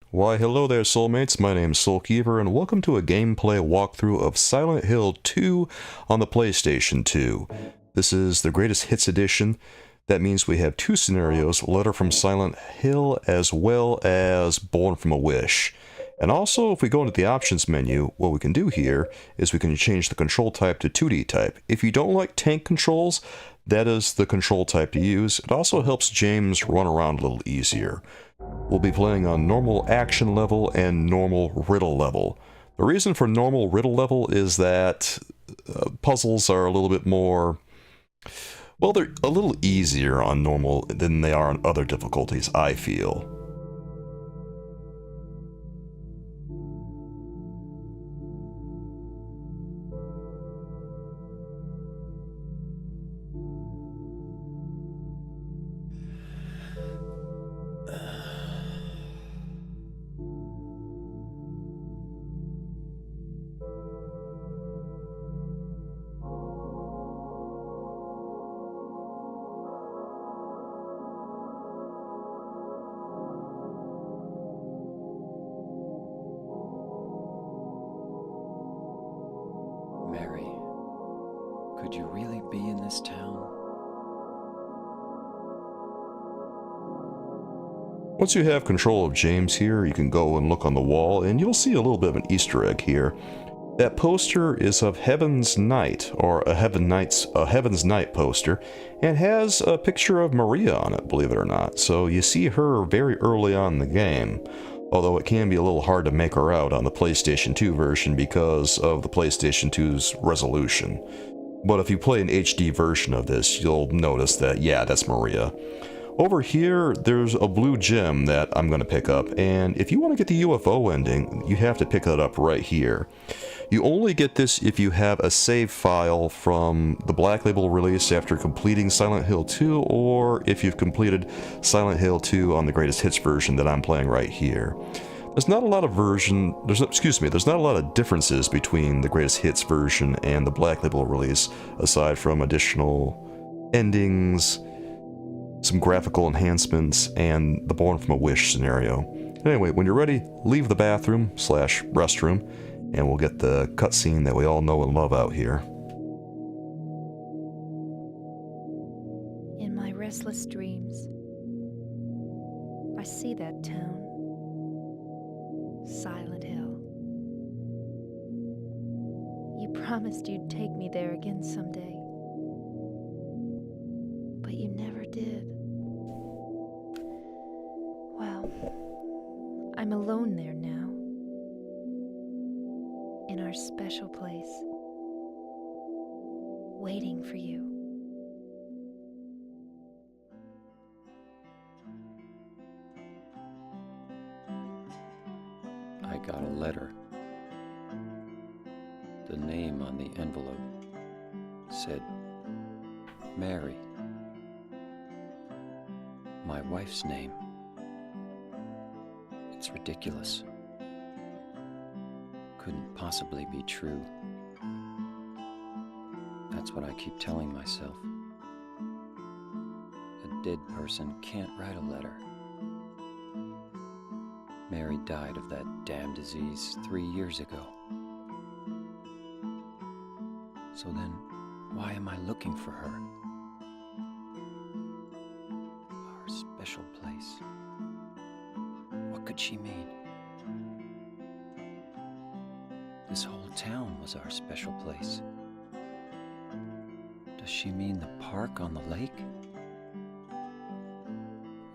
Why hello there soulmates, my name's Soulkeeper and welcome to a gameplay walkthrough of Silent Hill 2 on the PlayStation 2. This is the Greatest Hits edition. That means we have two scenarios, Letter from Silent Hill as well as Born from a Wish. And also, if we go into the options menu, what we can do here is we can change the control type to 2D type. If you don't like tank controls, that is the control type to use. It also helps James run around a little easier. We'll be playing on normal action level and normal riddle level. The reason for normal riddle level is that puzzles are a little bit more... well, they're a little easier on normal than they are on other difficulties, I feel. Mary, could you really be in this town? Once you have control of James here, you can go and look on the wall, and you'll see a little bit of an Easter egg here. That poster is of Heaven's Night, or a Heaven's Night poster, and has a picture of Maria on it, believe it or not. So you see her very early on in the game, although it can be a little hard to make her out on the PlayStation 2 version because of the PlayStation 2's resolution. But if you play an HD version of this, you'll notice that, yeah, that's Maria. Over here, there's a blue gem that I'm going to pick up, and if you want to get the UFO ending, you have to pick that up right here. You only get this if you have a save file from the Black Label release after completing Silent Hill 2, or if you've completed Silent Hill 2 on the Greatest Hits version that I'm playing right here. There's not a lot of there's not a lot of differences between the Greatest Hits version and the Black Label release, aside from additional endings, some graphical enhancements, and the Born from a Wish scenario. Anyway, when you're ready, leave the bathroom/restroom, and we'll get the cutscene that we all know and love out here. In my restless dreams, I see that town, Silent Hill. You promised you'd take me there again someday, but you never did. Well, I'm alone there now, in our special place, waiting for you. I got a letter. The name on the envelope said, Mary. My wife's name. It's ridiculous. Couldn't possibly be true. That's what I keep telling myself. A dead person can't write a letter. Mary died of that damn disease 3 years ago. So then, why am I looking for her? Our special place. What could she mean? This whole town was our special place. Does she mean the park on the lake?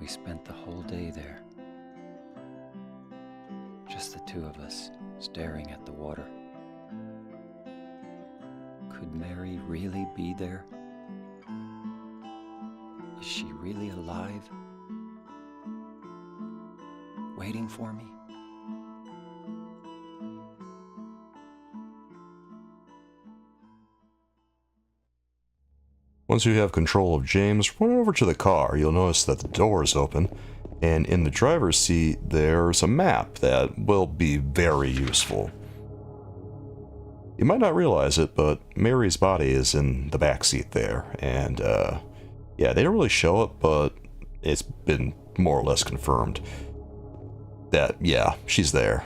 We spent the whole day there. Just the two of us, staring at the water. Could Mary really be there? Is she really alive? Waiting for me? Once you have control of James, run over to the car. You'll notice that the door is open, and in the driver's seat there's a map that will be very useful. You might not realize it, but Mary's body is in the back seat there, and yeah, they don't really show it, but it's been more or less confirmed. yeah, she's there.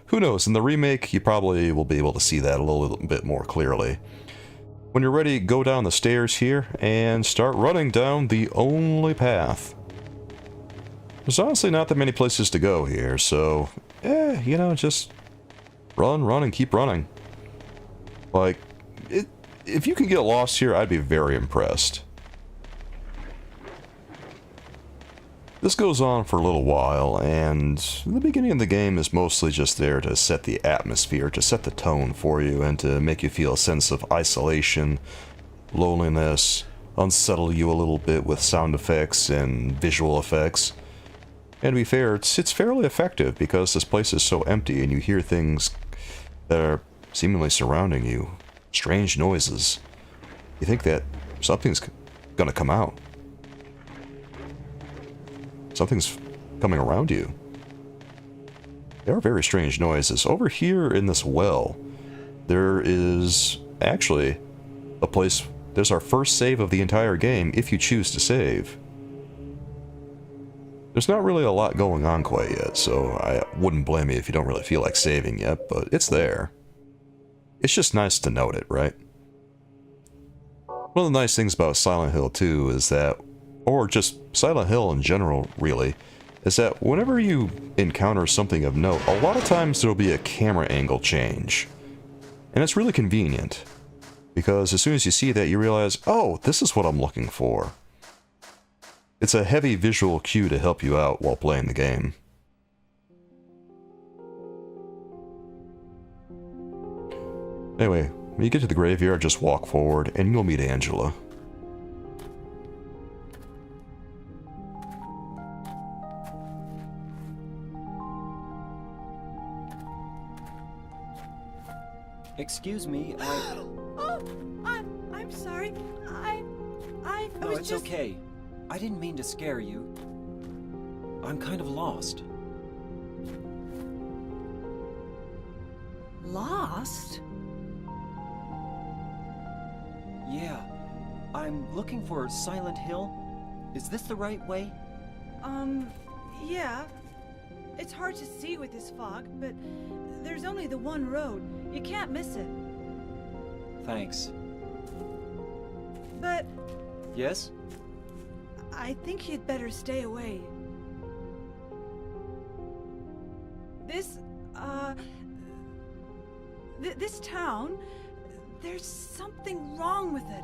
Who knows, in the remake, you probably will be able to see that a little bit more clearly. When you're ready, go down the stairs here and start running down the only path. There's honestly not that many places to go here, so, you know, just run, and keep running. Like, if you can get lost here, I'd be very impressed. This goes on for a little while, and the beginning of the game is mostly just there to set the atmosphere, to set the tone for you, and to make you feel a sense of isolation, loneliness, unsettle you a little bit with sound effects and visual effects. And to be fair, it's fairly effective because this place is so empty and you hear things that are seemingly surrounding you. Strange noises. You think that something's gonna come out. Something's coming around you. There are very strange noises. Over here in this well, there is actually a place. There's our first save of the entire game if you choose to save. There's not really a lot going on quite yet, so I wouldn't blame you if you don't really feel like saving yet, but it's there. It's just nice to note it, right? One of the nice things about Silent Hill 2 is that, or just Silent Hill in general, really, is that whenever you encounter something of note, a lot of times there'll be a camera angle change. And it's really convenient, because as soon as you see that, you realize, oh, this is what I'm looking for. It's a heavy visual cue to help you out while playing the game. Anyway, when you get to the graveyard, just walk forward, and you'll meet Angela. Excuse me, Oh, I'm sorry. I No, was it's just... okay. I didn't mean to scare you. I'm kind of lost. Lost? Yeah. I'm looking for Silent Hill. Is this the right way? Yeah. It's hard to see with this fog, but there's only the one road. You can't miss it. Thanks. But Yes? I think you'd better stay away. This town, there's something wrong with it.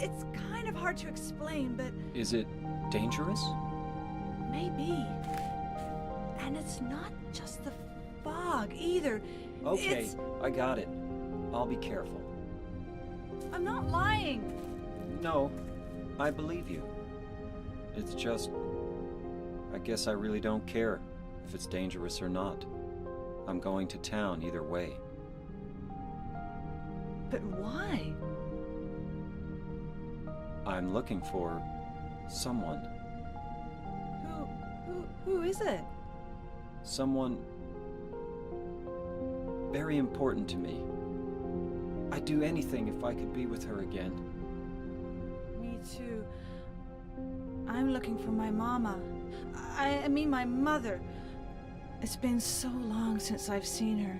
It's kind of hard to explain, but Is it dangerous? maybe. And it's not just the fog either. Okay, I got it. I'll be careful. I'm not lying. No, I believe you. It's just... I guess I really don't care if it's dangerous or not. I'm going to town either way. But why? I'm looking for... someone. Who is it? Someone... very important to me. I'd do anything if I could be with her again. Me too. I'm looking for my mama. I mean my mother. It's been so long since I've seen her.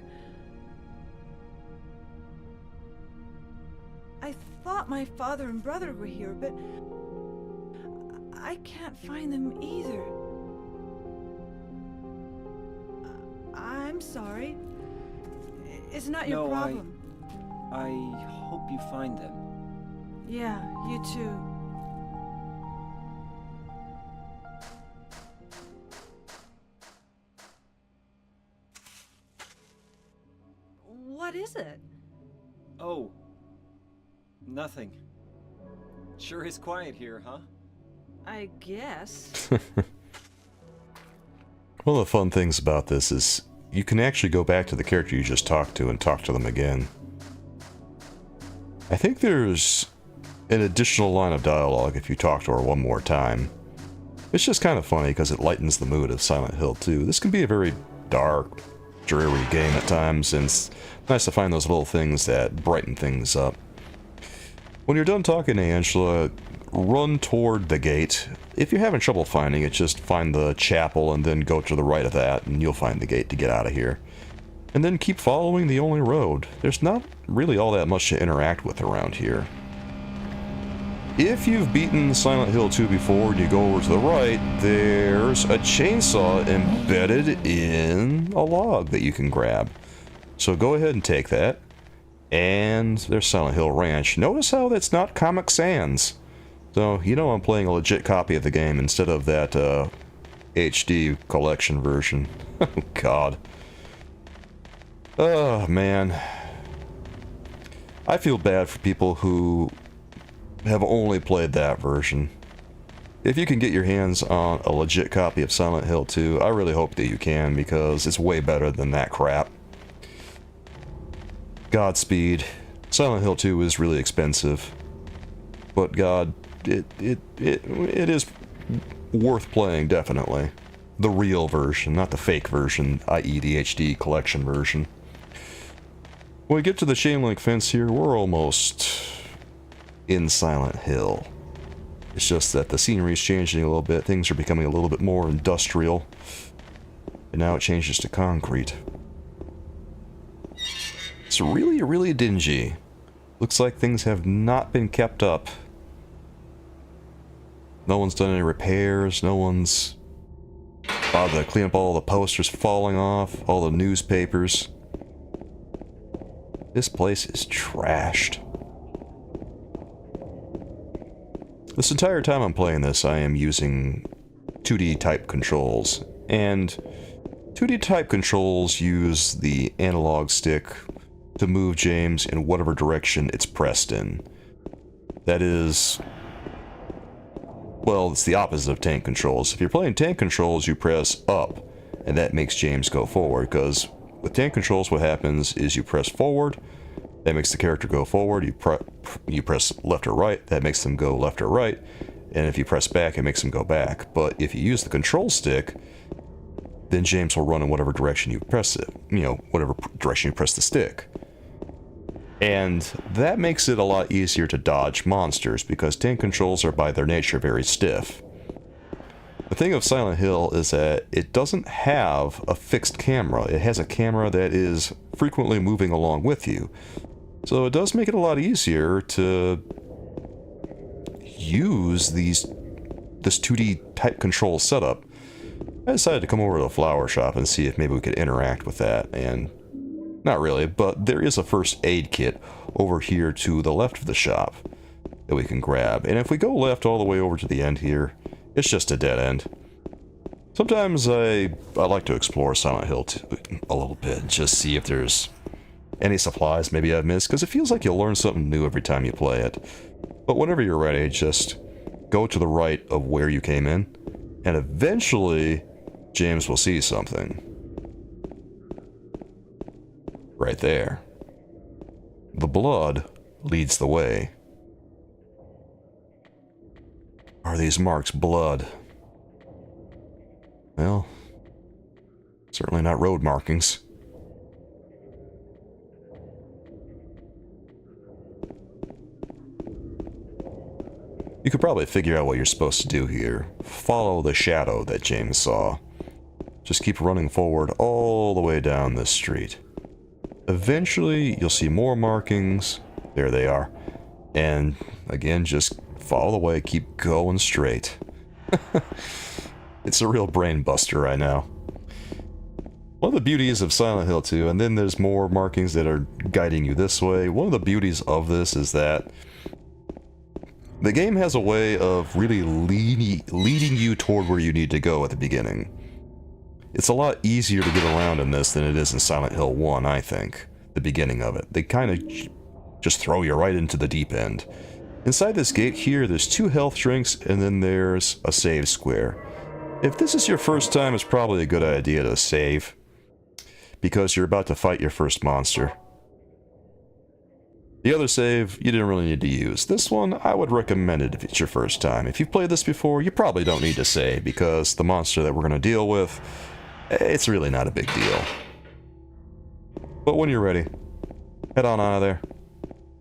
I thought my father and brother were here, but I can't find them either. I'm sorry. It's not your problem. I hope you find them. Yeah, you too. What is it? Oh. Nothing. Sure is quiet here, huh? I guess. One of the fun things about this is you can actually go back to the character you just talked to and talk to them again. I think there's an additional line of dialogue if you talk to her one more time. It's just kind of funny because it lightens the mood of Silent Hill 2. This can be a very dark, dreary game at times, and it's nice to find those little things that brighten things up. When you're done talking to Angela, run toward the gate. If you're having trouble finding it, just find the chapel and then go to the right of that, and you'll find the gate to get out of here. And then keep following the only road. There's not really all that much to interact with around here. If you've beaten Silent Hill 2 before and you go over to the right, there's a chainsaw embedded in a log that you can grab. So go ahead and take that. And there's Silent Hill Ranch. Notice how that's not Comic Sans. So, you know I'm playing a legit copy of the game instead of that HD collection version. Oh, God. Oh, man. I feel bad for people who have only played that version. If you can get your hands on a legit copy of Silent Hill 2, I really hope that you can, because it's way better than that crap. Godspeed. Silent Hill 2 is really expensive, but God, it is worth playing, definitely. The real version, not the fake version, i.e. the HD collection version. When we get to the chain link fence here, we're almost in Silent Hill. It's just that the scenery is changing a little bit, things are becoming a little bit more industrial, and now it changes to concrete. It's really, really dingy. Looks like things have not been kept up. No one's done any repairs, no one's bothered to clean up all the posters falling off, all the newspapers. This place is trashed. This entire time I'm playing this, I am using 2D type controls, and 2D type controls use the analog stick to move James in whatever direction it's pressed in. That is, well, it's the opposite of tank controls. If you're playing tank controls, you press up, and that makes James go forward, because with tank controls what happens is you press forward, that makes the character go forward, you press left or right, that makes them go left or right, and if you press back, it makes them go back. But if you use the control stick, then James will run in whatever direction you press it, whatever direction you press the stick. And that makes it a lot easier to dodge monsters, because tank controls are by their nature very stiff. The thing of Silent Hill is that it doesn't have a fixed camera. It has a camera that is frequently moving along with you. So it does make it a lot easier to use this 2D type control setup. I decided to come over to the flower shop and see if maybe we could interact with that, and not really, but there is a first aid kit over here to the left of the shop that we can grab. And if we go left all the way over to the end here, it's just a dead end. Sometimes I like to explore Silent Hill a little bit, just see if there's any supplies maybe I've missed, because it feels like you'll learn something new every time you play it. But whenever you're ready, just go to the right of where you came in, and eventually James will see something. Right there. The blood leads the way. Are these marks blood? Well, certainly not road markings. You could probably figure out what you're supposed to do here. Follow the shadow that James saw. Just keep running forward all the way down this street. Eventually, you'll see more markings. There they are. And again, just follow the way, keep going straight. It's a real brain buster right now. One of the beauties of Silent Hill 2, and then there's more markings that are guiding you this way. One of the beauties of this is that the game has a way of really leading you toward where you need to go at the beginning. It's a lot easier to get around in this than it is in Silent Hill 1, I think. The beginning of it. They kind of just throw you right into the deep end. Inside this gate here, there's 2 health drinks, and then there's a save square. If this is your first time, it's probably a good idea to save, because you're about to fight your first monster. The other save, you didn't really need to use. This one, I would recommend it if it's your first time. If you've played this before, you probably don't need to save, because the monster that we're going to deal with, it's really not a big deal. But when you're ready, head on out of there.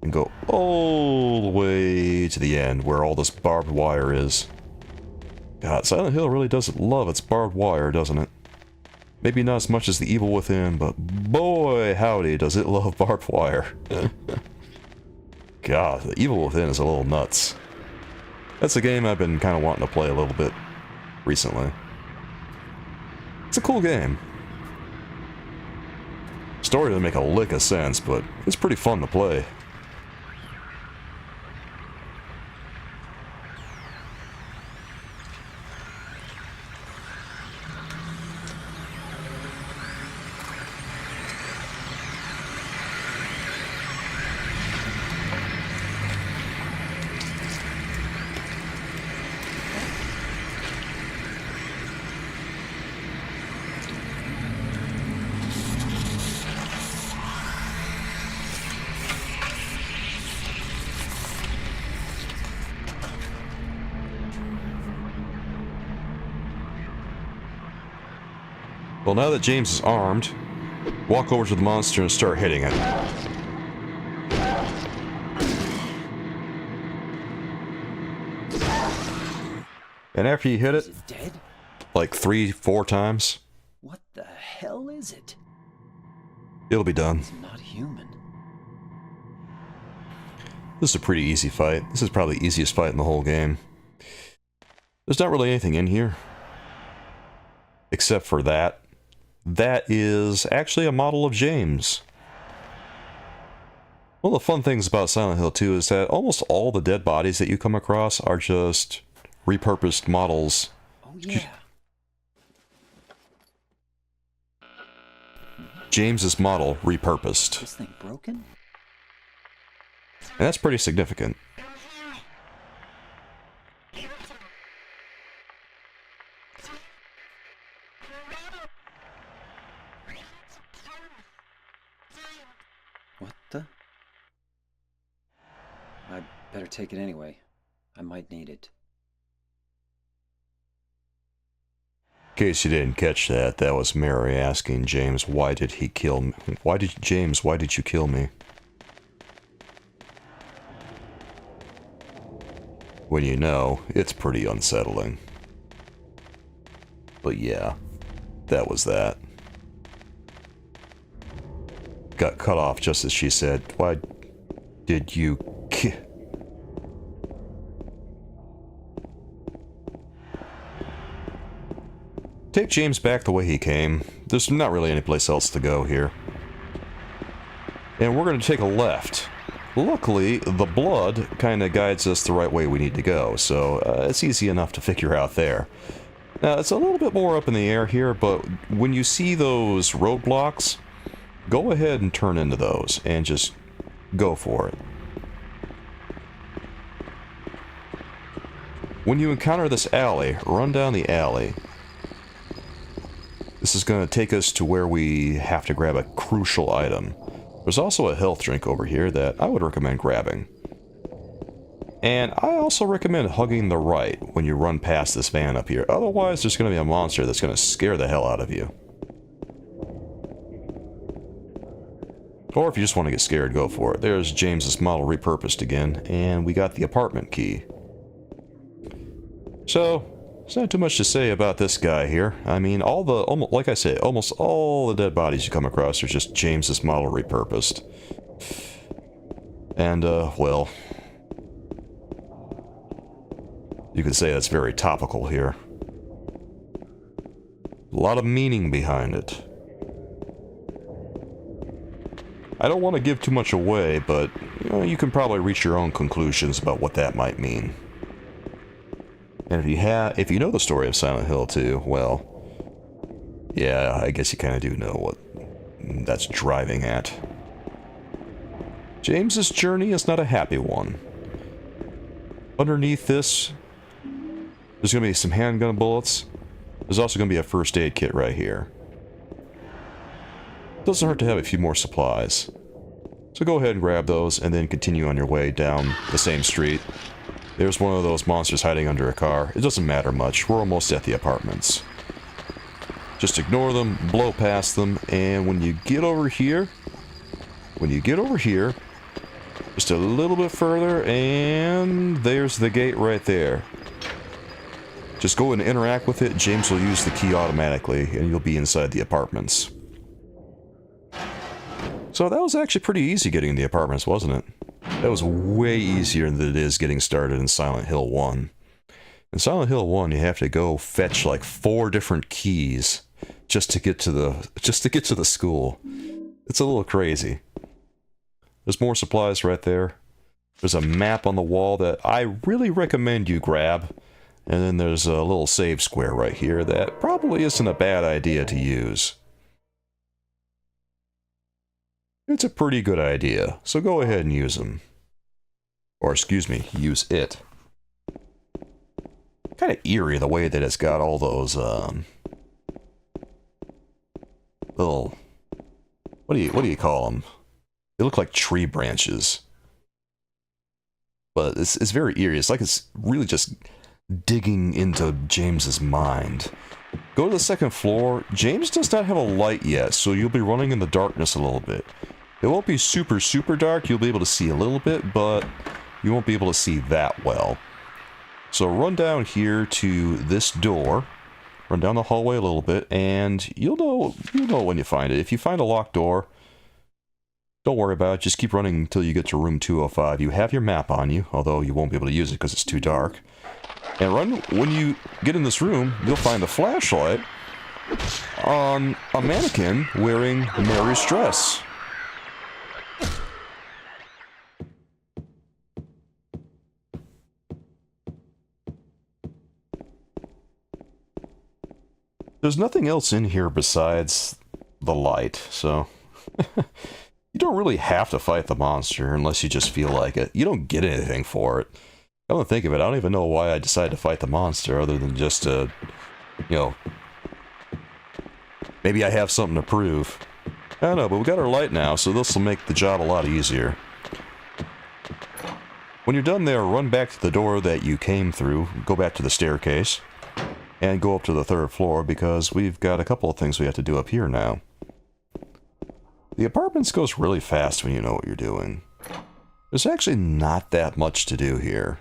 And go all the way to the end where all this barbed wire is. God, Silent Hill really doesn't love its barbed wire, doesn't it? Maybe not as much as The Evil Within, but boy howdy does it love barbed wire. God, The Evil Within is a little nuts. That's a game I've been kind of wanting to play a little bit recently. It's a cool game. Story doesn't make a lick of sense, but it's pretty fun to play. Well, now that James is armed, walk over to the monster and start hitting it. And after you hit Is it, it dead? like 3-4 times, What the hell is it? it'll be done. It's not human. This is a pretty easy fight. This is probably the easiest fight in the whole game. There's not really anything in here. Except for that. That is actually a model of James. One of the fun things about Silent Hill 2 is that almost all the dead bodies that you come across are just repurposed models. Oh yeah. James's model repurposed. This thing broken? And that's pretty significant. What the? I better take it anyway. I might need it. In case you didn't catch that, that was Mary asking James, why did he kill me? Why did you kill me? When you know, it's pretty unsettling. But yeah, that was that. Got cut off just as she said, why did you kill? Take James back the way he came. There's not really any place else to go here. And we're going to take a left. Luckily, the blood kind of guides us the right way we need to go, so it's easy enough to figure out there. Now, it's a little bit more up in the air here, but when you see those roadblocks, go ahead and turn into those, and just go for it. When you encounter this alley, run down the alley. This is going to take us to where we have to grab a crucial item. There's also a health drink over here that I would recommend grabbing. And I also recommend hugging the right when you run past this van up here. Otherwise, there's going to be a monster that's going to scare the hell out of you. Or if you just want to get scared, go for it. There's James's model repurposed again, and we got the apartment key. So, there's not too much to say about this guy here. I mean, like I say, almost all the dead bodies you come across are just James's model repurposed. And, well, you could say that's very topical here. A lot of meaning behind it. I don't want to give too much away, but you can probably reach your own conclusions about what that might mean. And if you know the story of Silent Hill 2, well, yeah, I guess you kind of do know what that's driving at. James's journey is not a happy one. Underneath this, there's going to be some handgun bullets. There's also going to be a first aid kit right here. Doesn't hurt to have a few more supplies. So go ahead and grab those, and then continue on your way down the same street. There's one of those monsters hiding under a car. It doesn't matter much. We're almost at the apartments. Just ignore them, blow past them, and when you get over here, there's Just a little bit further, and there's the gate right there. Just go and interact with it. James will use the key automatically, and you'll be inside the apartments. So that was actually pretty easy getting in the apartments, wasn't it? That was way easier than it is getting started in Silent Hill 1. In Silent Hill 1, you have to go fetch like 4 different keys just to get to the school. It's a little crazy. There's more supplies right there. There's a map on the wall that I really recommend you grab. And then there's a little save square right here that probably isn't a bad idea to use. It's a pretty good idea, so go ahead and use them. Or excuse me, use it. Kind of eerie the way that it's got all those little, what do you call them? They look like tree branches. But it's very eerie. It's like it's really just digging into James's mind. Go to the second floor. James does not have a light yet, so you'll be running in the darkness a little bit. It won't be super dark. You'll be able to see a little bit, but you won't be able to see that well. So run down here to this door. Run down the hallway a little bit, and you'll know when you find it. If you find a locked door, don't worry about it. Just keep running until you get to room 205. You have your map on you, although you won't be able to use it because it's too dark. And run when you get in this room, you'll find a flashlight on a mannequin wearing Mary's dress. There's nothing else in here besides the light, so you don't really have to fight the monster unless you just feel like it. You don't get anything for it. I don't think of it. I don't even know why I decided to fight the monster other than just to, you know, maybe I have something to prove. I don't know, but we got our light now, so this will make the job a lot easier. When you're done there, run back to the door that you came through, go back to the staircase, and go up to the 3rd floor because we've got a couple of things we have to do up here now. The apartments goes really fast when you know what you're doing. There's actually not that much to do here.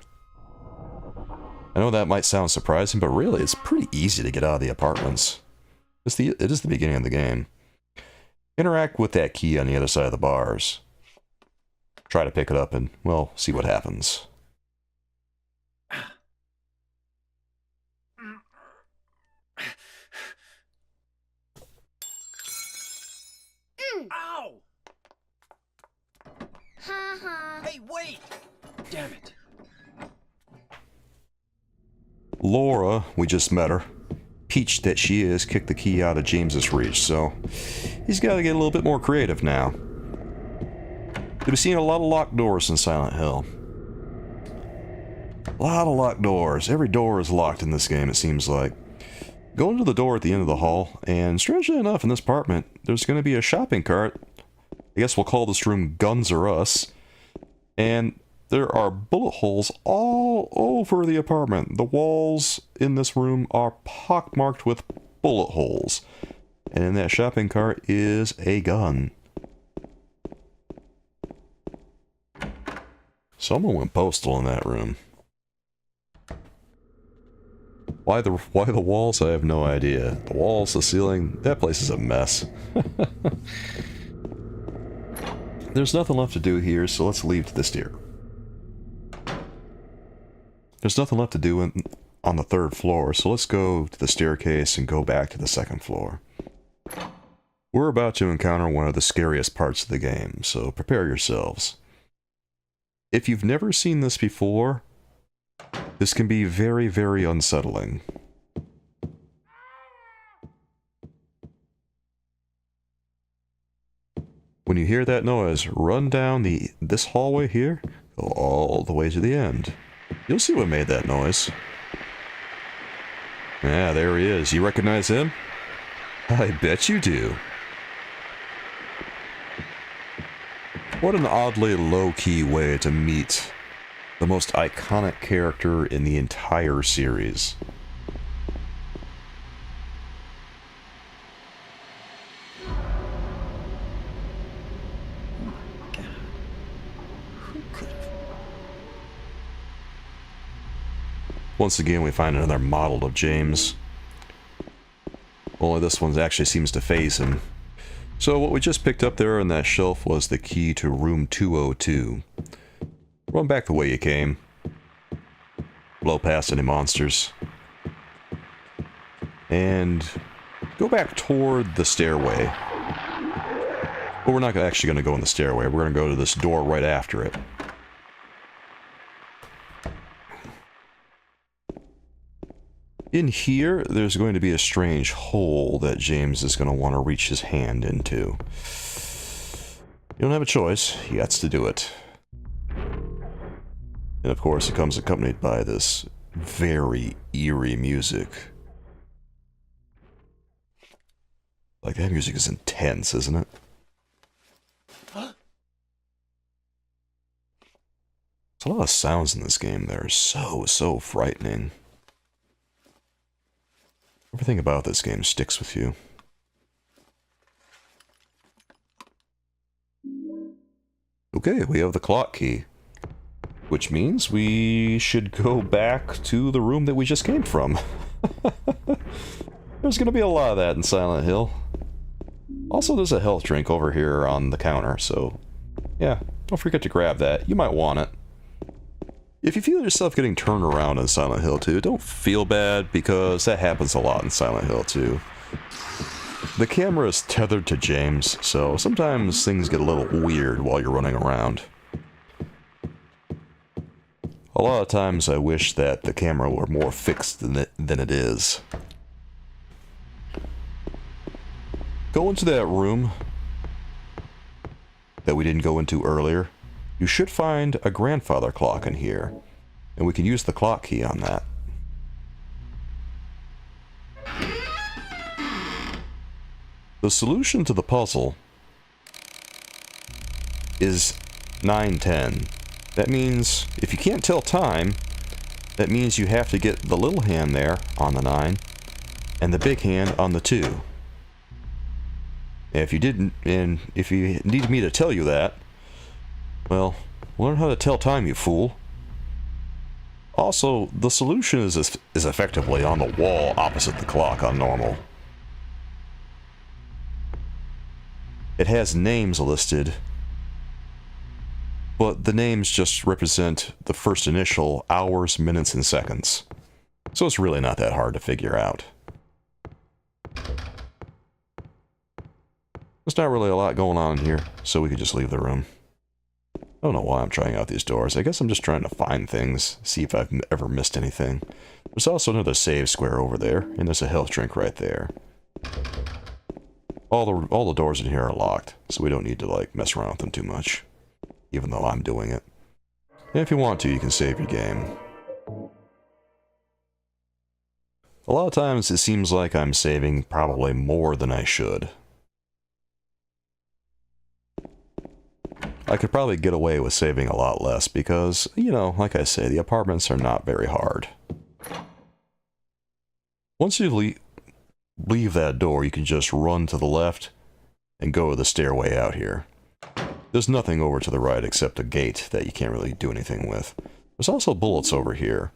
I know that might sound surprising, but really it's pretty easy to get out of the apartments. It is the beginning of the game. Interact with that key on the other side of the bars. Try to pick it up and, well, see what happens. Ow! Hey, wait! Damn it. Laura, we just met her. Peach that she is, kicked the key out of James's reach, so he's got to get a little bit more creative now. You'll be seeing a lot of locked doors in Silent Hill. A lot of locked doors. Every door is locked in this game, it seems like. Go into the door at the end of the hall, and strangely enough, in this apartment, there's going to be a shopping cart. I guess we'll call this room Guns or Us. And there are bullet holes all over the apartment. The walls in this room are pockmarked with bullet holes. And in that shopping cart is a gun. Someone went postal in that room. Why the walls? I have no idea. The walls, the ceiling, that place is a mess. There's nothing left to do here, so let's leave to the stair. There's nothing left to do on the 3rd floor, so let's go to the staircase and go back to the 2nd floor. We're about to encounter one of the scariest parts of the game, so prepare yourselves. If you've never seen this before, this can be very, very unsettling. When you hear that noise, run down this hallway here, go all the way to the end. You'll see what made that noise. Yeah, there he is. You recognize him? I bet you do. What an oddly low-key way to meet the most iconic character in the entire series. Once again, we find another model of James. Only this one actually seems to phase him. So what we just picked up there on that shelf was the key to room 202. Run back the way you came. Blow past any monsters. And go back toward the stairway. But we're not actually going to go in the stairway. We're going to go to this door right after it. In here, there's going to be a strange hole that James is going to want to reach his hand into. You don't have a choice. He has to do it. And of course, it comes accompanied by this very eerie music. Like, that music is intense, isn't it? There's a lot of sounds in this game that are so frightening. Everything about this game sticks with you. Okay, we have the clock key. Which means we should go back to the room that we just came from. There's gonna be a lot of that in Silent Hill. Also, there's a health drink over here on the counter, so yeah, don't forget to grab that. You might want it. If you feel yourself getting turned around in Silent Hill 2, don't feel bad, because that happens a lot in Silent Hill 2. The camera is tethered to James, so sometimes things get a little weird while you're running around. A lot of times I wish that the camera were more fixed than it is. Go into that room that we didn't go into earlier. You should find a grandfather clock in here, and we can use the clock key on that. The solution to the puzzle is 910. That means, if you can't tell time, that means you have to get the little hand there on the 9, and the big hand on the 2. If you didn't, and if you need me to tell you that, well, learn how to tell time, you fool. Also, the solution is effectively on the wall opposite the clock on normal. It has names listed, but the names just represent the first initial hours, minutes, and seconds. So it's really not that hard to figure out. There's not really a lot going on in here, so we could just leave the room. I don't know why I'm trying out these doors. I guess I'm just trying to find things, see if I've ever missed anything. There's also another save square over there, and there's a health drink right there. All the doors in here are locked, so we don't need to, like, mess around with them too much. Even though I'm doing it. And if you want to, you can save your game. A lot of times it seems like I'm saving probably more than I should. I could probably get away with saving a lot less because, you know, like I say, the apartments are not very hard. Once you leave that door, you can just run to the left and go to the stairway out here. There's nothing over to the right except a gate that you can't really do anything with. There's also bullets over here.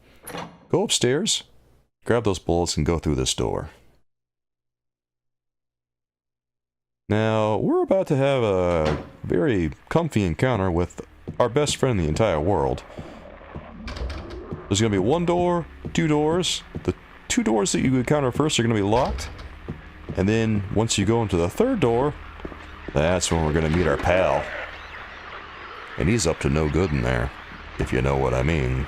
Go upstairs, grab those bullets, and go through this door. Now, we're about to have a very comfy encounter with our best friend in the entire world. There's going to be one door, two doors. The two doors that you encounter first are going to be locked. And then, once you go into the third door, that's when we're going to meet our pal. And he's up to no good in there, if you know what I mean.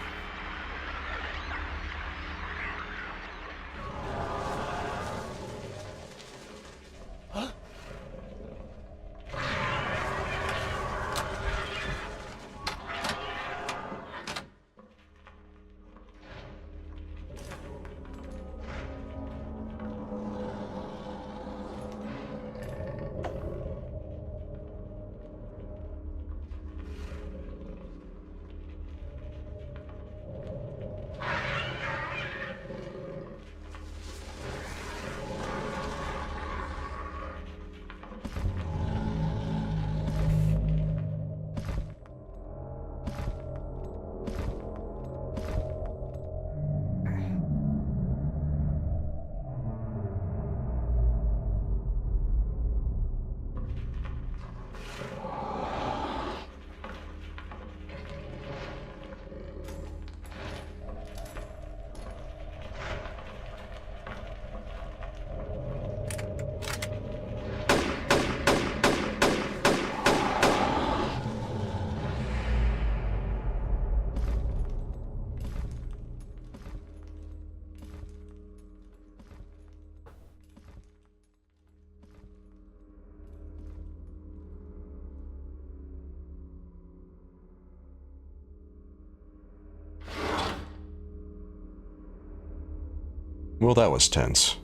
Well, that was tense.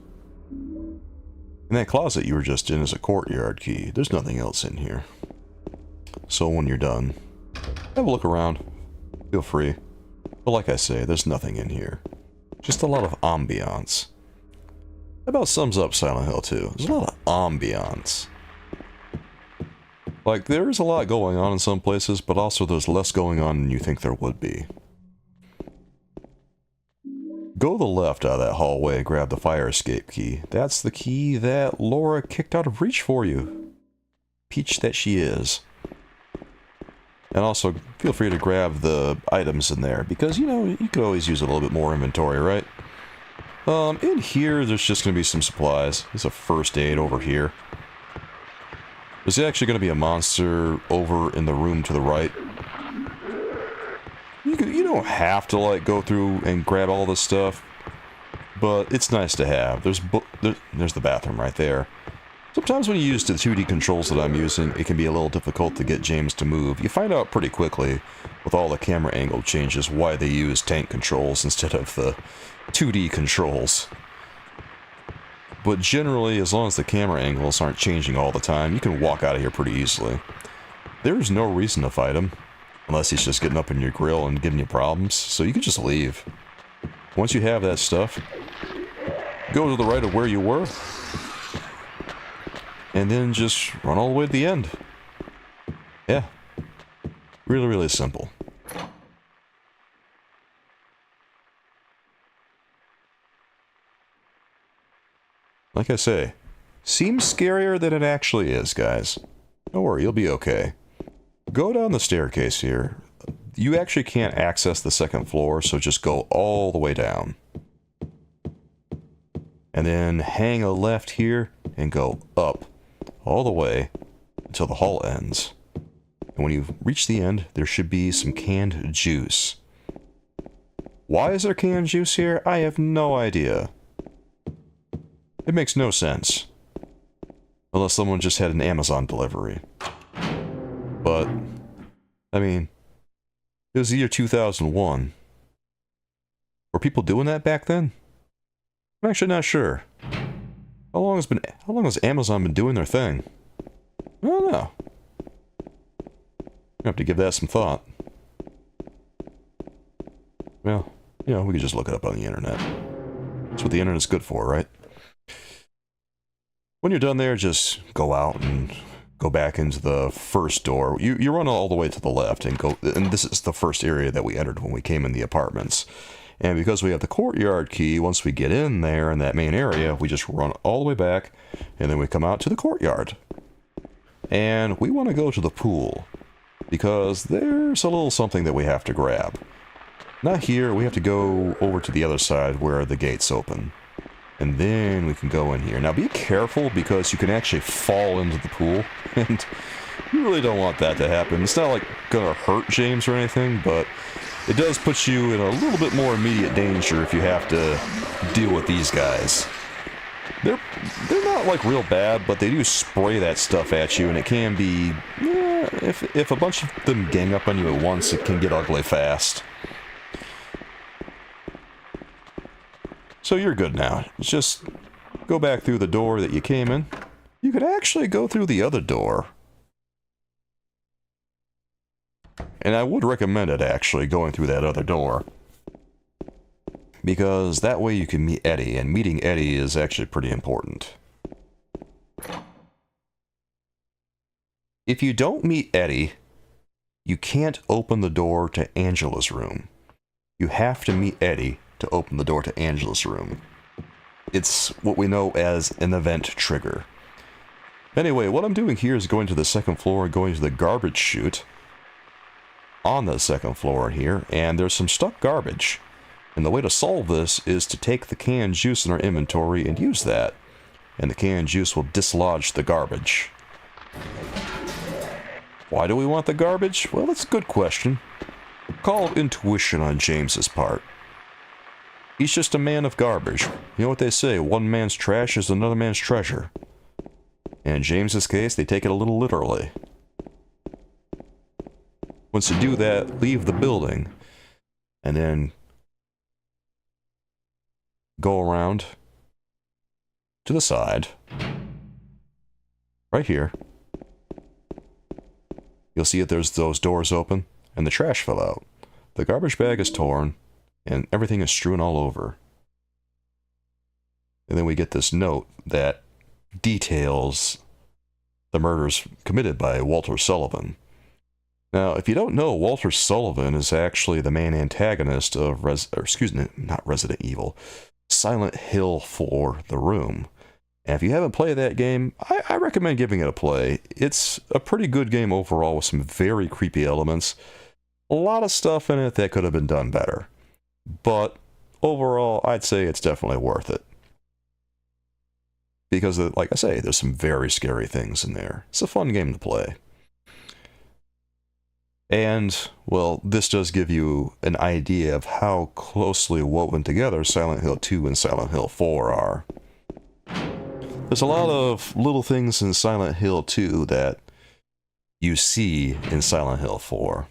And that closet you were just in is a courtyard key. There's nothing else in here. So when you're done, have a look around. Feel free. But like I say, there's nothing in here. Just a lot of ambiance. That about sums up Silent Hill 2. There's a lot of ambiance. Like, there is a lot going on in some places, but also there's less going on than you think there would be. Go to the left out of that hallway and grab the fire escape key. That's the key that Laura kicked out of reach for you. Peach that she is. And also, feel free to grab the items in there, because, you know, you could always use a little bit more inventory, right? In here, there's just going to be some supplies. There's a first aid over here. There's actually going to be a monster over in the room to the right. You don't have to, like, go through and grab all this stuff, but it's nice to have. There's the bathroom right there. Sometimes when you use the 2D controls that I'm using, it can be a little difficult to get James to move. You find out pretty quickly, with all the camera angle changes, why they use tank controls instead of the 2D controls. But generally, as long as the camera angles aren't changing all the time, you can walk out of here pretty easily. There's no reason to fight him, unless he's just getting up in your grill and giving you problems, so you can just leave. Once you have that stuff, go to the right of where you were, and then just run all the way to the end. Yeah. Really, really simple. Like I say, seems scarier than it actually is, guys. Don't worry, you'll be okay. Go down the staircase here. You actually can't access the second floor, so just go all the way down. And then hang a left here and go up all the way until the hall ends. And when you reach the end, there should be some canned juice. Why is there canned juice here? I have no idea. It makes no sense. Unless someone just had an Amazon delivery. But, I mean, it was the year 2001. Were people doing that back then? I'm actually not sure. How long has Amazon been doing their thing? I don't know. I have to give that some thought. Well, you know, we could just look it up on the internet. That's what the internet's good for, right? When you're done there, just go out and go back into the first door. You run all the way to the left and go, and this is the first area that we entered when we came in the apartments. And because we have the courtyard key, once we get in there in that main area, we just run all the way back, and then we come out to the courtyard. And we want to go to the pool, because there's a little something that we have to grab. Not here, we have to go over to the other side where the gates open. And then we can go in here. Now be careful, because you can actually fall into the pool, and you really don't want that to happen. It's not like gonna hurt James or anything, but it does put you in a little bit more immediate danger if you have to deal with these guys. They're not like real bad, but they do spray that stuff at you, and it can be, if a bunch of them gang up on you at once, it can get ugly fast. So you're good now. Just go back through the door that you came in. You could actually go through the other door. And I would recommend it, actually, going through that other door. Because that way you can meet Eddie, and meeting Eddie is actually pretty important. If you don't meet Eddie, you can't open the door to Angela's room. You have to meet Eddie to open the door to Angela's room. It's what we know as an event trigger. Anyway, what I'm doing here is going to the second floor and going to the garbage chute on the second floor here, and there's some stuck garbage. And the way to solve this is to take the canned juice in our inventory and use that. And the canned juice will dislodge the garbage. Why do we want the garbage? Well, that's a good question. Call it intuition on James's part. He's just a man of garbage. You know what they say, one man's trash is another man's treasure. And in James's case, they take it a little literally. Once you do that, leave the building, and then go around to the side, right here. You'll see that there's those doors open, and the trash fell out. The garbage bag is torn, and everything is strewn all over. And then we get this note that details the murders committed by Walter Sullivan. Now, if you don't know, Walter Sullivan is actually the main antagonist of not Resident Evil, Silent Hill 4: The Room. And if you haven't played that game, I recommend giving it a play. It's a pretty good game overall with some very creepy elements. A lot of stuff in it that could have been done better. But overall, I'd say it's definitely worth it. Because, like I say, there's some very scary things in there. It's a fun game to play. And, well, this does give you an idea of how closely woven together Silent Hill 2 and Silent Hill 4 are. There's a lot of little things in Silent Hill 2 that you see in Silent Hill 4.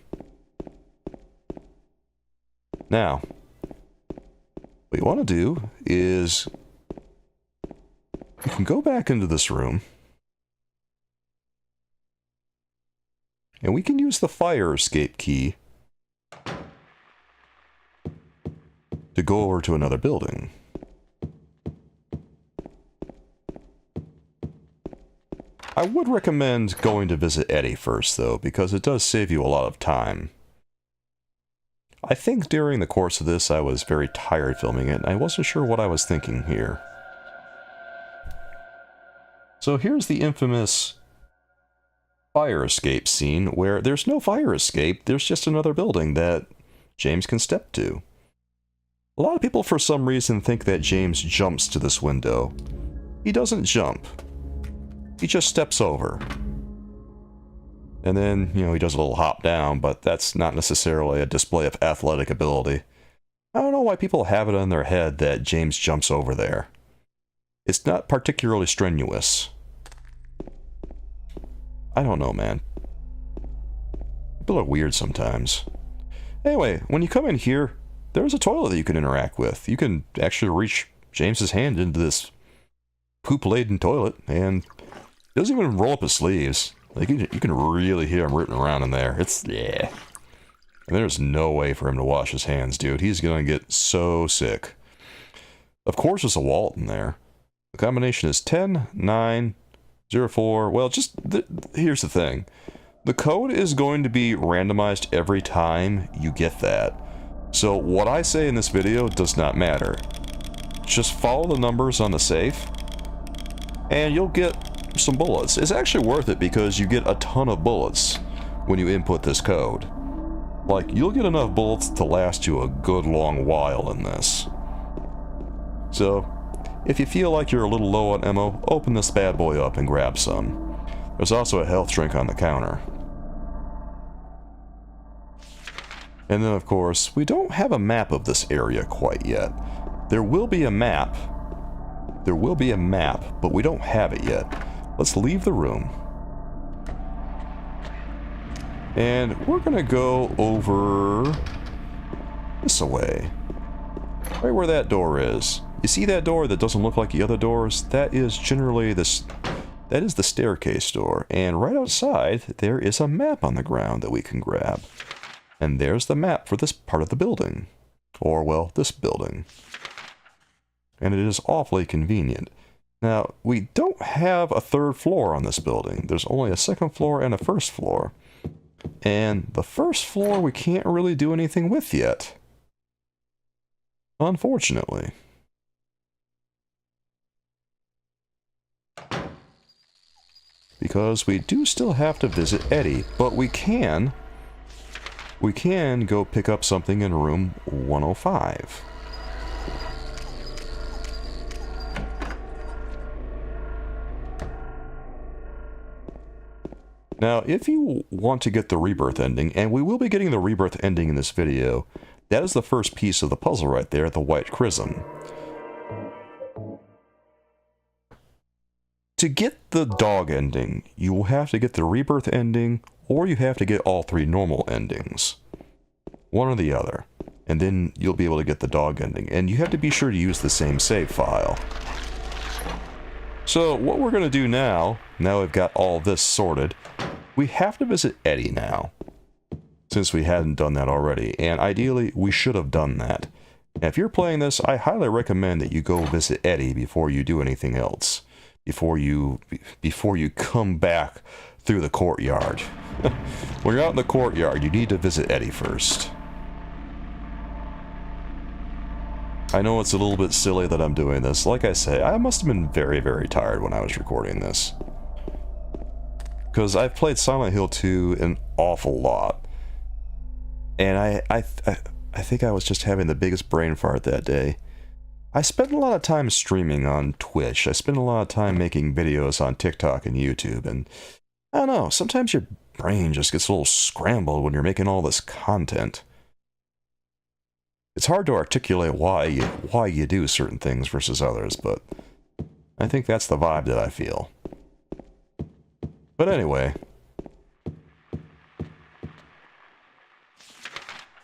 Now, what you want to do is you can go back into this room, and we can use the fire escape key to go over to another building. I would recommend going to visit Eddie first, though, because it does save you a lot of time. I think during the course of this I was very tired filming it, and I wasn't sure what I was thinking here. So here's the infamous fire escape scene, where there's no fire escape, there's just another building that James can step to. A lot of people for some reason think that James jumps to this window. He doesn't jump. He just steps over. And then, you know, he does a little hop down, but that's not necessarily a display of athletic ability. I don't know why people have it in their head that James jumps over there. It's not particularly strenuous. I don't know, man. People are weird sometimes. Anyway, when you come in here, there's a toilet that you can interact with. You can actually reach James's hand into this poop-laden toilet, and he doesn't even roll up his sleeves. Like, you can really hear him rooting around in there. It's, yeah. And there's no way for him to wash his hands, dude. He's gonna get so sick. Of course there's a wallet in there. The combination is 10, 9, 04. Well, here's the thing. The code is going to be randomized every time you get that. So what I say in this video does not matter. Just follow the numbers on the safe, and you'll get some bullets. It's actually worth it because you get a ton of bullets when you input this code. Like, you'll get enough bullets to last you a good long while in this. So, if you feel like you're a little low on ammo, open this bad boy up and grab some. There's also a health drink on the counter. And then, of course, we don't have a map of this area quite yet. There will be a map. There will be a map, but we don't have it yet. Let's leave the room. And we're gonna go over this way. Right where that door is. You see that door that doesn't look like the other doors? That is generally that is the staircase door. And right outside, there is a map on the ground that we can grab. And there's the map for this part of the building. Or, well, this building. And it is awfully convenient. Now, we don't have a third floor on this building. There's only a second floor and a first floor. And the first floor we can't really do anything with yet. Unfortunately. Because we do still have to visit Eddie, but we can go pick up something in room 105. Now, if you want to get the Rebirth ending, and we will be getting the Rebirth ending in this video, that is the first piece of the puzzle right there, the white chrism. To get the dog ending, you will have to get the Rebirth ending, or you have to get all three normal endings. One or the other. and then you'll be able to get the dog ending. And you have to be sure to use the same save file. So what we're going to do now we've got all this sorted, we have to visit Eddie now, since we hadn't done that already, and ideally we should have done that. And if you're playing this, I highly recommend that you go visit Eddie before you do anything else, before you come back through the courtyard. When you're out in the courtyard, you need to visit Eddie first. I know it's a little bit silly that I'm doing this. Like I say, I must have been very, very tired when I was recording this. Because I've played Silent Hill 2 an awful lot. And I think I was just having the biggest brain fart that day. I spent a lot of time streaming on Twitch. I spent a lot of time making videos on TikTok and YouTube. And I don't know, sometimes your brain just gets a little scrambled when you're making all this content. It's hard to articulate why you do certain things versus others, but I think that's the vibe that I feel. But anyway,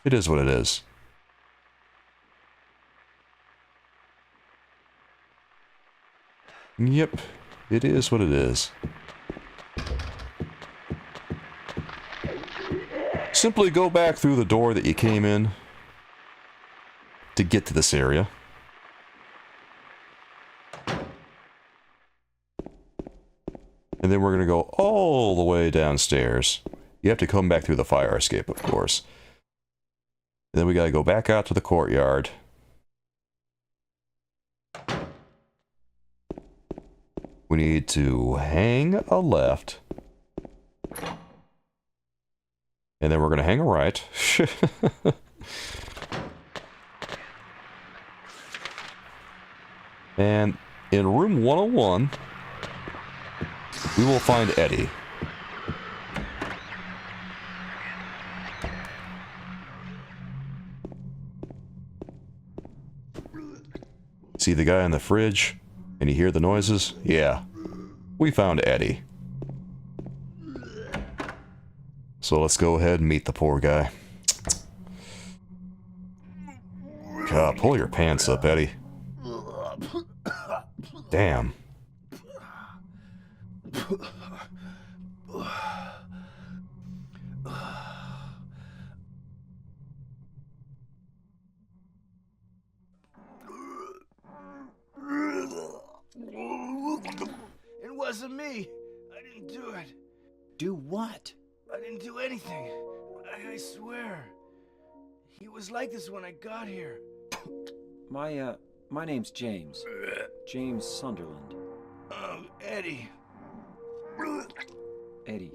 it is what it is. Yep, it is what it is. Simply go back through the door that you came in to get to this area. And then we're going to go all the way downstairs. You have to come back through the fire escape, of course. And then we got to go back out to the courtyard. We need to hang a left. And then we're going to hang a right. And in room 101, we will find Eddie. See the guy in the fridge? And you hear the noises? Yeah. We found Eddie. So let's go ahead and meet the poor guy. God, pull your pants up, Eddie. Damn. It wasn't me. I didn't do it. Do what? I didn't do anything. I swear. He was like this when I got here. My name's James. James Sunderland. Eddie. Eddie.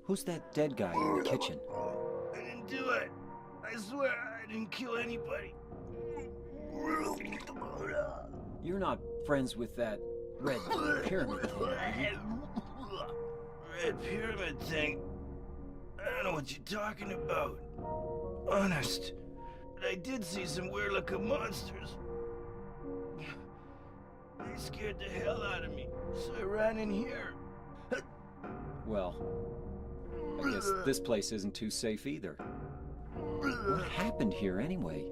Who's that dead guy in the kitchen? I didn't do it. I swear I didn't kill anybody. You're not friends with that red pyramid thing, are you? Red pyramid thing? I don't know what you're talking about. Honest. But I did see some weird looking monsters. They scared the hell out of me, so I ran in here. Well, I guess this place isn't too safe either. What happened here anyway?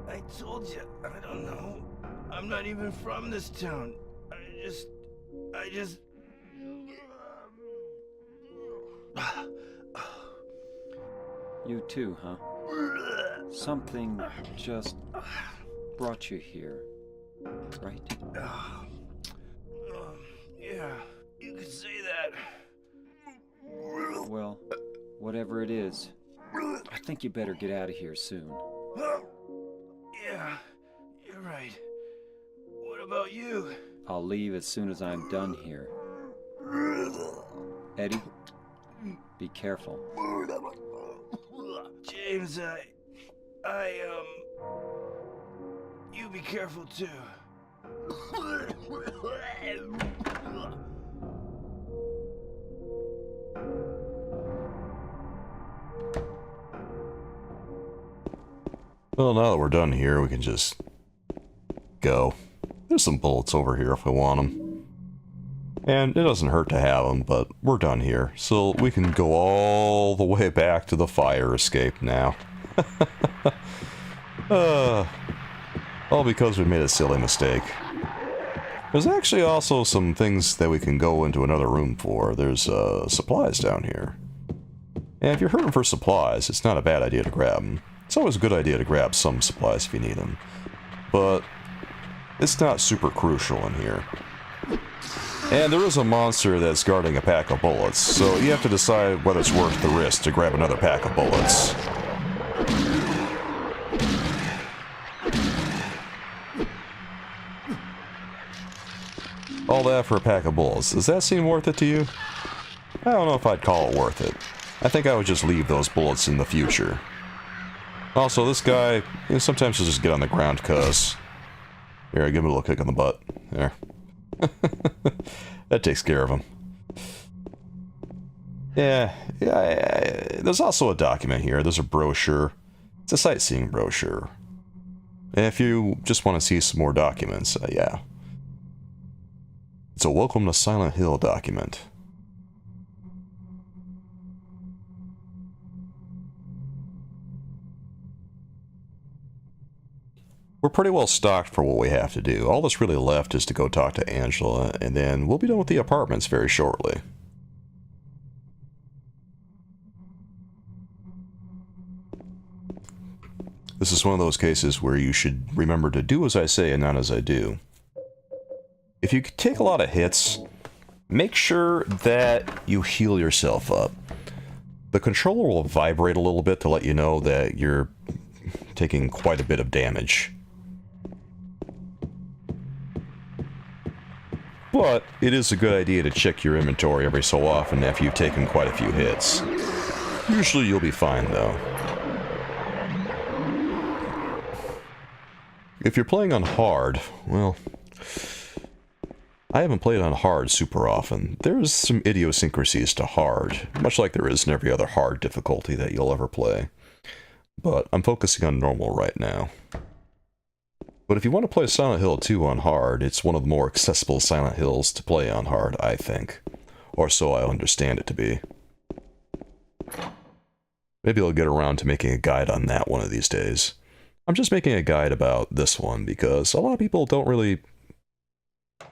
I told you, I don't know. I'm not even from this town. I just... You too, huh? Something just brought you here, right? Yeah, you could say that. Well, whatever it is, I think you better get out of here soon. Yeah, you're right. What about you? I'll leave as soon as I'm done here. Eddie, be careful. James, you be careful too. Well, now that we're done here, we can just go. There's some bullets over here if we want them. And it doesn't hurt to have them, but we're done here. So we can go all the way back to the fire escape now. All because we made a silly mistake. There's actually also some things that we can go into another room for. There's supplies down here. And if you're hurting for supplies, it's not a bad idea to grab them. It's always a good idea to grab some supplies if you need them. But it's not super crucial in here. And there is a monster that's guarding a pack of bullets, so you have to decide whether it's worth the risk to grab another pack of bullets. All that for a pack of bullets. Does that seem worth it to you? I don't know if I'd call it worth it. I think I would just leave those bullets in the future. Also, this guy, sometimes he'll just get on the ground, cuz... Here, give him a little kick on the butt. There. That takes care of him. Yeah, there's also a document here. There's a brochure. It's a sightseeing brochure. And if you just want to see some more documents, yeah. It's a Welcome to Silent Hill document. We're pretty well stocked for what we have to do. All that's really left is to go talk to Angela, and then we'll be done with the apartments very shortly. This is one of those cases where you should remember to do as I say and not as I do. If you take a lot of hits, make sure that you heal yourself up. The controller will vibrate a little bit to let you know that you're taking quite a bit of damage. But it is a good idea to check your inventory every so often after you've taken quite a few hits. Usually you'll be fine though. If you're playing on hard, well, I haven't played on hard super often. There's some idiosyncrasies to hard, much like there is in every other hard difficulty that you'll ever play. But I'm focusing on normal right now. But if you want to play Silent Hill 2 on hard, it's one of the more accessible Silent Hills to play on hard, I think. Or so I understand it to be. Maybe I'll get around to making a guide on that one of these days. I'm just making a guide about this one because a lot of people don't really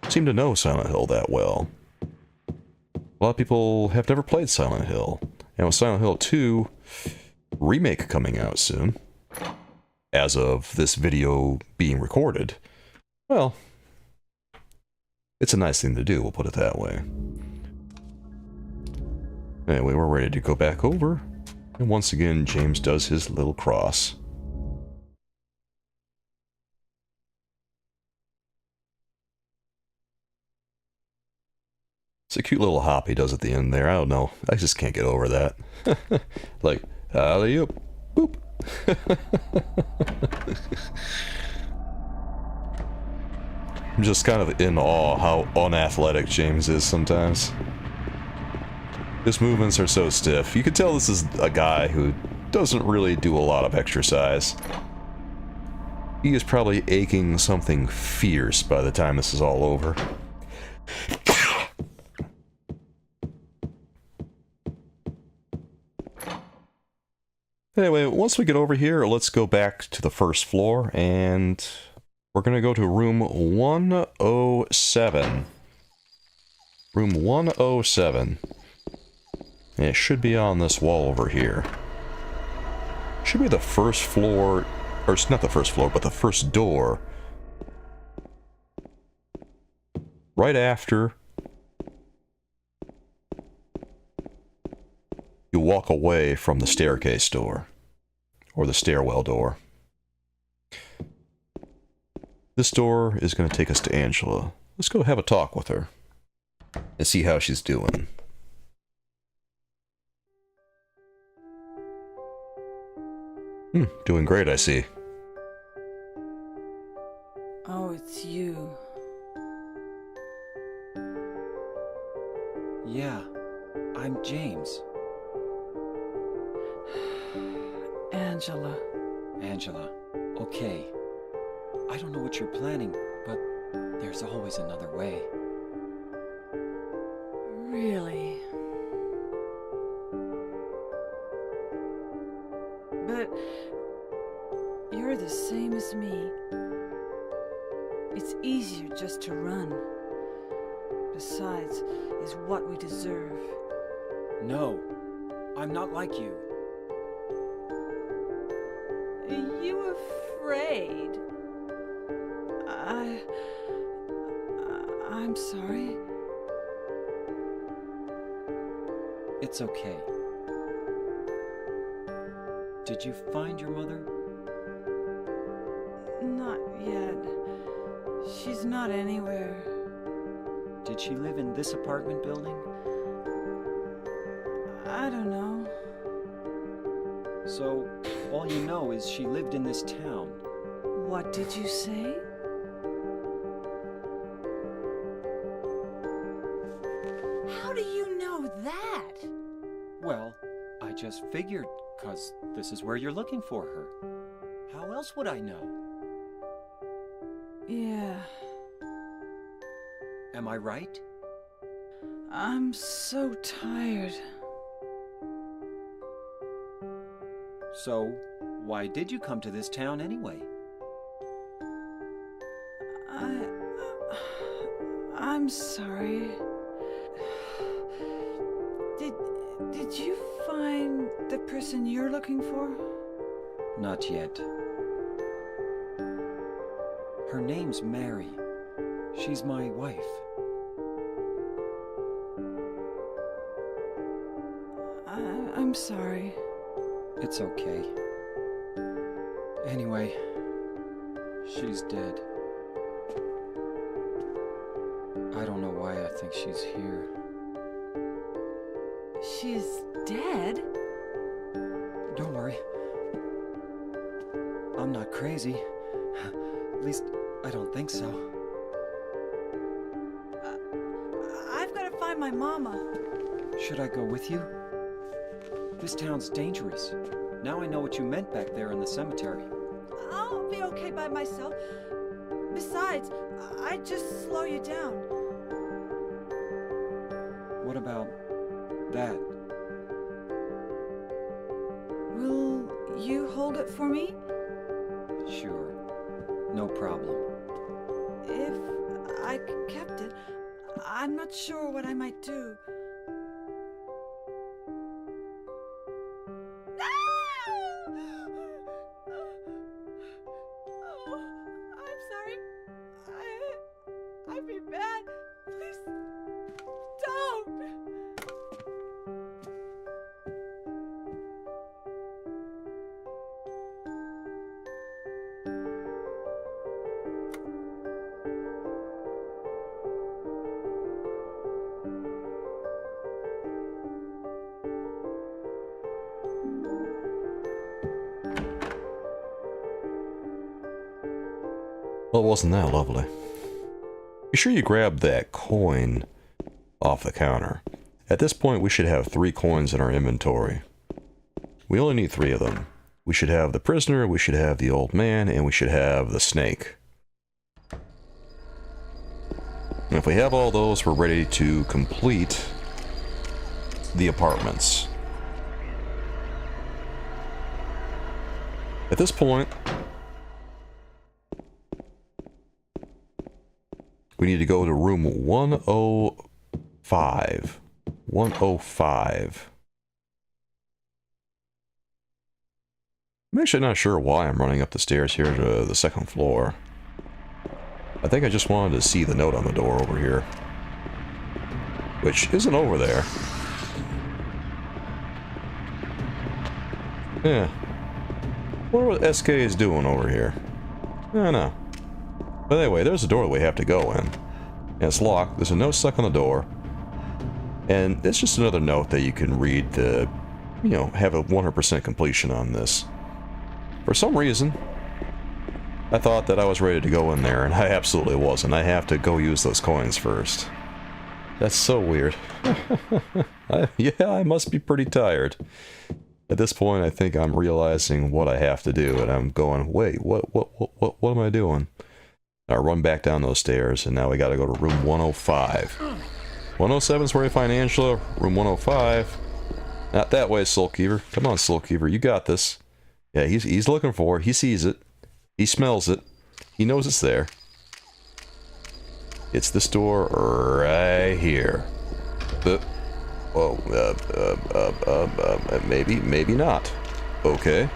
seem to know Silent Hill that well. A lot of people have never played Silent Hill. And with Silent Hill 2 remake coming out soon, as of this video being recorded, well, it's a nice thing to do, we'll put it that way. Anyway, we're ready to go back over, and once again, James does his little cross. It's a cute little hop he does at the end there, I don't know, I just can't get over that. Like, alley-oop, boop. I'm just kind of in awe how unathletic James is sometimes. His movements are so stiff. You can tell this is a guy who doesn't really do a lot of exercise. He is probably aching something fierce by the time this is all over. Anyway, once we get over here, let's go back to the first floor, and we're going to go to room 107. Room 107. And it should be on this wall over here. Should be the first floor, or it's not the first floor, but the first door. Right after you walk away from the staircase door, or the stairwell door. This door is going to take us to Angela. Let's go have a talk with her and see how she's doing. Doing great, I see. Oh, it's you. Yeah, I'm James. Angela. Angela, okay. I don't know what you're planning, but there's always another way. it's me. It's easier just to run. Besides, is what we deserve. No, I'm not like you. Are you afraid? I'm sorry. It's okay. Did you find your mother? Not yet. She's not anywhere. Did she live in this apartment building? I don't know. So, all you know is she lived in this town. What did you say? How do you know that? Well, I just figured, 'cause this is where you're looking for her. How else would I know? Yeah. Am I right? I'm so tired. So, why did you come to this town anyway? I'm sorry. Did you find the person you're looking for? Not yet. Her name's Mary. She's my wife. I'm sorry. It's okay. Anyway, she's dead. I don't know why I think she's here. She's dead? Don't worry. I'm not crazy. At least, I don't think so. I've got to find my mama. Should I go with you? This town's dangerous. Now I know what you meant back there in the cemetery. I'll be okay by myself. Besides, I'd just slow you down. What about that? Will you hold it for me? Sure. No problem. If I kept it, I'm not sure what I might do. I'd be bad. Please, don't. Well, wasn't that lovely? Be sure you grab that coin off the counter. At this point, we should have 3 coins in our inventory. We only need 3 of them. We should have the prisoner, we should have the old man, and we should have the snake. And if we have all those, we're ready to complete the apartments. At this point, we need to go to room 105. 105. I'm actually not sure why I'm running up the stairs here to the 2nd floor. I think I just wanted to see the note on the door over here. Which isn't over there. Yeah. Wonder what SK is doing over here. I don't know. But anyway, there's a door that we have to go in. And it's locked. There's a note stuck on the door. And it's just another note that you can read to, you know, have a 100% completion on this. For some reason, I thought that I was ready to go in there, and I absolutely wasn't. I have to go use those coins first. That's so weird. Yeah, I must be pretty tired. At this point, I think I'm realizing what I have to do, and I'm going, wait, what am I doing? I run back down those stairs, and now we gotta go to room 105. 107 is where we find Angela. Room 105. Not that way, Soulkeeper. Come on, Soulkeeper, you got this. Yeah, he's looking for her. He sees it. He smells it. He knows it's there. It's this door right here. Maybe, maybe not. Okay.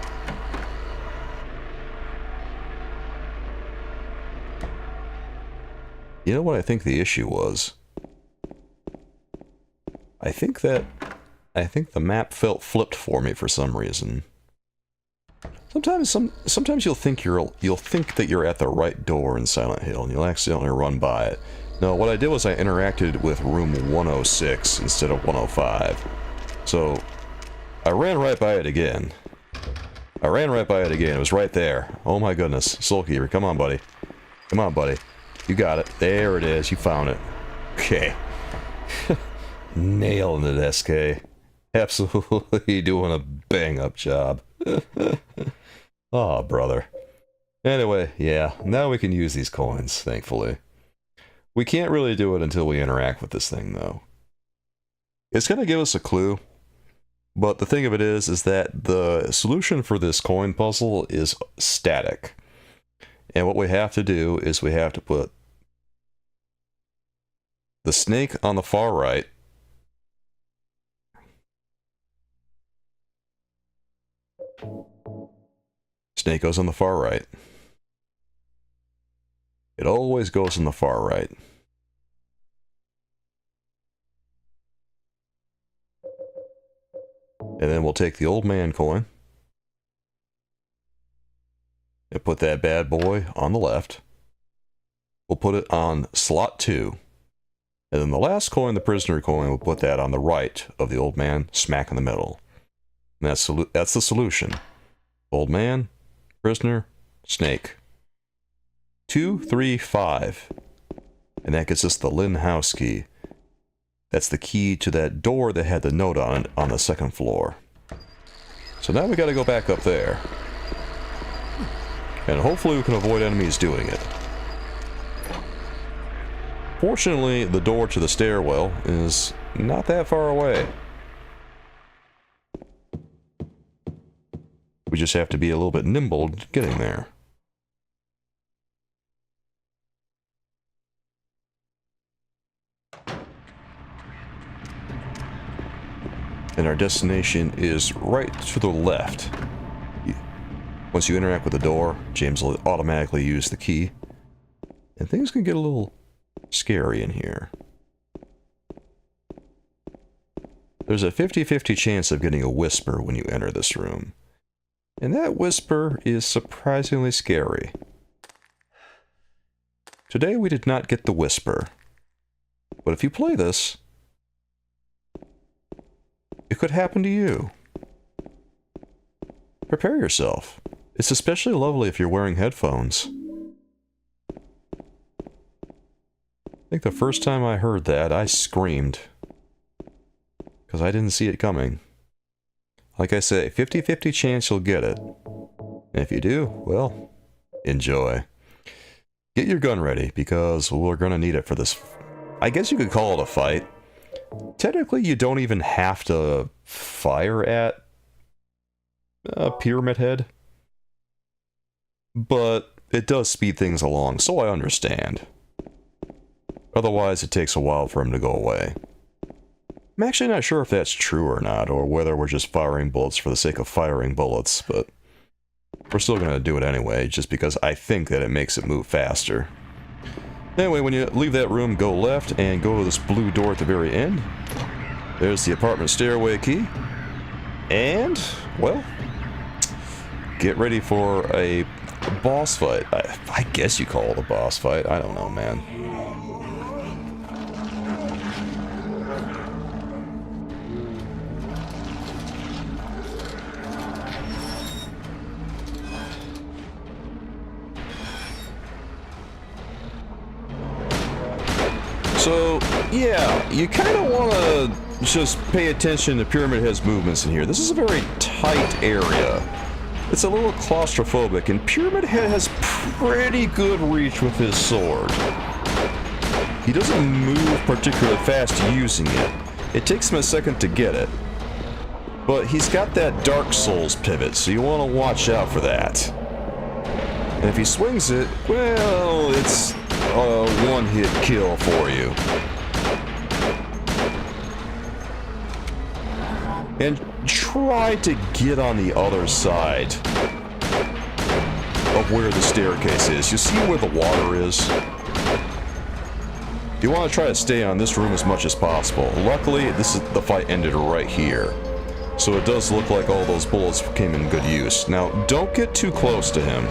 You know what I think the issue was? I think the map felt flipped for me for some reason. Sometimes you'll think that you're at the right door in Silent Hill and you'll accidentally run by it. No, what I did was I interacted with room 106 instead of 105. So I ran right by it again. It was right there. Oh my goodness. Soulkeeper, come on, buddy. Come on, buddy. You got it. There it is. You found it. Okay. Nailing it, SK. Absolutely doing a bang-up job. Oh, brother. Anyway, yeah, now we can use these coins, thankfully. We can't really do it until we interact with this thing, though. It's going to give us a clue, but the thing of it is that the solution for this coin puzzle is static. And what we have to do is we have to put the snake on the far right, snake goes on the far right. It always goes on the far right. And then we'll take the old man coin and put that bad boy on the left. We'll put it on slot 2. And then the last coin, the prisoner coin, we'll put that on the right of the old man, smack in the middle. And that's the solution. Old man, prisoner, snake. 2, 3, 5. And that gets us the Lynn house key. That's the key to that door that had the note on it on the second floor. So now we gotta go back up there. And hopefully we can avoid enemies doing it. Fortunately, the door to the stairwell is not that far away. We just have to be a little bit nimble getting there. And our destination is right to the left. Once you interact with the door, James will automatically use the key. And things can get a little scary in here. There's a 50-50 chance of getting a whisper when you enter this room. And that whisper is surprisingly scary. Today we did not get the whisper. But if you play this, it could happen to you. Prepare yourself. It's especially lovely if you're wearing headphones. I think the first time I heard that, I screamed. Because I didn't see it coming. Like I say, 50-50 chance you'll get it. And if you do, well, enjoy. Get your gun ready, because we're gonna need it for this. I guess you could call it a fight. Technically, you don't even have to fire at Pyramid Head. But it does speed things along, so I understand. Otherwise, it takes a while for him to go away. I'm actually not sure if that's true or not, or whether we're just firing bullets for the sake of firing bullets, but we're still going to do it anyway, just because I think that it makes it move faster. Anyway, when you leave that room, go left and go to this blue door at the very end. There's the apartment stairway key. And, well, get ready for a boss fight. I guess you call it a boss fight. I don't know, man. So, yeah, you kind of want to just pay attention to Pyramid Head's movements in here. This is a very tight area. It's a little claustrophobic, and Pyramid Head has pretty good reach with his sword. He doesn't move particularly fast using it. It takes him a second to get it. But he's got that Dark Souls pivot, so you want to watch out for that. And if he swings it, well, it's a one-hit kill for you. And try to get on the other side of where the staircase is. You see where the water is? You want to try to stay on this room as much as possible. Luckily, the fight ended right here. So it does look like all those bullets came in good use. Now, don't get too close to him.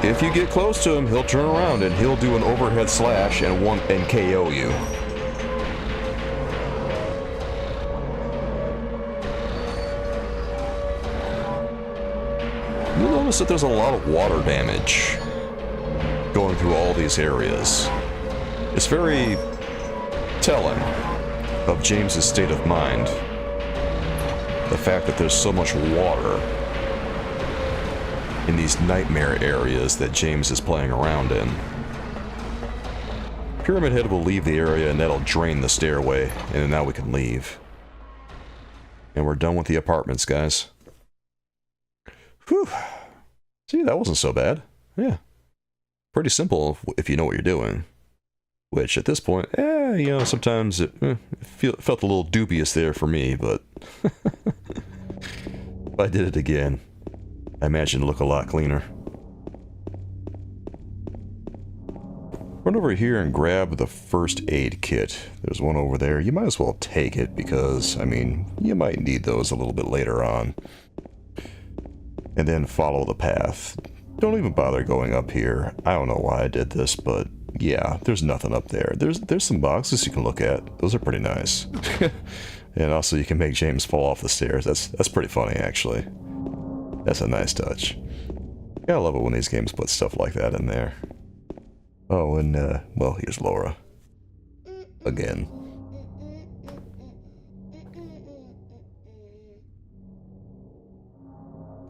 If you get close to him, he'll turn around and he'll do an overhead slash and KO you. You'll notice that there's a lot of water damage going through all these areas. It's very telling of James's state of mind. The fact that there's so much water in these nightmare areas that James is playing around in. Pyramid Head will leave the area and that'll drain the stairway, and now we can leave. And we're done with the apartments, guys. Whew. See, that wasn't so bad. Yeah. Pretty simple if you know what you're doing. Which, at this point, you know, sometimes it felt a little dubious there for me, but if I did it again, I imagine it'd look a lot cleaner. Run over here and grab the first aid kit. There's one over there. You might as well take it because, I mean, you might need those a little bit later on. And then follow the path. Don't even bother going up here. I don't know why I did this, but yeah, there's nothing up there. There's some boxes you can look at. Those are pretty nice. And also you can make James fall off the stairs. That's pretty funny, actually. That's a nice touch. Yeah, I love it when these games put stuff like that in there. Oh, and, well, here's Laura. Again.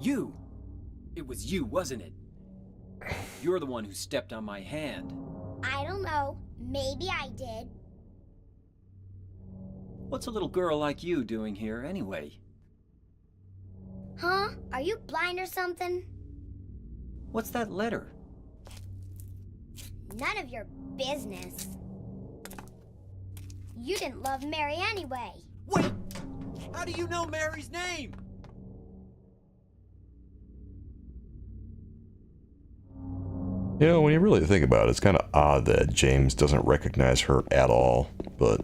You! It was you, wasn't it? You're the one who stepped on my hand. I don't know. Maybe I did. What's a little girl like you doing here, anyway? Huh? Are you blind or something? What's that letter? None of your business. You didn't love Mary anyway. Wait! How do you know Mary's name? You know, when you really think about it, it's kind of odd that James doesn't recognize her at all, but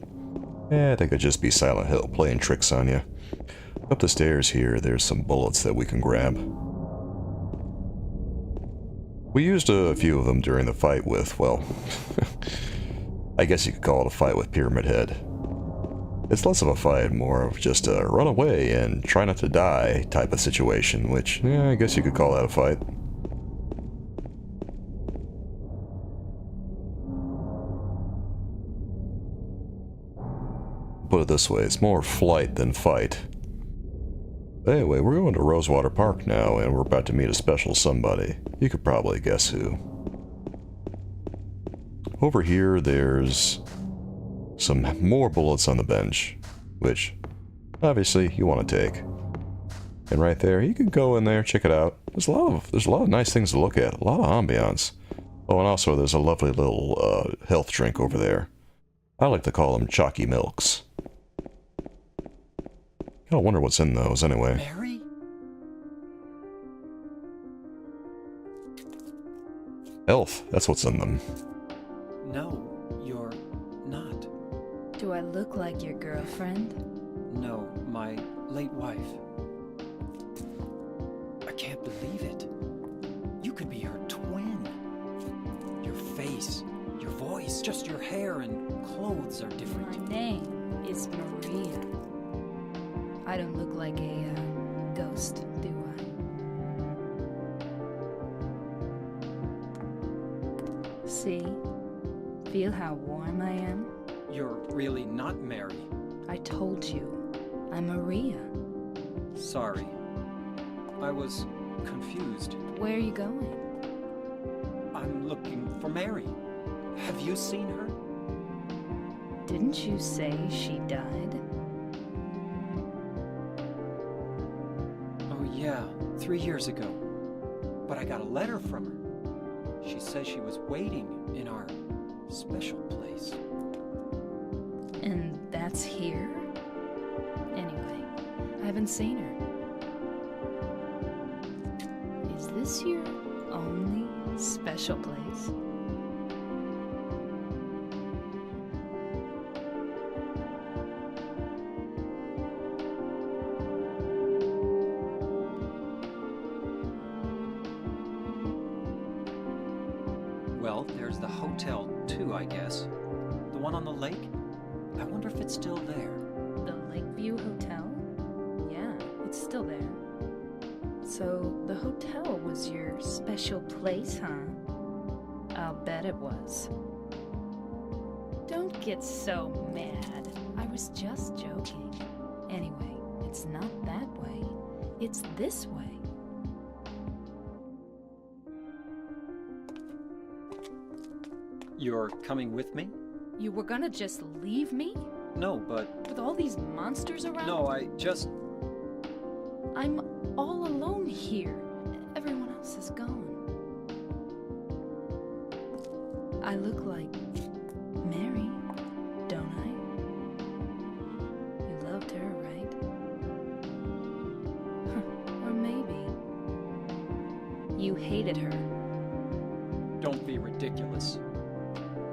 I think it'd just be Silent Hill playing tricks on you. Up the stairs here, there's some bullets that we can grab. We used a few of them during the fight with, well, I guess you could call it a fight with Pyramid Head. It's less of a fight, more of just a run away and try not to die type of situation, which, yeah, I guess you could call that a fight. Put it this way, it's more flight than fight. Anyway, we're going to Rosewater Park now, and we're about to meet a special somebody. You could probably guess who. Over here, there's some more bullets on the bench, which, obviously, you want to take. And right there, you can go in there, check it out. There's a lot of nice things to look at, a lot of ambiance. Oh, and also, there's a lovely little health drink over there. I like to call them chalky milks. I don't wonder what's in those, anyway. Mary? Health, that's what's in them. No, you're not. Do I look like your girlfriend? No, my late wife. I can't believe it. You could be her twin. Your face, your voice, just your hair and clothes are different. My name is Maria. I don't look like a ghost, do I? See? Feel how warm I am? You're really not Mary. I told you, I'm Maria. Sorry. I was confused. Where are you going? I'm looking for Mary. Have you seen her? Didn't you say she died? Oh yeah, 3 years ago. But I got a letter from her. She says she was waiting in our special place. And that's here? Anyway, I haven't seen her. Is this your only special place? Well, there's the hotel too, I guess. The one on the lake? I wonder if it's still there. The Lakeview Hotel? Yeah, it's still there. So, the hotel was your special place, huh? I'll bet it was. Don't get so mad. I was just joking. Anyway, it's not that way. It's this way. You're coming with me? You were gonna just leave me? No, but... With all these monsters around? No, I just... I'm all alone here. Everyone else is gone. I look like Mary, don't I? You loved her, right? Or maybe you hated her. Don't be ridiculous.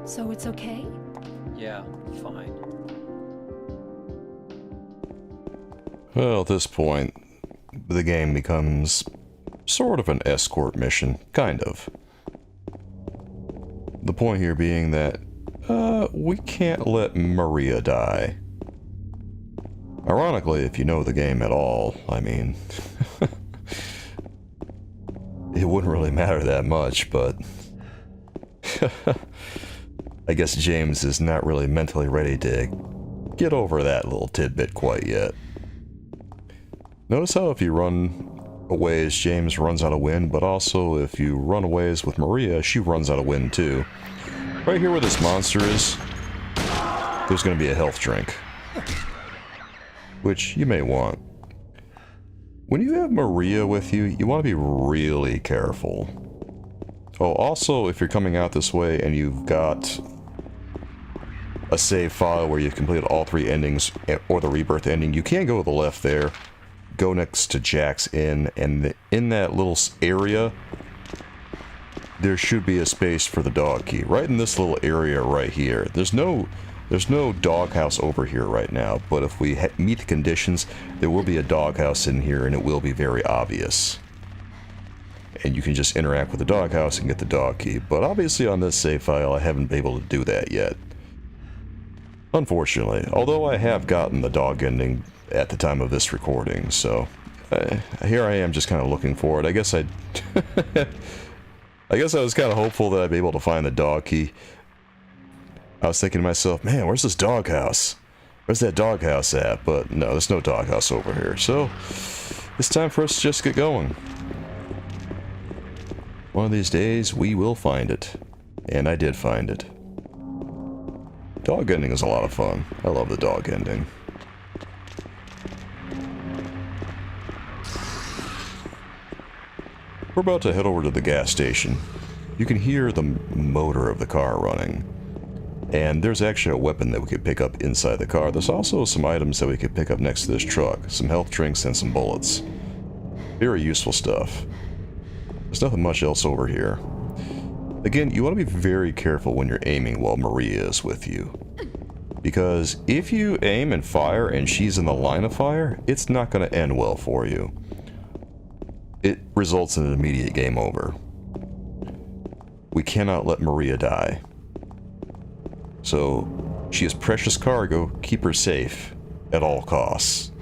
So it's okay? Yeah, fine. Well, at this point, the game becomes sort of an escort mission, kind of. The point here being that, we can't let Maria die. Ironically, if you know the game at all, I mean, it wouldn't really matter that much, but I guess James is not really mentally ready to get over that little tidbit quite yet. Notice how if you run away as James runs out of wind, but also if you run away as with Maria, she runs out of wind too. Right here where this monster is, there's going to be a health drink, which you may want. When you have Maria with you, you want to be really careful. Oh, also, if you're coming out this way and you've got a save file where you've completed all 3 endings, or the Rebirth ending, you can go to the left there, go next to Jack's Inn, and in that little area, there should be a space for the dog key. Right in this little area right here. There's no doghouse over here right now, but if we meet the conditions, there will be a doghouse in here, and it will be very obvious. And you can just interact with the doghouse and get the dog key. But obviously on this save file, I haven't been able to do that yet. Unfortunately, although I have gotten the dog ending at the time of this recording, so here I am just kind of looking for it. I guess I was kind of hopeful that I'd be able to find the dog key. I was thinking to myself, man, where's this doghouse? Where's that doghouse at? But no, there's no doghouse over here, so it's time for us to just get going. One of these days, we will find it. And I did find it. Dog ending is a lot of fun. I love the dog ending. We're about to head over to the gas station. You can hear the motor of the car running. And there's actually a weapon that we could pick up inside the car. There's also some items that we could pick up next to this truck. Some health drinks and some bullets. Very useful stuff. There's nothing much else over here. Again, you want to be very careful when you're aiming while Maria is with you. Because if you aim and fire and she's in the line of fire, it's not going to end well for you. It results in an immediate game over. We cannot let Maria die. So, she is precious cargo, keep her safe at all costs.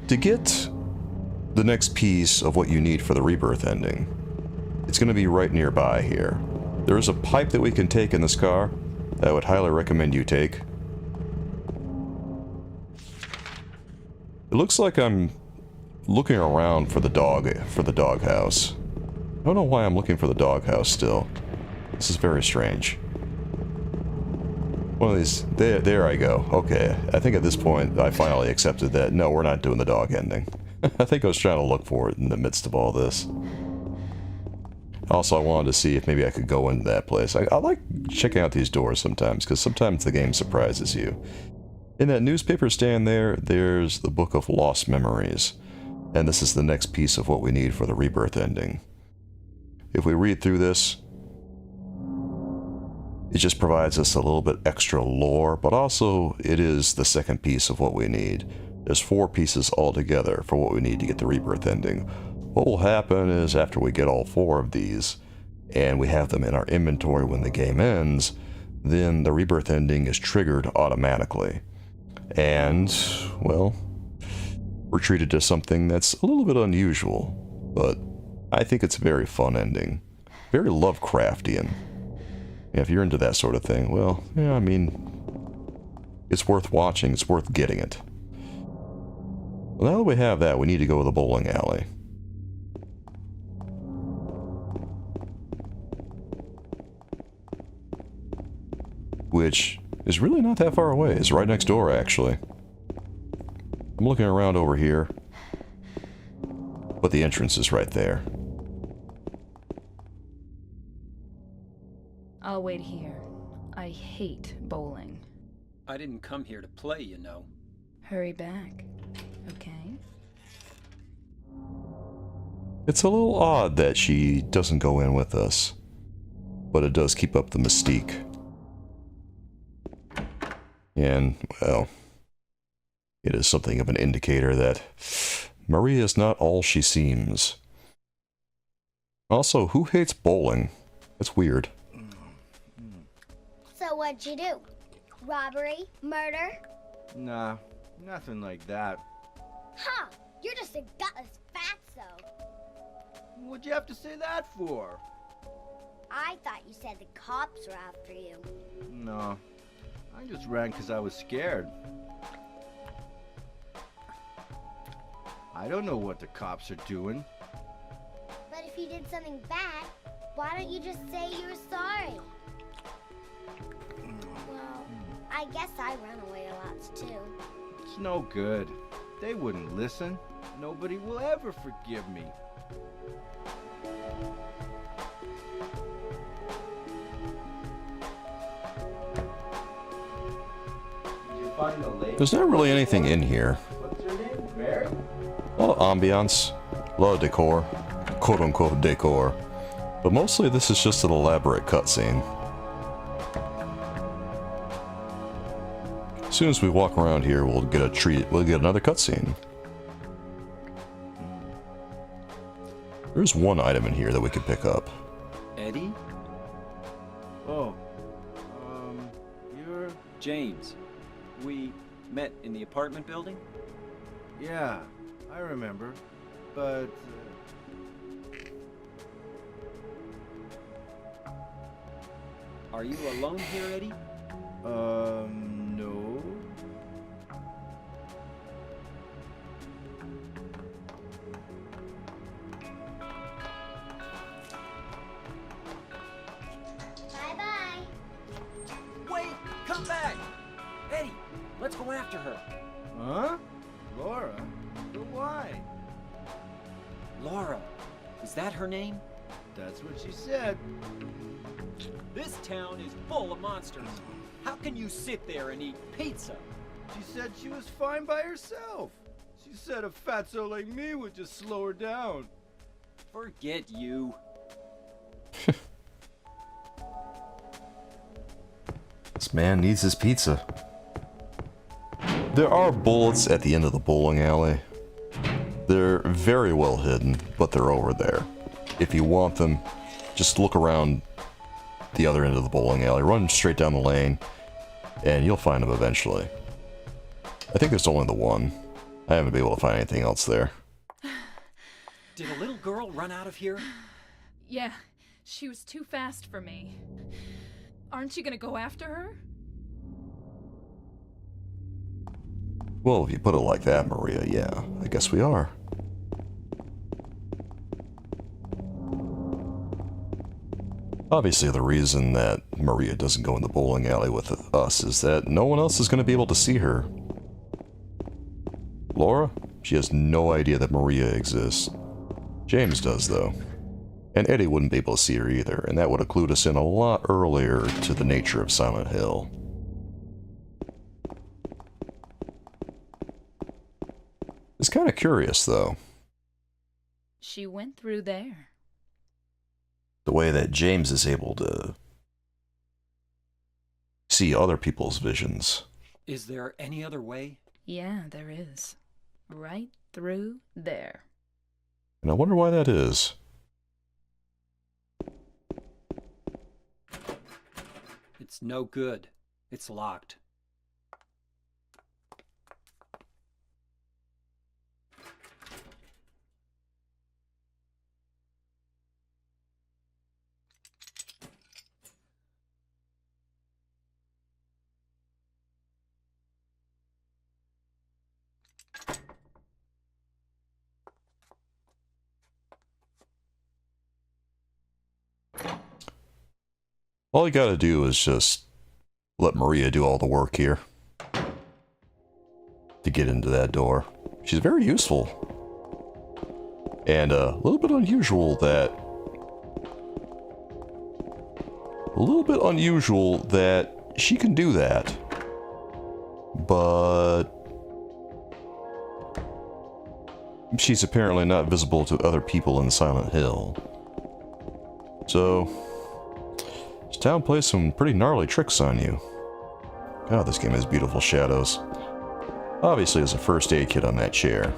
To get the next piece of what you need for the Rebirth ending, it's going to be right nearby here. There is a pipe that we can take in this car that I would highly recommend you take. It looks like I'm looking around for the doghouse. I don't know why I'm looking for the doghouse still. This is very strange. One of these... There I go. Okay, I think at this point I finally accepted that, no, we're not doing the dog ending. I think I was trying to look for it in the midst of all this. Also, I wanted to see if maybe I could go into that place. I like checking out these doors sometimes, because sometimes the game surprises you. In that newspaper stand there, there's the Book of Lost Memories. And this is the next piece of what we need for the Rebirth ending. If we read through this, it just provides us a little bit extra lore, but also it is the second piece of what we need. There's 4 pieces altogether for what we need to get the Rebirth ending. What will happen is after we get all 4 of these, and we have them in our inventory when the game ends, then the Rebirth ending is triggered automatically. And, well, we're treated to something that's a little bit unusual, but I think it's a very fun ending. Very Lovecraftian. Yeah, if you're into that sort of thing, well, yeah, I mean, it's worth watching, it's worth getting it. Well, now that we have that, we need to go to the bowling alley. Which is really not that far away. It's right next door, actually. I'm looking around over here, but the entrance is right there. I'll wait here. I hate bowling. I didn't come here to play, you know. Hurry back, okay? It's a little odd that she doesn't go in with us, but it does keep up the mystique. And, well, it is something of an indicator that Maria is not all she seems. Also, who hates bowling? That's weird. So what'd you do? Robbery? Murder? Nah, nothing like that. Huh, you're just a gutless fatso. What'd you have to say that for? I thought you said the cops were after you. No, I just ran because I was scared. I don't know what the cops are doing. But if you did something bad, why don't you just say you were sorry? Well, I guess I run away a lot too. It's no good. They wouldn't listen. Nobody will ever forgive me. Did you find the lady? There's not really anything in here. What's her name? Mary? A lot of ambiance, a lot of decor, quote-unquote decor, but mostly this is just an elaborate cutscene. As soon as we walk around here, we'll get a treat. We'll get another cutscene. There's one item in here that we could pick up. Eddie? Oh. You're... James. We met in the apartment building? Yeah, I remember. But... Are you alone here, Eddie? No. Bye-bye. Wait! Come back! Eddie, let's go after her. Huh? Laura? But why? Laura. Is that her name? That's what she said. This town is full of monsters. How can you sit there and eat pizza? She said she was fine by herself. She said a fatso like me would just slow her down. Forget you. This man needs his pizza. There are bullets at the end of the bowling alley. They're very well hidden, but they're over there. If you want them, just look around the other end of the bowling alley, run straight down the lane, and you'll find them eventually. I think there's only the one. I haven't been able to find anything else there. Did a little girl run out of here? Yeah, she was too fast for me. Aren't you gonna go after her? Well, if you put it like that, Maria, yeah, I guess we are. Obviously, the reason that Maria doesn't go in the bowling alley with us is that no one else is going to be able to see her. Laura, She has no idea that Maria exists. James does, though. And Eddie wouldn't be able to see her either, and that would have clued us in a lot earlier to the nature of Silent Hill. It's kind of curious, though. She went through there. The way that James is able to see other people's visions. Is there any other way? Yeah, there is. Right through there. And I wonder why that is. It's no good. It's locked. All you gotta do is just let Maria do all the work here to get into that door. She's very useful. And a little bit unusual that she can do that. But she's apparently not visible to other people in Silent Hill. So this town plays some pretty gnarly tricks on you. God, this game has beautiful shadows. Obviously, there's a first aid kit on that chair.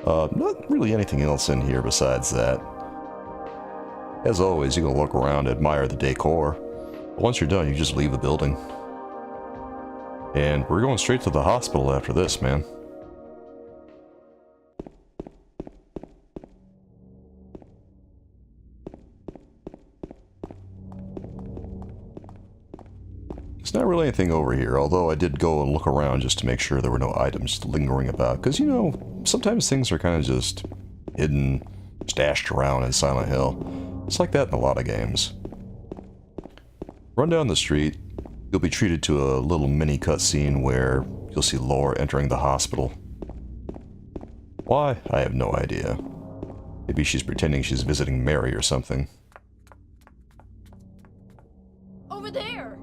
Not really anything else in here besides that. As always, you can look around, admire the decor. But once you're done, you just leave the building. And we're going straight to the hospital after this, man. There's not really anything over here, although I did go and look around just to make sure there were no items lingering about. Because, you know, sometimes things are kind of just hidden, stashed around in Silent Hill. It's like that in a lot of games. Run down the street, you'll be treated to a little mini cutscene where you'll see Laura entering the hospital. Why? I have no idea. Maybe she's pretending she's visiting Mary or something. Over there!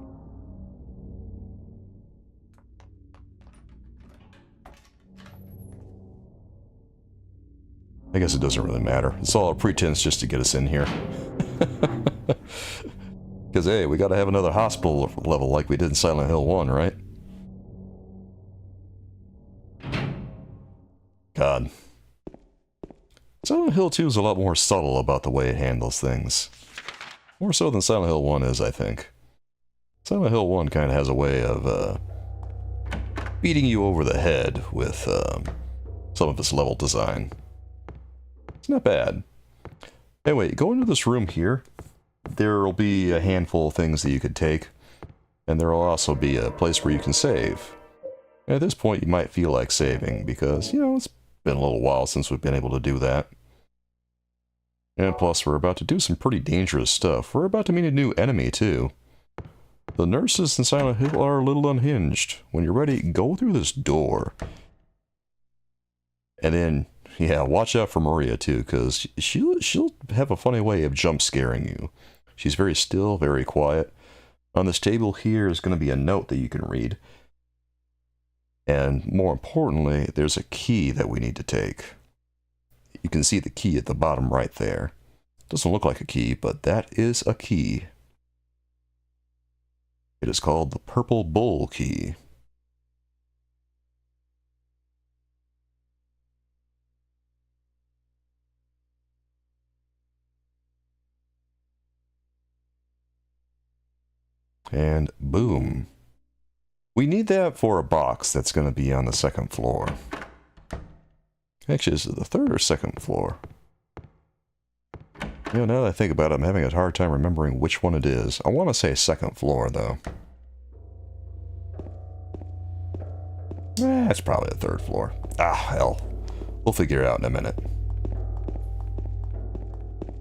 I guess it doesn't really matter. It's all a pretense just to get us in here. Because, hey, we gotta have another hospital level like we did in Silent Hill 1, right? God. Silent Hill 2 is a lot more subtle about the way it handles things. More so than Silent Hill 1 is, I think. Silent Hill 1 kind of has a way of beating you over the head with some of its level design. It's not bad. Anyway, go into this room here. There will be a handful of things that you could take. And there will also be a place where you can save. And at this point, you might feel like saving because, you know, it's been a little while since we've been able to do that. And plus, we're about to do some pretty dangerous stuff. We're about to meet a new enemy, too. The nurses in Silent Hill are a little unhinged. When you're ready, go through this door. And then, yeah, watch out for Maria, too, because she'll have a funny way of jump scaring you. She's very still, very quiet. On this table here is going to be a note that you can read. And more importantly, there's a key that we need to take. You can see the key at the bottom right there. Doesn't look like a key, but that is a key. It is called the Purple Bull Key. And boom. We need that for a box that's going to be on the second floor. Actually, is it the third or second floor? You know, now that I think about it, I'm having a hard time remembering which one it is. I want to say second floor, though. It's probably the third floor. Ah, hell. We'll figure it out in a minute.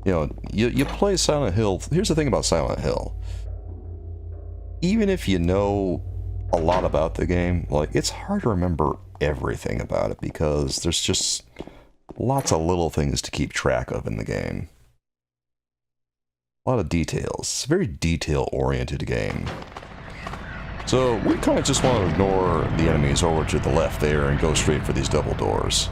You know, you play Silent Hill. Here's the thing about Silent Hill. Even if you know a lot about the game, like, it's hard to remember everything about it because there's just lots of little things to keep track of in the game. A lot of details. It's a very detail-oriented game. So we kind of just want to ignore the enemies over to the left there and go straight for these double doors.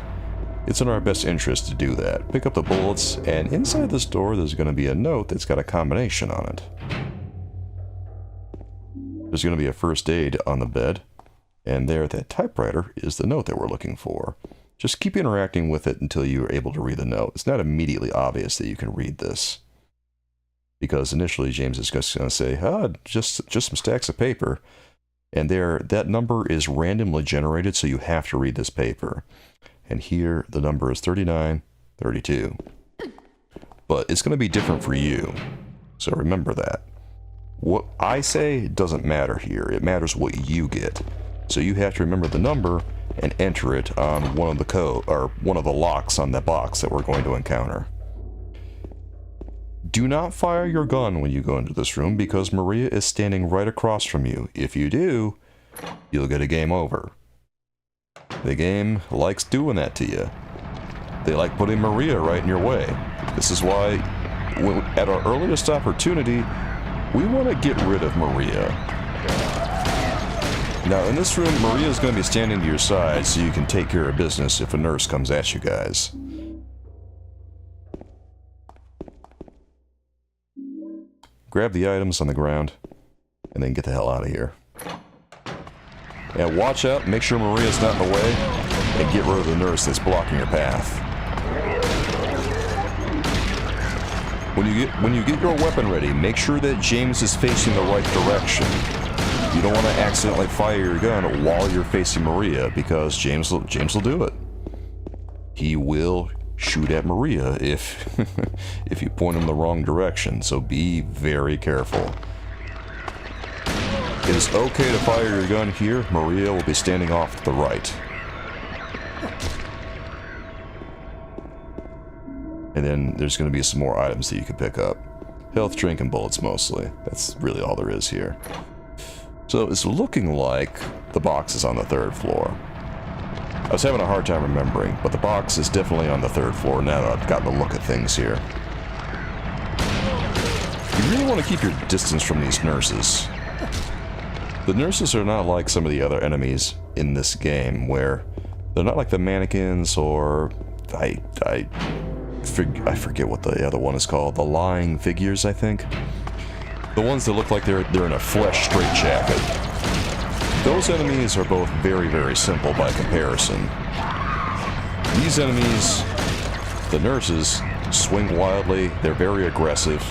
It's in our best interest to do that. Pick up the bullets, and inside this door there's going to be a note that's got a combination on it. There's going to be a first aid on the bed, and there at that typewriter is the note that we're looking for. Just keep interacting with it until you're able to read the note. It's not immediately obvious that you can read this, because initially James is just going to say, just some stacks of paper, and there, that number is randomly generated, so you have to read this paper. And here, the number is 3932. But it's going to be different for you, so remember that. What I say doesn't matter here. It matters what you get. So you have to remember the number and enter it on one of the locks on the box that we're going to encounter. Do not fire your gun when you go into this room because Maria is standing right across from you. If you do, you'll get a game over. The game likes doing that to you. They like putting Maria right in your way. This is why, at our earliest opportunity, we want to get rid of Maria. Now, in this room, Maria is going to be standing to your side so you can take care of business if a nurse comes at you guys. Grab the items on the ground, and then get the hell out of here. And watch out, make sure Maria's not in the way, and get rid of the nurse that's blocking your path. When you get your weapon ready, make sure that James is facing the right direction. You don't want to accidentally fire your gun while you're facing Maria, because James will do it. He will shoot at Maria if if you point him the wrong direction, so be very careful. It is okay to fire your gun here. Maria will be standing off to the right. And then there's going to be some more items that you can pick up. Health drink and bullets mostly. That's really all there is here. So it's looking like the box is on the 3rd floor. I was having a hard time remembering, but the box is definitely on the 3rd floor now that I've gotten a look at things here. You really want to keep your distance from these nurses. The nurses are not like some of the other enemies in this game, where they're not like the mannequins or... I forget what the other one is called. The lying figures, I think. The ones that look like they're in a flesh straitjacket. Those enemies are both very, very simple by comparison. These enemies, the nurses, swing wildly, they're very aggressive,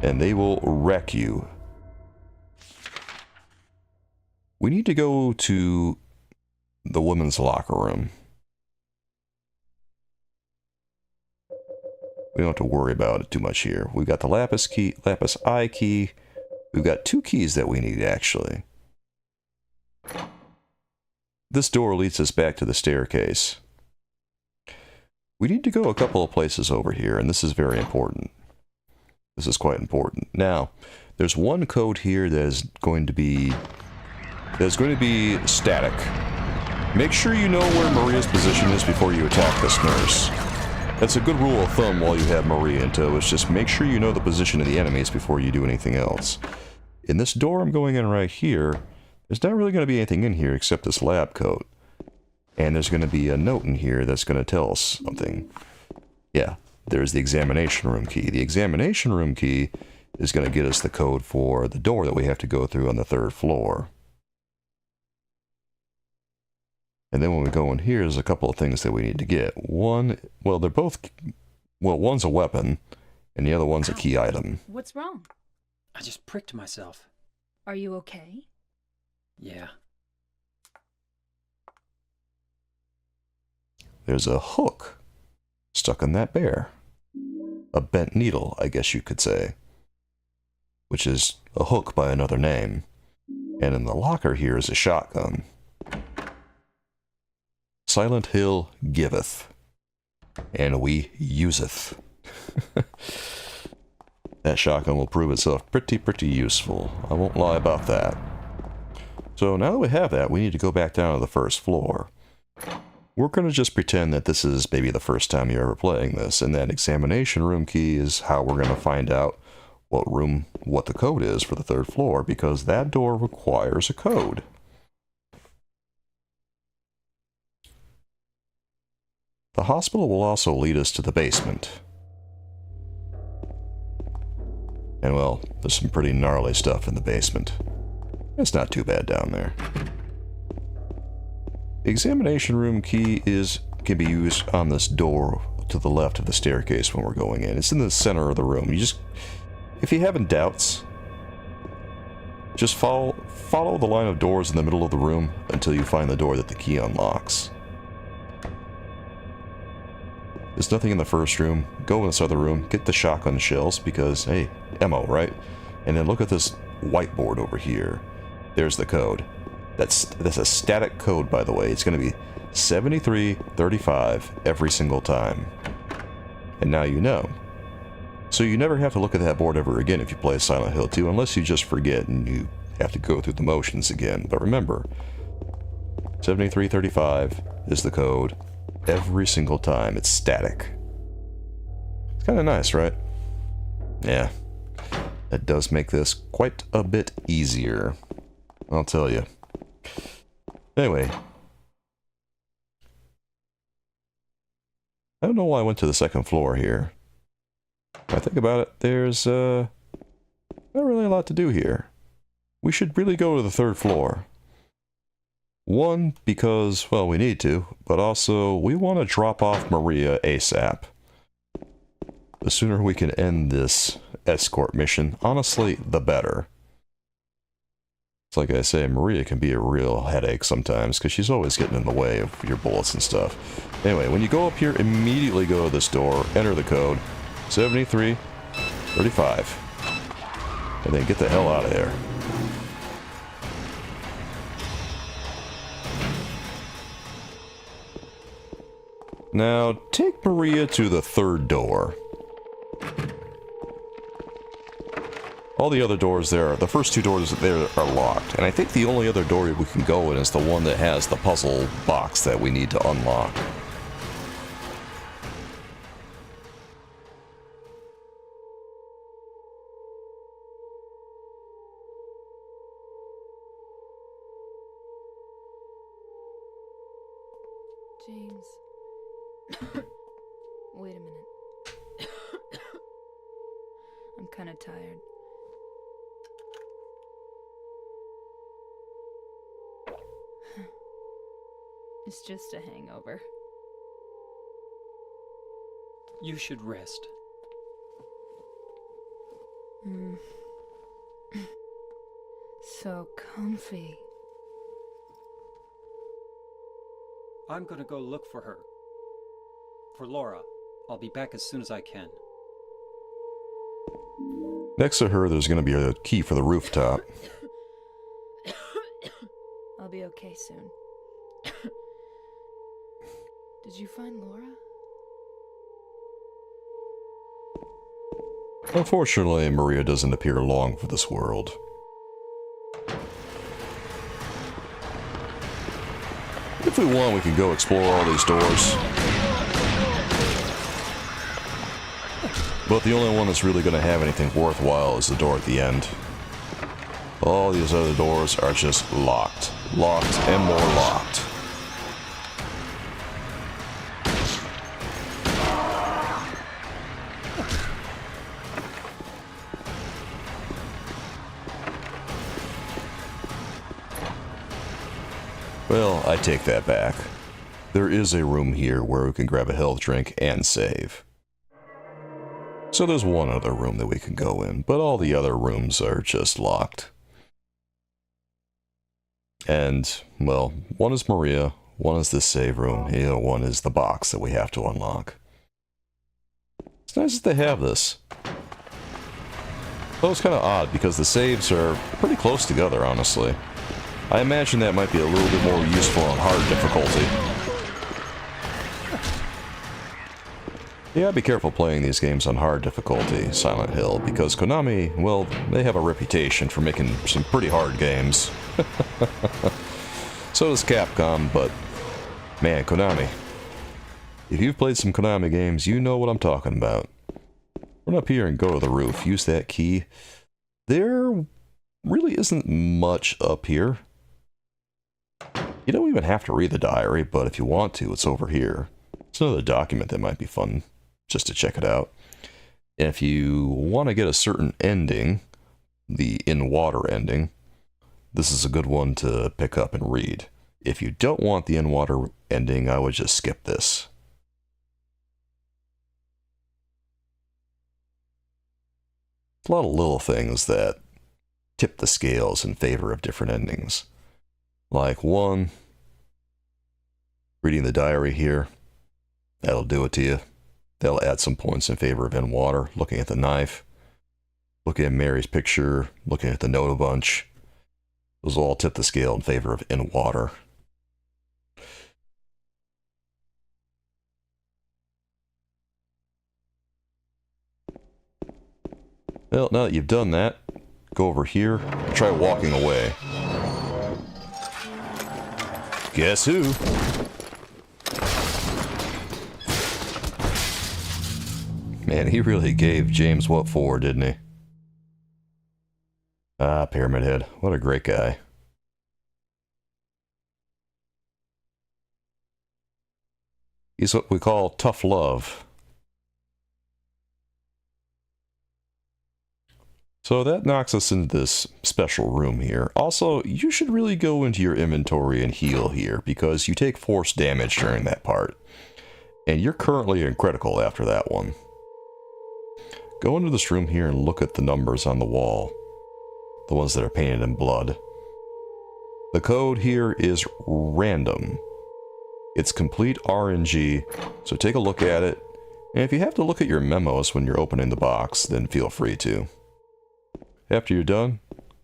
and they will wreck you. We need to go to the women's locker room. We don't have to worry about it too much here. We've got the lapis eye key. We've got 2 keys that we need, actually. This door leads us back to the staircase. We need to go a couple of places over here, and this is very important. This is quite important. Now, there's one code here that is going to be static. Make sure you know where Maria's position is before you attack this nurse. That's a good rule of thumb while you have Maria in tow, is just make sure you know the position of the enemies before you do anything else. In this door I'm going in right here, there's not really going to be anything in here except this lab coat. And there's going to be a note in here that's going to tell us something. Yeah, there's the examination room key. The examination room key is going to get us the code for the door that we have to go through on the 3rd floor. And then when we go in here, there's a couple of things that we need to get. One, well, they're both... Well, one's a weapon, and the other one's a key item. What's wrong? I just pricked myself. Are you okay? Yeah. There's a hook stuck in that bear. A bent needle, I guess you could say. Which is a hook by another name. And in the locker here is a shotgun. Silent Hill giveth, and we useth. That shotgun will prove itself pretty useful. I won't lie about that. So now that we have that, we need to go back down to the first floor. We're going to just pretend that this is maybe the first time you're ever playing this, and that examination room key is how we're going to find out what the code is for the third floor, because that door requires a code. The hospital will also lead us to the basement. And well, there's some pretty gnarly stuff in the basement. It's not too bad down there. The examination room key can be used on this door to the left of the staircase when we're going in. It's in the center of the room. If you have any doubts, just follow the line of doors in the middle of the room until you find the door that the key unlocks. There's nothing in the first room. Go in this other room, get the shotgun shells because, hey, ammo, right? And then look at this whiteboard over here. There's the code. That's a static code, by the way. It's going to be 7335 every single time. And now you know. So you never have to look at that board ever again if you play Silent Hill 2, unless you just forget and you have to go through the motions again. But remember, 7335 is the code every single time. It's static. It's kind of nice, right? Yeah. That does make this quite a bit easier, I'll tell you. Anyway. I don't know why I went to the second floor here. When I think about it, there's not really a lot to do here. We should really go to the third floor. One, because, well, we need to, but also we want to drop off Maria ASAP. The sooner we can end this escort mission, honestly, the better. It's like I say, Maria can be a real headache sometimes, because she's always getting in the way of your bullets and stuff. Anyway, when you go up here, immediately go to this door, enter the code, 7335, and then get the hell out of there. Now, take Maria to the third door. All the other doors there, the first two doors there are locked, and I think the only other door we can go in is the one that has the puzzle box that we need to unlock. James. Wait a minute. I'm kind of tired. It's just a hangover. You should rest. So comfy. I'm gonna go look for her. For Laura. I'll be back as soon as I can. Next to her, there's going to be a key for the rooftop. I'll be okay soon. Did you find Laura? Unfortunately, Maria doesn't appear long for this world. If we want, we can go explore all these doors. But the only one that's really going to have anything worthwhile is the door at the end. All these other doors are just locked. Locked and more locked. Well, I take that back. There is a room here where we can grab a health drink and save. So there's one other room that we can go in, but all the other rooms are just locked. And, well, one is Maria, one is this save room, the other one is the box that we have to unlock. It's nice that they have this. Though it's kind of odd, because the saves are pretty close together, honestly. I imagine that might be a little bit more useful on hard difficulty. Yeah, be careful playing these games on hard difficulty, Silent Hill, because Konami, well, they have a reputation for making some pretty hard games. So does Capcom, but man, Konami. If you've played some Konami games, you know what I'm talking about. Run up here and go to the roof. Use that key. There really isn't much up here. You don't even have to read the diary, but if you want to, it's over here. It's another document that might be fun just to check it out. And if you want to get a certain ending, the in-water ending, this is a good one to pick up and read. If you don't want the in-water ending, I would just skip this. A lot of little things that tip the scales in favor of different endings. Like one, reading the diary here, that'll do it to you. They'll add some points in favor of in water, looking at the knife, looking at Mary's picture, looking at the note a bunch. Those will all tip the scale in favor of in water. Well, now that you've done that, go over here and try walking away. Guess who? Man, he really gave James what for, didn't he? Ah, Pyramid Head. What a great guy. He's what we call tough love. So that knocks us into this special room here. Also, you should really go into your inventory and heal here, because you take force damage during that part. And you're currently in critical after that one. Go into this room here and look at the numbers on the wall. The ones that are painted in blood. The code here is random. It's complete RNG, so take a look at it. And if you have to look at your memos when you're opening the box, then feel free to. After you're done,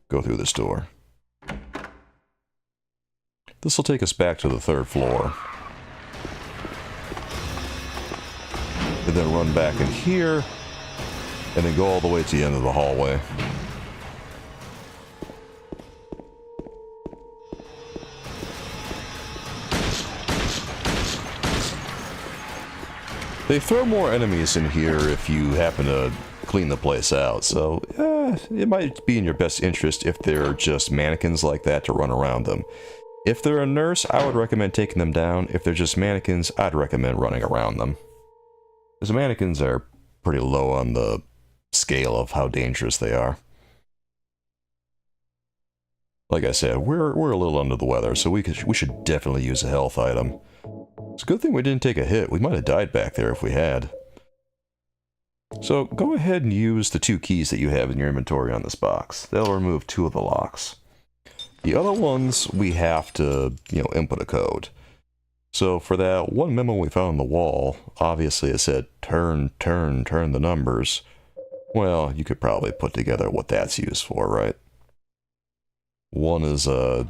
go through this door. This will take us back to the 3rd floor. And then run back in here, and then go all the way to the end of the hallway. They throw more enemies in here if you happen to clean the place out, so it might be in your best interest if they're just mannequins like that to run around them. If they're a nurse, I would recommend taking them down. If they're just mannequins, I'd recommend running around them. Because mannequins are pretty low on the scale of how dangerous they are. Like I said, we're a little under the weather, so we should definitely use a health item. It's a good thing we didn't take a hit. We might have died back there if we had. So go ahead and use the 2 keys that you have in your inventory on this box. They'll remove 2 of the locks. The other ones, we have to, input a code. So for that one memo we found on the wall, obviously it said turn the numbers. Well, you could probably put together what that's used for, right? One is a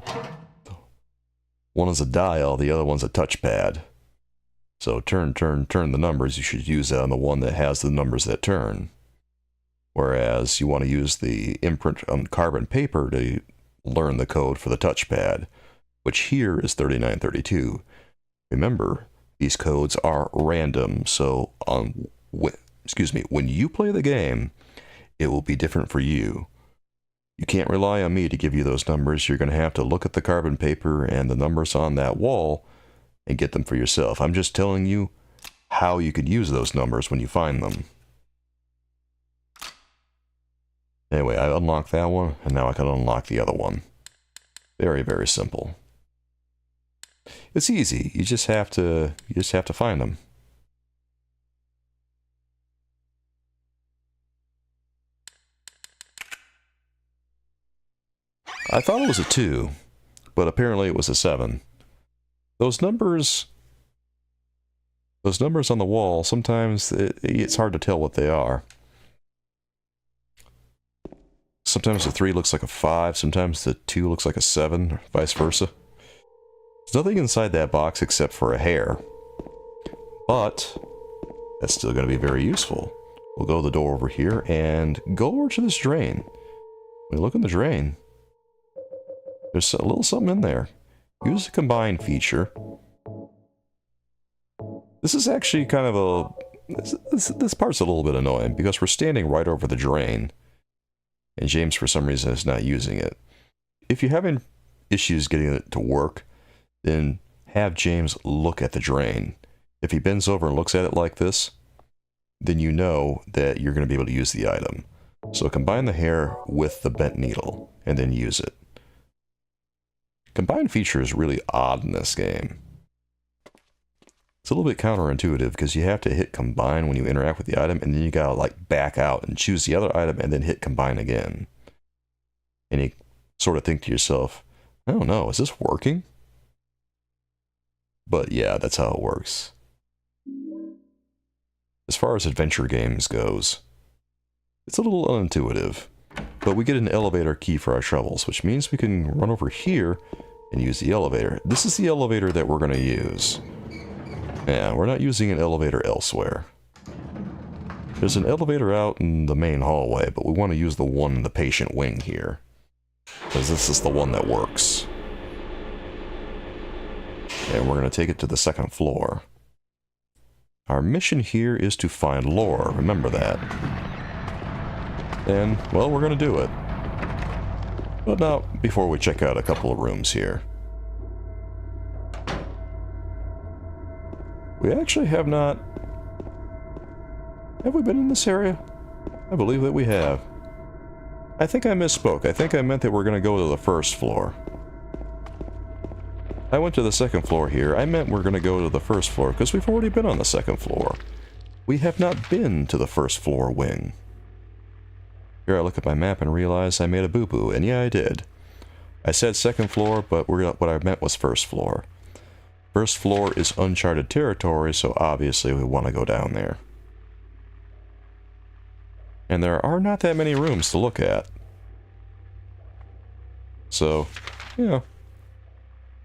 dial, the other one's a touchpad. So turn the numbers, you should use that on the one that has the numbers that turn. Whereas you want to use the imprint on carbon paper to learn the code for the touchpad, which here is 3932. Remember, these codes are random, so when you play the game, it will be different for you. You can't rely on me to give you those numbers. You're going to have to look at the carbon paper and the numbers on that wall and get them for yourself. I'm just telling you how you could use those numbers when you find them. Anyway, I unlocked that one, and now I can unlock the other one. Very, very simple. It's easy. You just have to find them. I thought it was a 2, but apparently it was a 7. Those numbers on the wall, sometimes it's hard to tell what they are. Sometimes the 3 looks like a 5, sometimes the 2 looks like a 7, or vice versa. There's nothing inside that box except for a hair. But That's still going to be very useful. We'll go to the door over here and go over to this drain. When you look in the drain, there's a little something in there. Use the combine feature. This is actually kind of a... This part's a little bit annoying because we're standing right over the drain. And James, for some reason, is not using it. If you're having issues getting it to work, then have James look at the drain. If he bends over and looks at it like this, then you know that you're going to be able to use the item. So combine the hair with the bent needle, and then use it. Combine feature is really odd in this game. It's a little bit counterintuitive because you have to hit combine when you interact with the item, and then you gotta like back out and choose the other item and then hit combine again. And you sort of think to yourself, I don't know, is this working? But yeah, that's how it works. As far as adventure games goes, it's a little unintuitive, but we get an elevator key for our shovels, which means we can run over here and use the elevator. This is the elevator that we're going to use. Yeah, we're not using an elevator elsewhere. There's an elevator out in the main hallway, but we want to use the one in the patient wing here, because this is the one that works. And we're going to take it to the second floor. Our mission here is to find Laura, remember that. And, well, we're going to do it. But not before we check out a couple of rooms here. We actually have not... Have we been in this area? I believe that we have. I think I misspoke. I think I meant that we're going to go to the first floor. I went to the second floor here. I meant we're going to go to the first floor because we've already been on the second floor. We have not been to the first floor wing. Here I look at my map and realize I made a boo-boo, and yeah, I did. I said second floor, but what I meant was first floor. First floor is uncharted territory, so obviously we want to go down there. And there are not that many rooms to look at. So, yeah.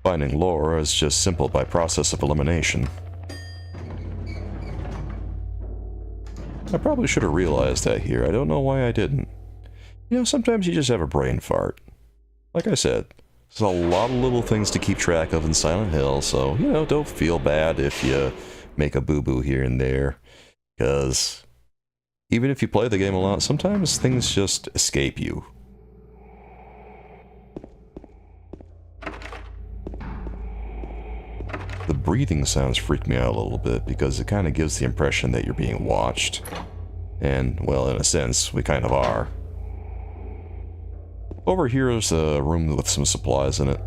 Finding Laura is just simple by process of elimination. I probably should have realized that here. I don't know why I didn't. You know, sometimes you just have a brain fart. Like I said, there's a lot of little things to keep track of in Silent Hill, so, you know, don't feel bad if you make a boo-boo here and there. Because even if you play the game a lot, sometimes things just escape you. The breathing sounds freak me out a little bit because it kind of gives the impression that you're being watched. And, well, in a sense, we kind of are. Over here is a room with some supplies in it.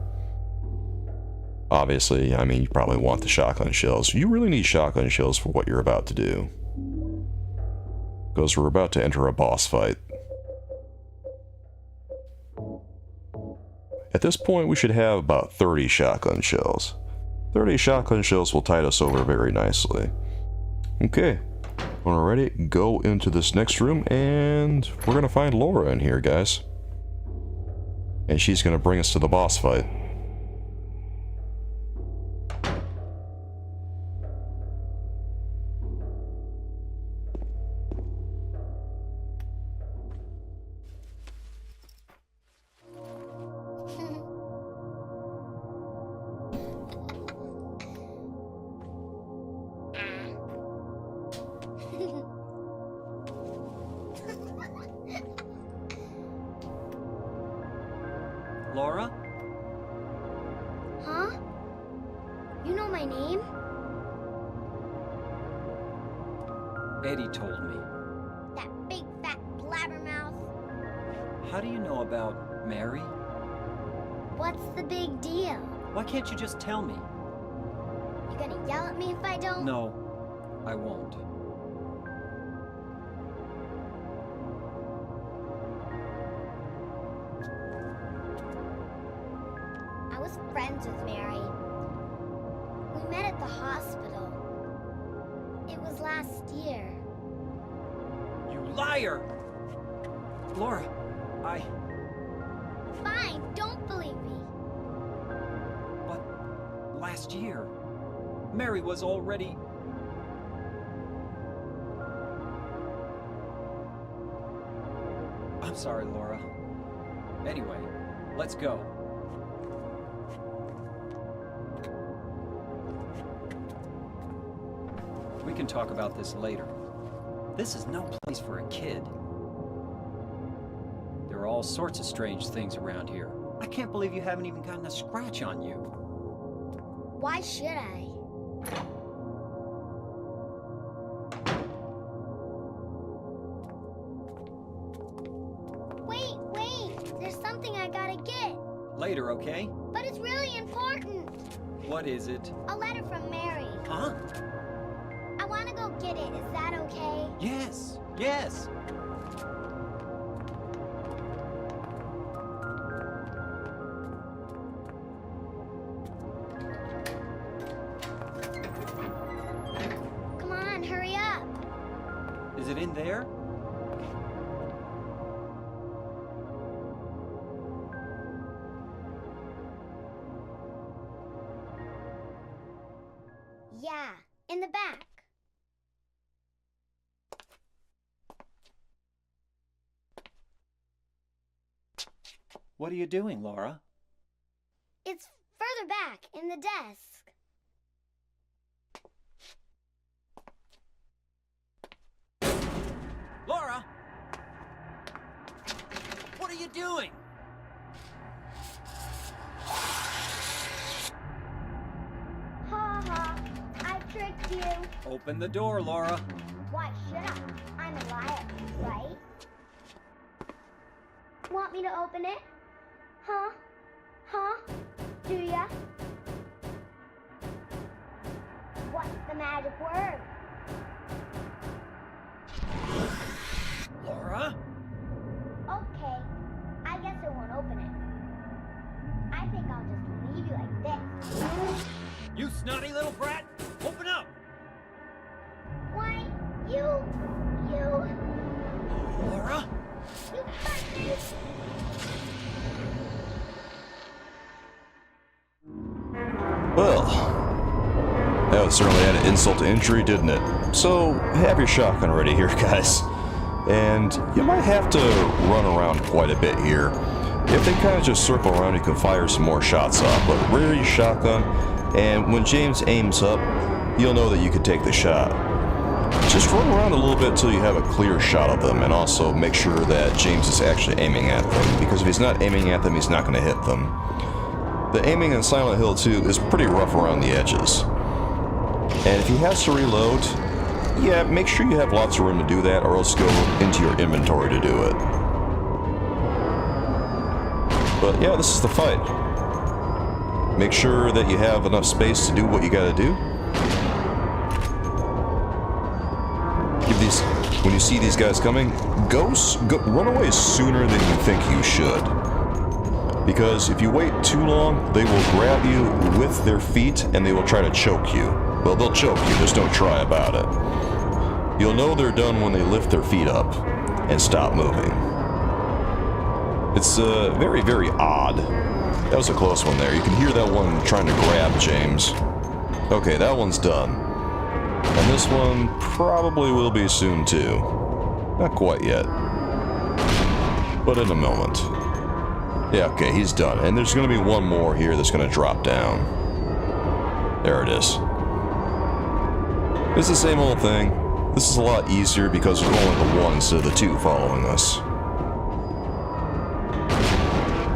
Obviously, I mean, you probably want the shotgun shells. You really need shotgun shells for what you're about to do. Because we're about to enter a boss fight. At this point, we should have about 30 shotgun shells. 30 shotgun shells will tide us over very nicely. Okay, when we're ready, go into this next room, and we're going to find Laura in here, guys. And she's going to bring us to the boss fight. Laura? Huh? You know my name? Eddie told me. That big fat blabbermouth? How do you know about Mary? What's the big deal? Why can't you just tell me? You gonna yell at me if I don't? No, I won't. I was friends with Mary. We met at the hospital. It was last year. You liar! Laura, Fine, don't believe me. But last year, Mary was already... I'm sorry, Laura. Anyway, let's go. We can talk about this later. This is no place for a kid. There are all sorts of strange things around here. I can't believe you haven't even gotten a scratch on you. Why should I? Wait! There's something I gotta get. Later, okay? But it's really important. What is it? A letter from Mary. Huh? I wanna go get it. Is that okay? Yes, yes. Come on, hurry up. Is it in there? Yeah, in the back. What are you doing, Laura? It's further back in the desk. Laura! What are you doing? Ha ha, I tricked you. Open the door, Laura. Why should I? I'm a liar, right? Want me to open it? Huh? Huh? Do ya? What's the magic word? Laura? Okay, I guess I won't open it. I think I'll just leave you like this. You snotty little brat! Open up! Why, you... Laura? You cut me! Well, that certainly had an insult to injury, didn't it? So, have your shotgun ready here, guys. And you might have to run around quite a bit here. If they kind of just circle around, you can fire some more shots off. But rear your shotgun, and when James aims up, you'll know that you can take the shot. Just run around a little bit until you have a clear shot of them, and also make sure that James is actually aiming at them, because if he's not aiming at them, he's not going to hit them. The aiming in Silent Hill 2 is pretty rough around the edges. And if he has to reload, yeah, make sure you have lots of room to do that, or else go into your inventory to do it. But yeah, this is the fight. Make sure that you have enough space to do what you gotta do. When you see these guys coming, run away sooner than you think you should. Because if you wait too long, they will grab you with their feet and they will try to choke you. Well, they'll choke you, just don't try about it. You'll know they're done when they lift their feet up and stop moving. It's very, very odd. That was a close one there. You can hear that one trying to grab James. Okay, that one's done. And this one probably will be soon too. Not quite yet. But in a moment. Yeah, okay, he's done. And there's going to be one more here that's going to drop down. There it is. It's the same old thing. This is a lot easier because there's only the one instead of the two following us.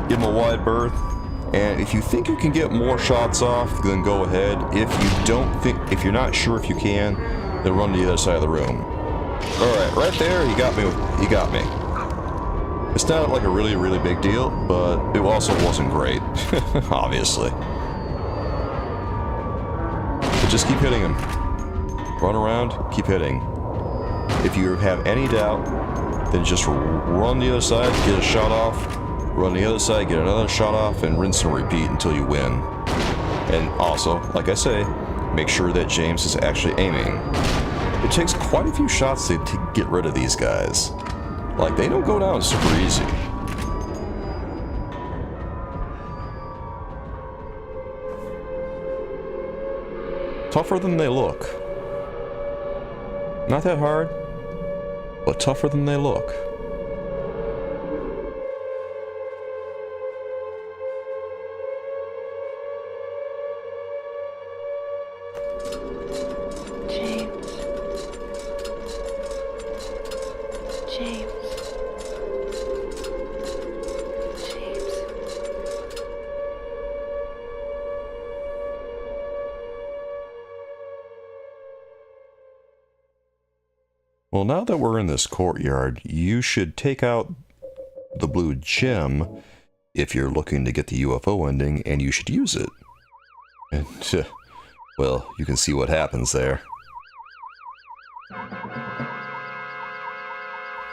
Give him a wide berth. And if you think you can get more shots off, then go ahead. If you're not sure if you can, then run to the other side of the room. Alright, right there, he got me. It's not like a really, really big deal, but it also wasn't great. Obviously. But just keep hitting him. Run around, keep hitting. If you have any doubt, then just run the other side, get a shot off. Run the other side, get another shot off, and rinse and repeat until you win. And also, like I say, make sure that James is actually aiming. It takes quite a few shots to get rid of these guys. Like, they don't go down super easy. Tougher than they look. Not that hard, but tougher than they look. Well, now that we're in this courtyard, you should take out the blue gem if you're looking to get the UFO ending, and you should use it. And, well, you can see what happens there.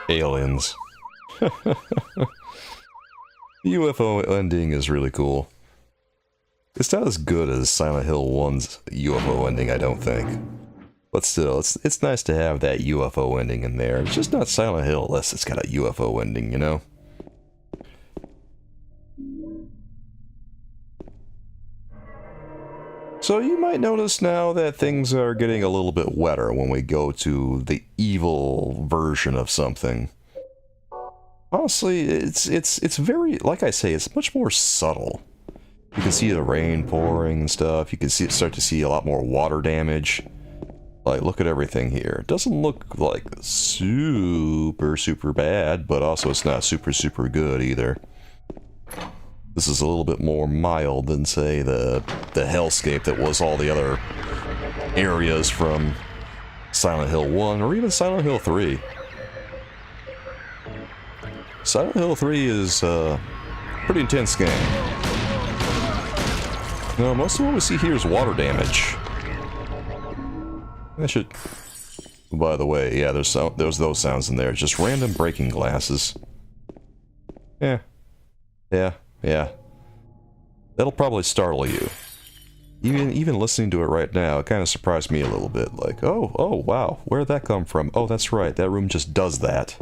Aliens. The UFO ending is really cool. It's not as good as Silent Hill 1's UFO ending, I don't think. But still, it's nice to have that UFO ending in there. It's just not Silent Hill unless it's got a UFO ending, you know? So you might notice now that things are getting a little bit wetter when we go to the evil version of something. Honestly, it's very, like I say, it's much more subtle. You can see the rain pouring and stuff. You can start to see a lot more water damage. Like, look at everything here. It doesn't look like super bad, but also it's not super good either. This is a little bit more mild than, say, the hellscape that was all the other areas from Silent Hill 1 or even Silent Hill 3. Silent Hill 3 is a pretty intense game. No, most of what we see here is water damage. I should... By the way, yeah, there's those sounds in there. Just random breaking glasses. Yeah. That'll probably startle you. Even listening to it right now, it kind of surprised me a little bit. Like, oh, wow, where'd that come from? Oh, that's right, that room just does that.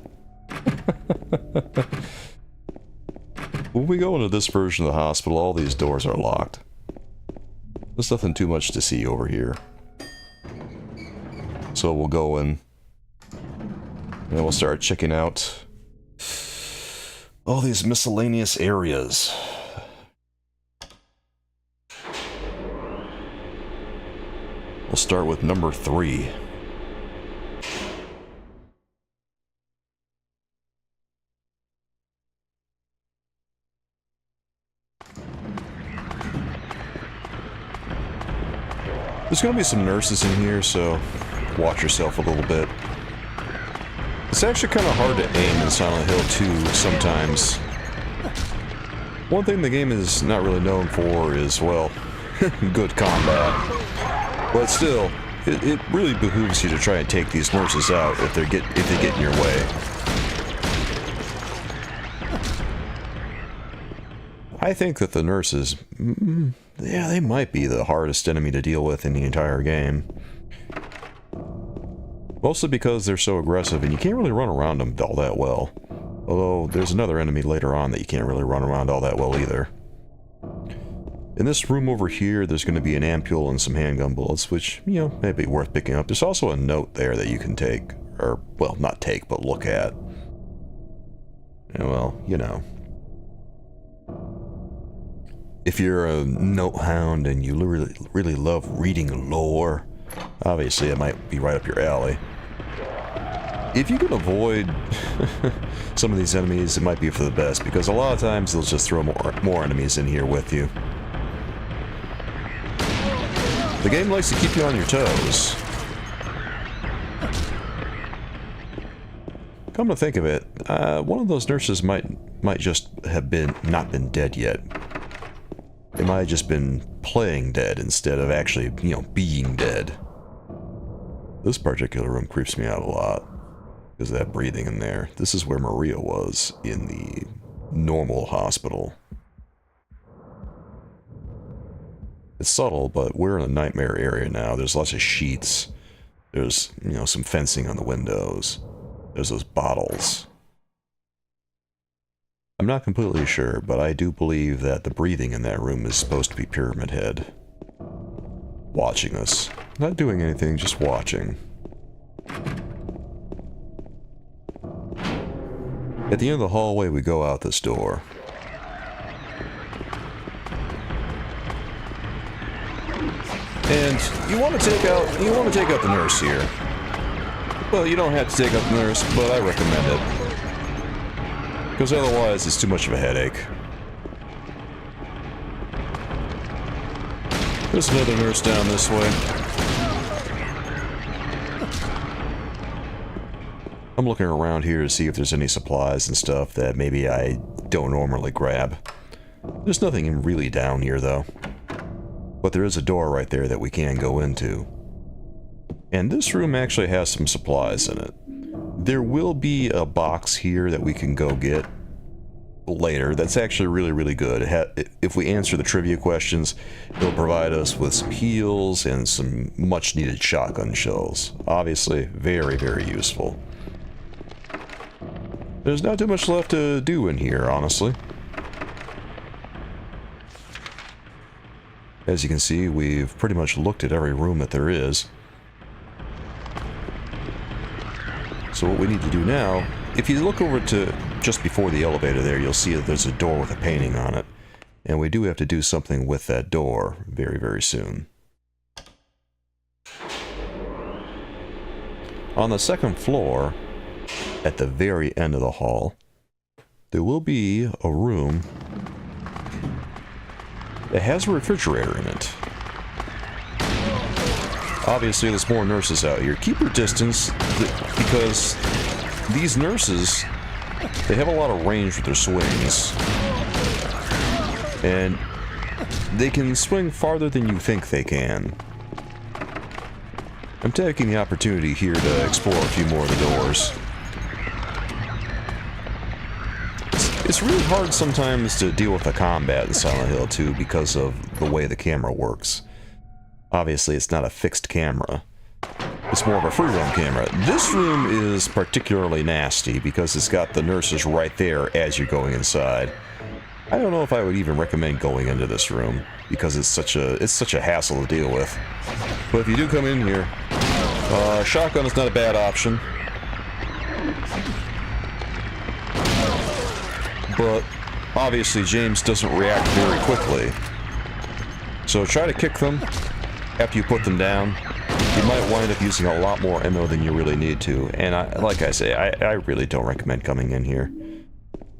When we go into this version of the hospital, all these doors are locked. There's nothing too much to see over here. So we'll go in, and we'll start checking out all these miscellaneous areas. We'll start with number 3. There's going to be some nurses in here, so watch yourself a little bit. It's actually kind of hard to aim in Silent Hill 2 sometimes. One thing the game is not really known for is, well, good combat. But still, it really behooves you to try and take these nurses out if they get in your way. I think that the nurses, yeah, they might be the hardest enemy to deal with in the entire game. Mostly because they're so aggressive and you can't really run around them all that well. Although, there's another enemy later on that you can't really run around all that well either. In this room over here, there's going to be an ampule and some handgun bullets, which, you know, may be worth picking up. There's also a note there that you can take, or, well, not take, but look at. And, well, you know. If you're a note hound and you really love reading lore, obviously it might be right up your alley. If you can avoid some of these enemies, it might be for the best, because a lot of times they'll just throw more enemies in here with you. The game likes to keep you on your toes. Come to think of it, one of those nurses might just have not been dead yet. They might have just been playing dead instead of actually, you know, being dead. This particular room creeps me out a lot because of that breathing in there. This is where Maria was in the normal hospital. It's subtle, but we're in a nightmare area now. There's lots of sheets. There's, you know, some fencing on the windows. There's those bottles. I'm not completely sure, but I do believe that the breathing in that room is supposed to be Pyramid Head. Watching us. Not doing anything, just watching. At the end of the hallway, we go out this door. And you want to take out the nurse here. Well, you don't have to take out the nurse, but I recommend it. Because otherwise, it's too much of a headache. There's another nurse down this way. I'm looking around here to see if there's any supplies and stuff that maybe I don't normally grab. There's nothing really down here though. But there is a door right there that we can go into. And this room actually has some supplies in it. There will be a box here that we can go get later. That's actually really, really good. If we answer the trivia questions, it'll provide us with some heals and some much needed shotgun shells. Obviously, very, very useful. There's not too much left to do in here, honestly. As you can see, we've pretty much looked at every room that there is. So what we need to do now, if you look over to just before the elevator there, you'll see that there's a door with a painting on it. And we do have to do something with that door very, very soon. On the second floor, at the very end of the hall, there will be a room that has a refrigerator in it. Obviously, there's more nurses out here. Keep your distance, because these nurses, they have a lot of range with their swings. And they can swing farther than you think they can. I'm taking the opportunity here to explore a few more of the doors. It's really hard sometimes to deal with the combat in Silent Hill 2 because of the way the camera works. Obviously, it's not a fixed camera. It's more of a free-roam camera. This room is particularly nasty because it's got the nurses right there as you're going inside. I don't know if I would even recommend going into this room because it's such a hassle to deal with. But if you do come in here, shotgun is not a bad option. But obviously James doesn't react very quickly. So try to kick them after you put them down. You might wind up using a lot more ammo than you really need to. And like I say, I really don't recommend coming in here.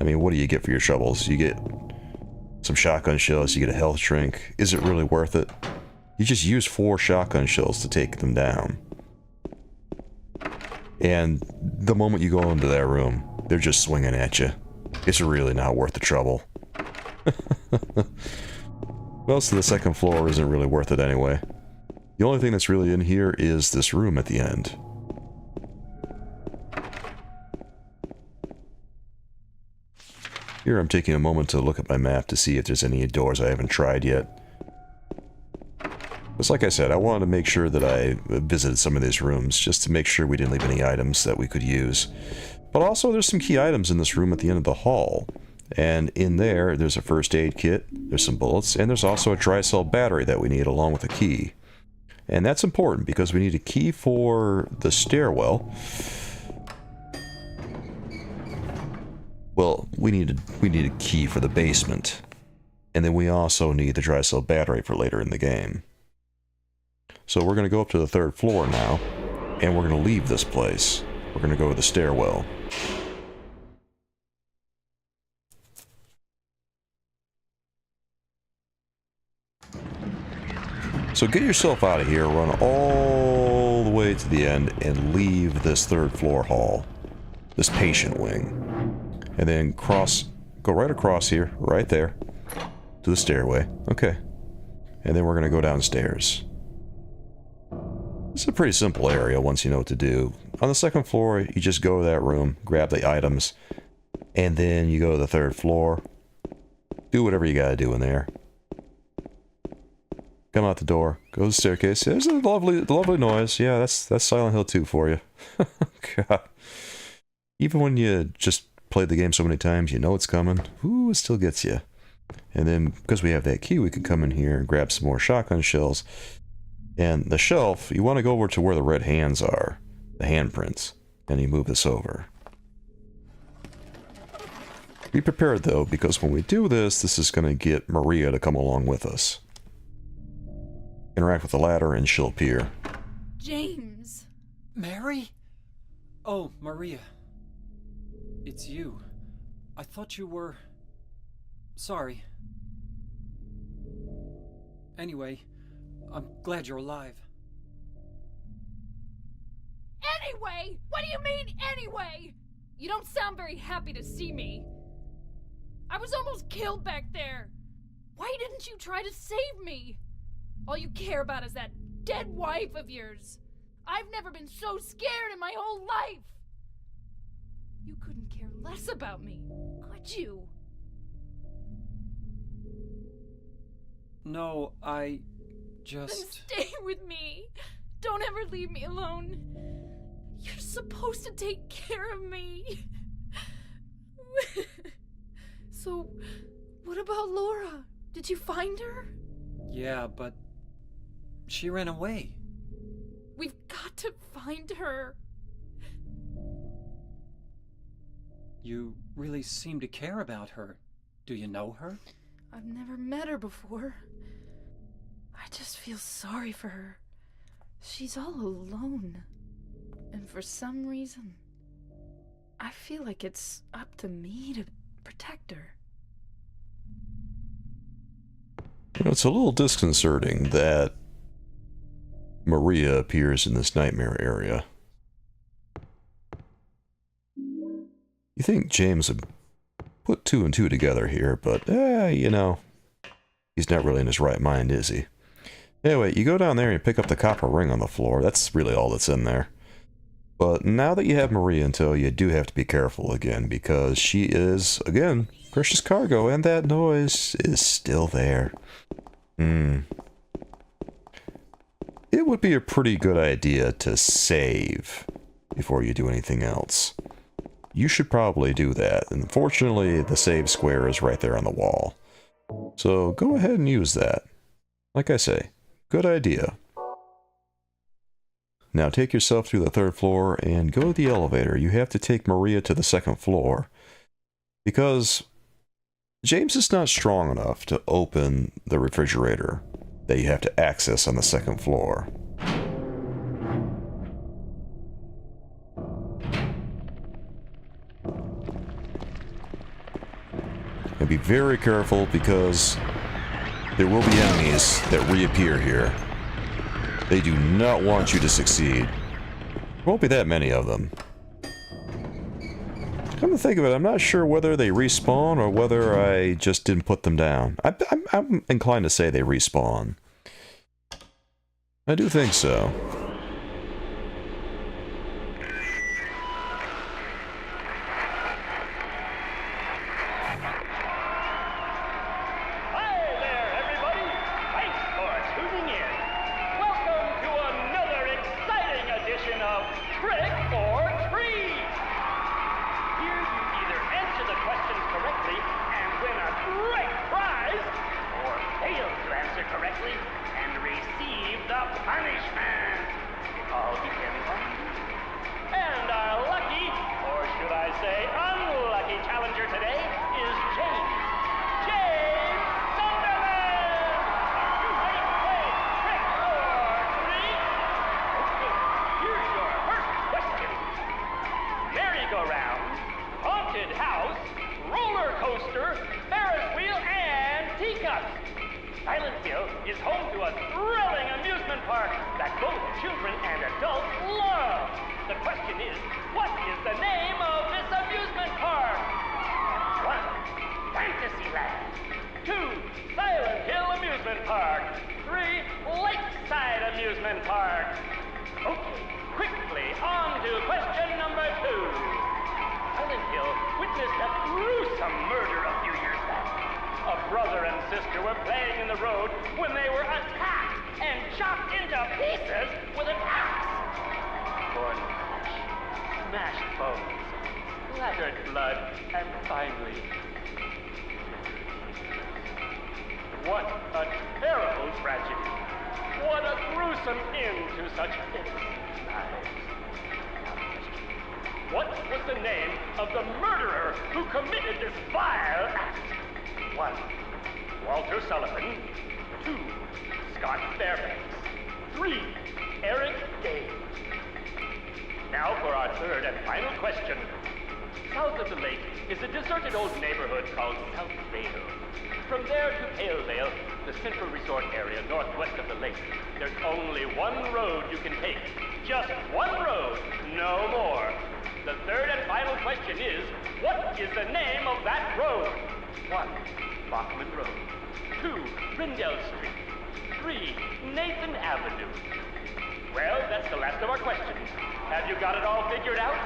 I mean, what do you get for your troubles? You get some shotgun shells, you get a health shrink. Is it really worth it? You just use 4 shotgun shells to take them down. And the moment you go into that room, they're just swinging at you. It's really not worth the trouble. Most of the second floor isn't really worth it anyway. The only thing that's really in here is this room at the end. Here I'm taking a moment to look at my map to see if there's any doors I haven't tried yet. Because like I said, I wanted to make sure that I visited some of these rooms, just to make sure we didn't leave any items that we could use. But also there's some key items in this room at the end of the hall. And in there's a first aid kit, there's some bullets, and there's also a dry cell battery that we need along with a key. And that's important because we need a key for the stairwell. Well, we need a key for the basement. And then we also need the dry cell battery for later in the game. So we're going to go up to the 3rd floor now, and we're going to leave this place. We're going to go to the stairwell. So get yourself out of here, run all the way to the end, and leave this 3rd floor hall. This patient wing. And then go right across here, right there, to the stairway. Okay. And then we're going to go downstairs. It's a pretty simple area once you know what to do. On the 2nd floor, you just go to that room, grab the items, and then you go to the 3rd floor. Do whatever you gotta do in there. Come out the door, go to the staircase. There's a lovely noise. Yeah, that's Silent Hill 2 for you. God. Even when you just played the game so many times, you know it's coming. Ooh, it still gets you. And then, because we have that key, we can come in here and grab some more shotgun shells. And the shelf, you want to go over to where the red hands are, the handprints, and you move this over. Be prepared though, because when we do this, this is going to get Maria to come along with us. Interact with the ladder and she'll appear. James! Mary? Oh, Maria. It's you. I thought you were... Sorry. Anyway, I'm glad you're alive. Anyway? What do you mean, anyway? You don't sound very happy to see me. I was almost killed back there. Why didn't you try to save me? All you care about is that dead wife of yours. I've never been so scared in my whole life. You couldn't care less about me, could you? No, I Then just... stay with me. Don't ever leave me alone. You're supposed to take care of me. So, what about Laura? Did you find her? Yeah, but... she ran away. We've got to find her. You really seem to care about her. Do you know her? I've never met her before. I just feel sorry for her. She's all alone. And for some reason, I feel like it's up to me to protect her. You know, it's a little disconcerting that Maria appears in this nightmare area. You think James would put 2 and 2 together here, but, you know, he's not really in his right mind, is he? Anyway, you go down there and pick up the copper ring on the floor. That's really all that's in there. But now that you have Maria in tow, you do have to be careful again, because she is, again, precious cargo, and that noise is still there. It would be a pretty good idea to save before you do anything else. You should probably do that. Unfortunately, the save square is right there on the wall. So go ahead and use that. Like I say, good idea. Now take yourself through the 3rd floor and go to the elevator. You have to take Maria to the 2nd floor, because James is not strong enough to open the refrigerator that you have to access on the 2nd floor. And be very careful, because there will be enemies that reappear here. They do not want you to succeed. There won't be that many of them. Come to think of it, I'm not sure whether they respawn or whether I just didn't put them down. I'm inclined to say they respawn. I do think so. No more. The third and final question is, what is the name of that road? 1. Bachman Road. 2. Rindell Street. 3. Nathan Avenue. Well, that's the last of our questions. Have you got it all figured out?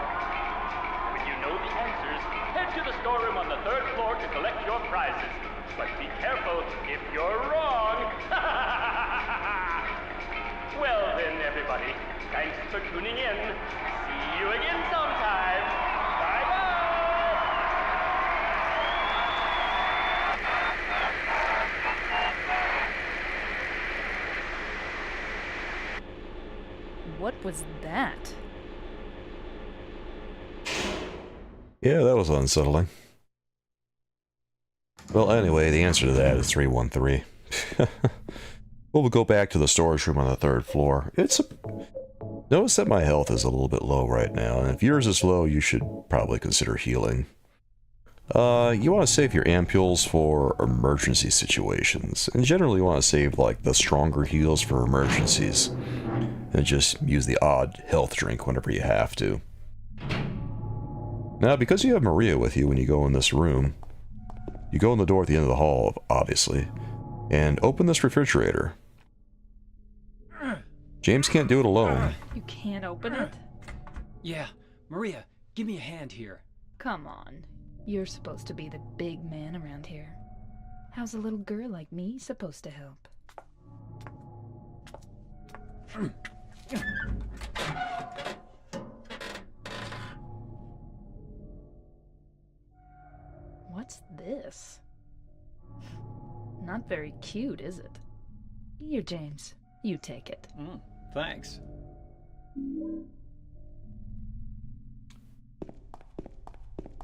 When you know the answers, head to the storeroom on the 3rd floor to collect your prizes. But be careful if you're wrong. Well then, everybody, thanks for tuning in. See you again sometime. Bye-bye. What was that? Yeah, that was unsettling. Well, anyway, the answer to that is 313. Well, we'll go back to the storage room on the 3rd floor. Notice that my health is a little bit low right now, and if yours is low, you should probably consider healing. You want to save your ampules for emergency situations, and generally you want to save, like, the stronger heals for emergencies, and just use the odd health drink whenever you have to. Now, because you have Maria with you when you go in this room, you go in the door at the end of the hall, obviously, and open this refrigerator. James can't do it alone. You can't open it? Yeah, Maria, give me a hand here. Come on. You're supposed to be the big man around here. How's a little girl like me supposed to help? What's this? Not very cute, is it? Here, James. You take it. Thanks.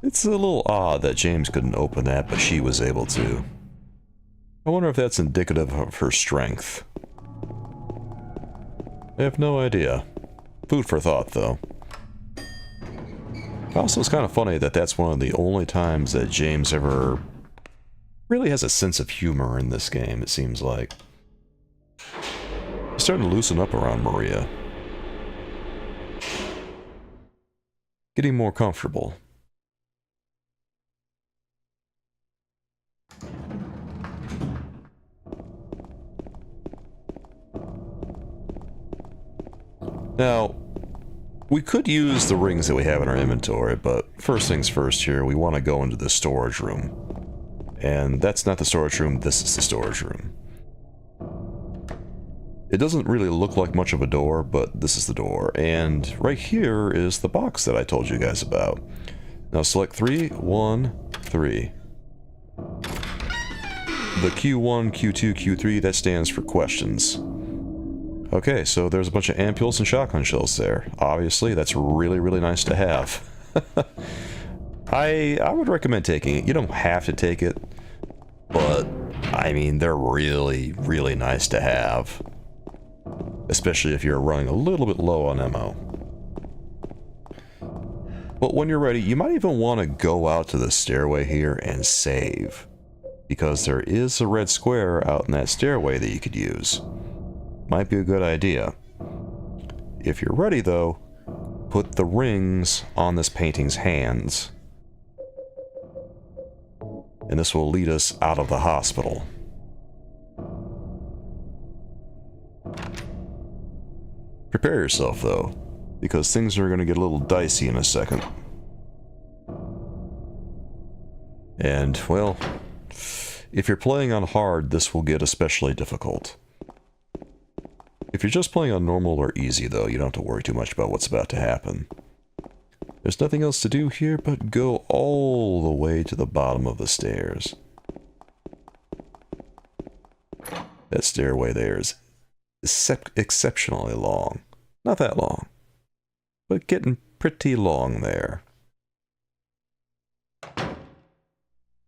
It's a little odd that James couldn't open that, but she was able to. I wonder if that's indicative of her strength. I have no idea. Food for thought, though. Also, it's kind of funny that that's one of the only times that James ever really has a sense of humor in this game, it seems like. He's starting to loosen up around Maria. Getting more comfortable. Now, we could use the rings that we have in our inventory, but first things first here, we want to go into the storage room. And that's not the storage room, this is the storage room. It doesn't really look like much of a door, but this is the door. And right here is the box that I told you guys about. Now select 3, 1, 3. The Q1, Q2, Q3, that stands for questions. Okay, so there's a bunch of ampules and shotgun shells there. Obviously, that's really, really nice to have. I would recommend taking it. You don't have to take it, but, I mean, they're really, really nice to have. Especially if you're running a little bit low on ammo. But when you're ready, you might even want to go out to the stairway here and save. Because there is a red square out in that stairway that you could use. Might be a good idea. If you're ready, though, put the rings on this painting's hands. And this will lead us out of the hospital. Prepare yourself, though, because things are going to get a little dicey in a second. And, well, if you're playing on hard, this will get especially difficult. If you're just playing on normal or easy, though, you don't have to worry too much about what's about to happen. There's nothing else to do here but go all the way to the bottom of the stairs. That stairway there is exceptionally long. Not that long, but getting pretty long there.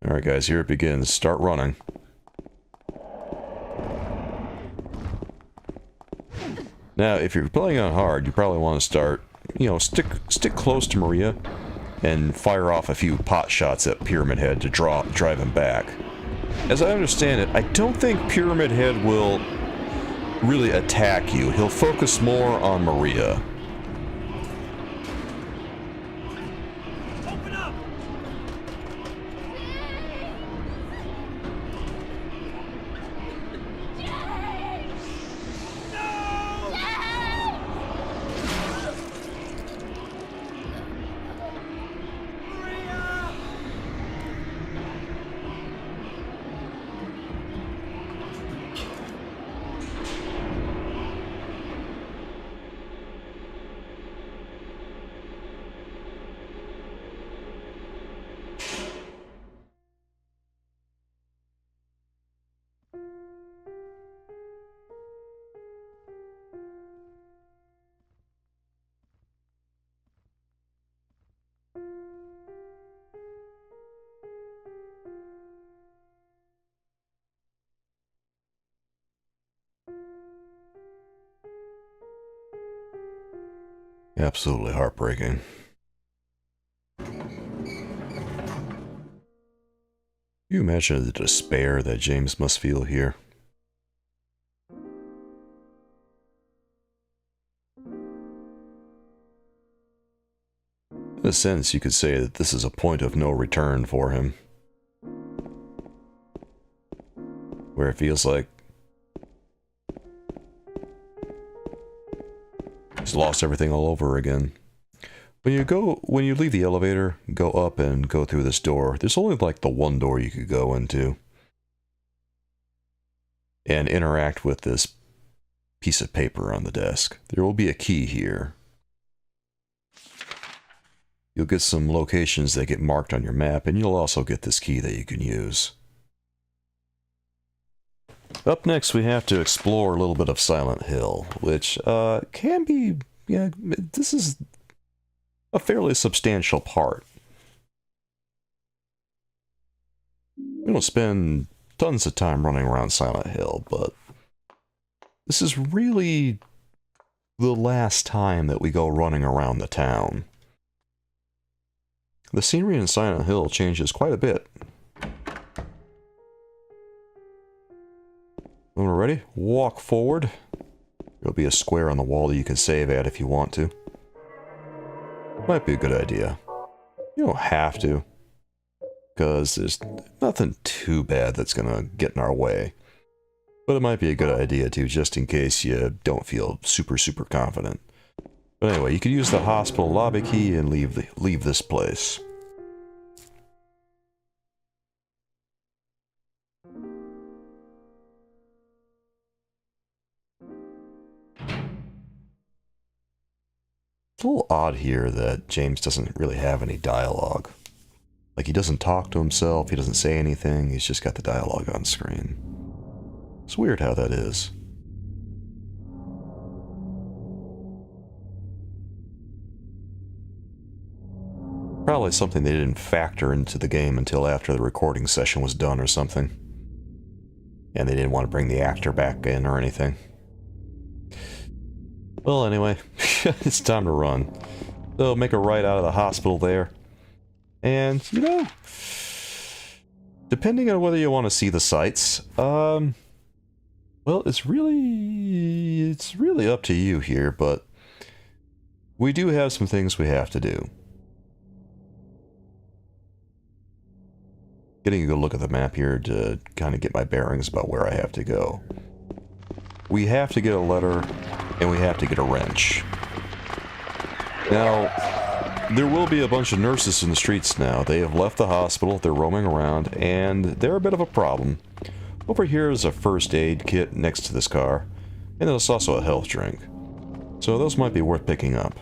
Alright guys, here it begins. Start running. Now, if you're playing on hard, you probably want to start, you know, stick close to Maria and fire off a few pot shots at Pyramid Head to drive him back. As I understand it, I don't think Pyramid Head will really attack you. He'll focus more on Maria. Absolutely heartbreaking. You imagine the despair that James must feel here. In a sense, you could say that this is a point of no return for him. Where it feels like he's lost everything all over again. When you leave the elevator, go up and go through this door, there's only like the one door you could go into. And interact with this piece of paper on the desk. There will be a key here. You'll get some locations that get marked on your map, and you'll also get this key that you can use. Up next, we have to explore a little bit of Silent Hill, which can be, yeah, this is a fairly substantial part. We don't spend tons of time running around Silent Hill, but this is really the last time that we go running around the town. The scenery in Silent Hill changes quite a bit. When we're ready, walk forward. There'll be a square on the wall that you can save at if you want to. Might be a good idea. You don't have to, because there's nothing too bad that's gonna get in our way. But it might be a good idea too, just in case you don't feel super confident. But anyway, you could use the hospital lobby key and leave this place. It's a little odd here that James doesn't really have any dialogue. Like, he doesn't talk to himself, he doesn't say anything, he's just got the dialogue on screen. It's weird how that is. Probably something they didn't factor into the game until after the recording session was done or something. And they didn't want to bring the actor back in or anything. Well, anyway, it's time to run. So make a right out of the hospital there. And, you know, depending on whether you want to see the sights, well, it's really up to you here, but we do have some things we have to do. Getting a good look at the map here to kind of get my bearings about where I have to go. We have to get a letter, and we have to get a wrench. Now, there will be a bunch of nurses in the streets now. They have left the hospital, they're roaming around, and they're a bit of a problem. Over here is a first aid kit next to this car, and there's also a health drink. So those might be worth picking up.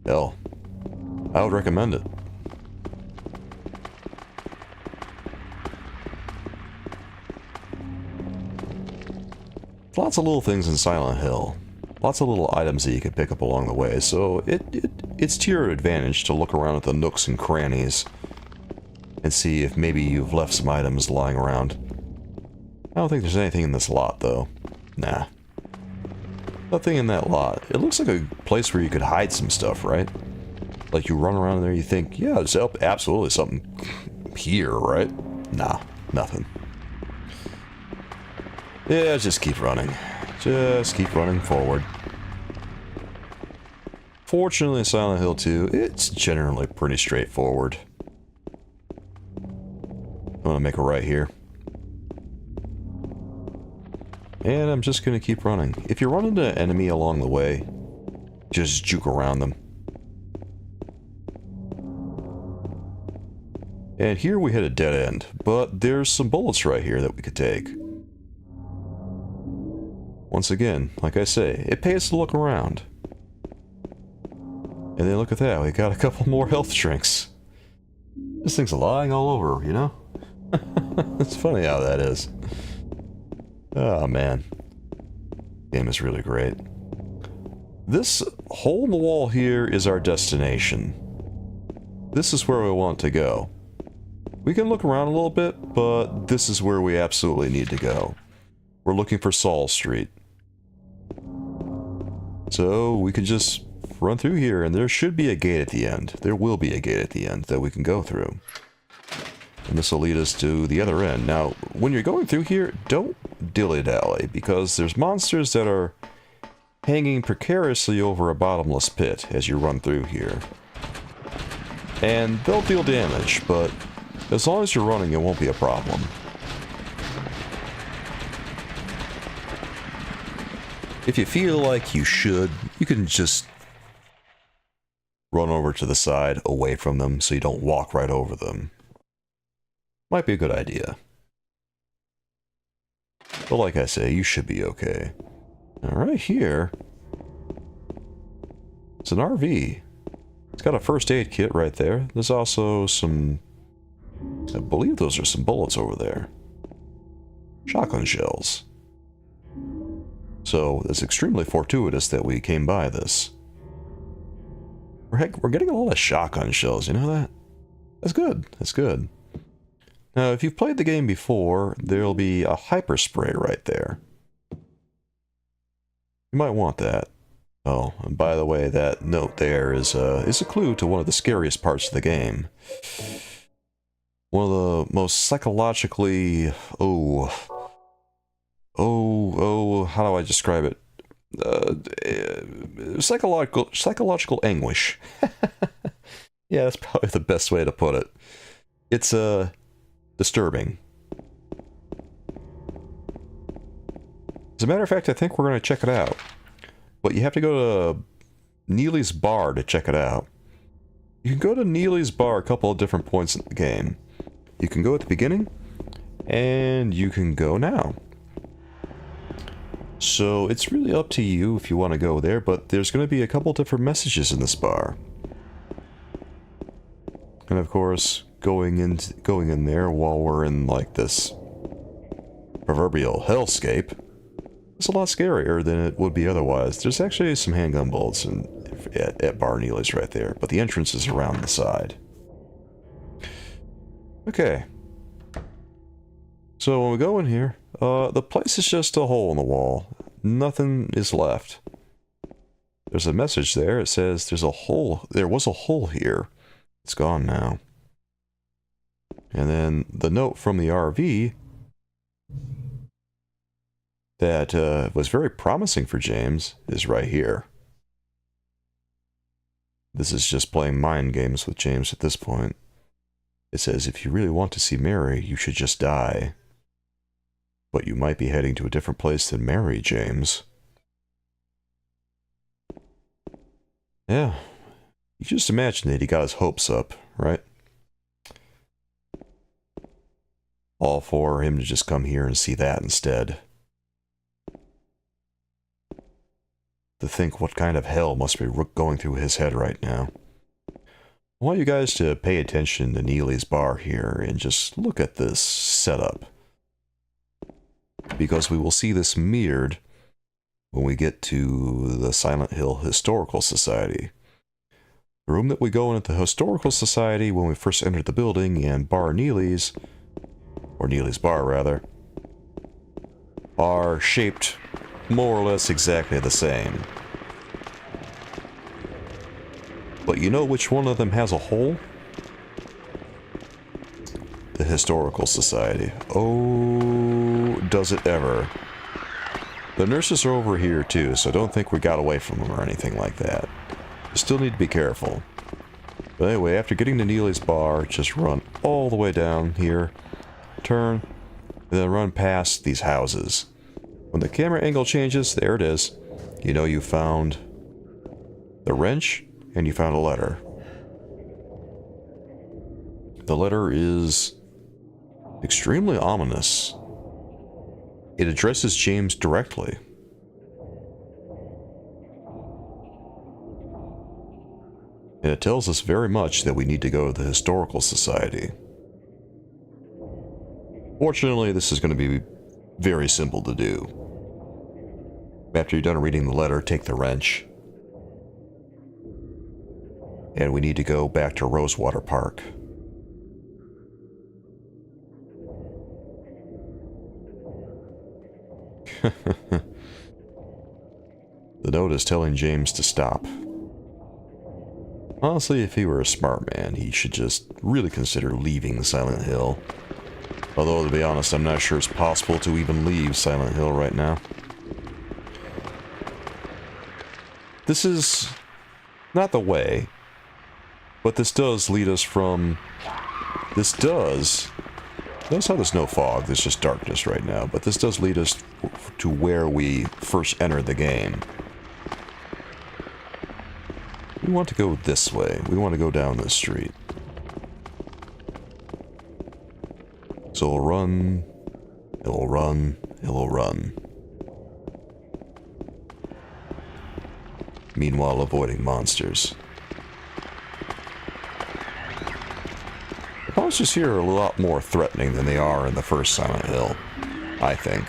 Hell, I would recommend it. Lots of little things in Silent Hill. Lots of little items that you can pick up along the way, so it's to your advantage to look around at the nooks and crannies and see if maybe you've left some items lying around. I don't think there's anything in this lot, though. Nah. Nothing in that lot. It looks like a place where you could hide some stuff, right? Like you run around there, you think, yeah, there's absolutely something here, right? Nah, nothing. Yeah, just keep running. Just keep running forward. Fortunately, in Silent Hill 2, it's generally pretty straightforward. I'm gonna make a right here. And I'm just gonna keep running. If you run into an enemy along the way, just juke around them. And here we hit a dead end, but there's some bullets right here that we could take. Once again, like I say, it pays to look around. And then look at that, we got a couple more health drinks. This thing's lying all over, you know? It's funny how that is. Oh man. Game is really great. This hole in the wall here is our destination. This is where we want to go. We can look around a little bit, but this is where we absolutely need to go. We're looking for Saul Street. So we can just run through here, and there should be a gate at the end. There will be a gate at the end that we can go through. And this will lead us to the other end. Now, when you're going through here, don't dilly-dally, because there's monsters that are hanging precariously over a bottomless pit as you run through here. And they'll deal damage, but as long as you're running, it won't be a problem. If you feel like you should, you can just run over to the side, away from them, so you don't walk right over them. Might be a good idea. But like I say, you should be okay. Now right here, it's an RV. It's got a first aid kit right there. There's also some, I believe those are some bullets over there. Shotgun shells. So it's extremely fortuitous that we came by this. We're getting a lot of shotgun shells, you know that? That's good, that's good. Now, if you've played the game before, there'll be a hyper spray right there. You might want that. Oh, and by the way, that note there is a clue to one of the scariest parts of the game. One of the most psychologically... how do I describe it? Psychological anguish. Yeah, that's probably the best way to put it. It's, disturbing. As a matter of fact, I think we're going to check it out. But you have to go to Neely's Bar to check it out. You can go to Neely's Bar a couple of different points in the game. You can go at the beginning, and you can go now. So it's really up to you if you want to go there, but there's going to be a couple different messages in this bar. And of course, going in there while we're in like this proverbial hellscape, it's a lot scarier than it would be otherwise. There's actually some handgun bullets at Bar Neely's right there, but the entrance is around the side. Okay. So when we go in here, the place is just a hole in the wall. Nothing is left. There's a message there. It says there was a hole here. It's gone now. And then the note from the RV that was very promising for James is right here. This is just playing mind games with James at this point. It says, if you really want to see Mary, you should just die. But you might be heading to a different place than Mary, James. Yeah. You just imagine that he got his hopes up, right? All for him to just come here and see that instead. To think what kind of hell must be going through his head right now. I want you guys to pay attention to Neely's Bar here and just look at this setup. Because we will see this mirrored when we get to the Silent Hill Historical Society. The room that we go in at the Historical Society when we first entered the building and Bar Neely's, or Neely's Bar rather, are shaped more or less exactly the same. But you know which one of them has a hole? The Historical Society. Oh, does it ever. The nurses are over here too, so don't think we got away from them or anything like that. You still need to be careful. But anyway, after getting to Neely's Bar, just run all the way down here, turn, and then run past these houses. When the camera angle changes, there it is. You know you found the wrench, and you found a letter. The letter is extremely ominous. It addresses James directly. And it tells us very much that we need to go to the Historical Society. Fortunately, this is going to be very simple to do. After you're done reading the letter, take the wrench. And we need to go back to Rosewater Park. The note is telling James to stop. Honestly, if he were a smart man, he should just really consider leaving Silent Hill. Although, to be honest, I'm not sure it's possible to even leave Silent Hill right now. This is not the way, but this does lead us from... Notice how there's no fog, there's just darkness right now, but this does lead us to where we first entered the game. We want to go this way. We want to go down this street. So we'll run, it'll run, it'll run. Meanwhile, avoiding monsters. The monsters here are a lot more threatening than they are in the first Silent Hill, I think.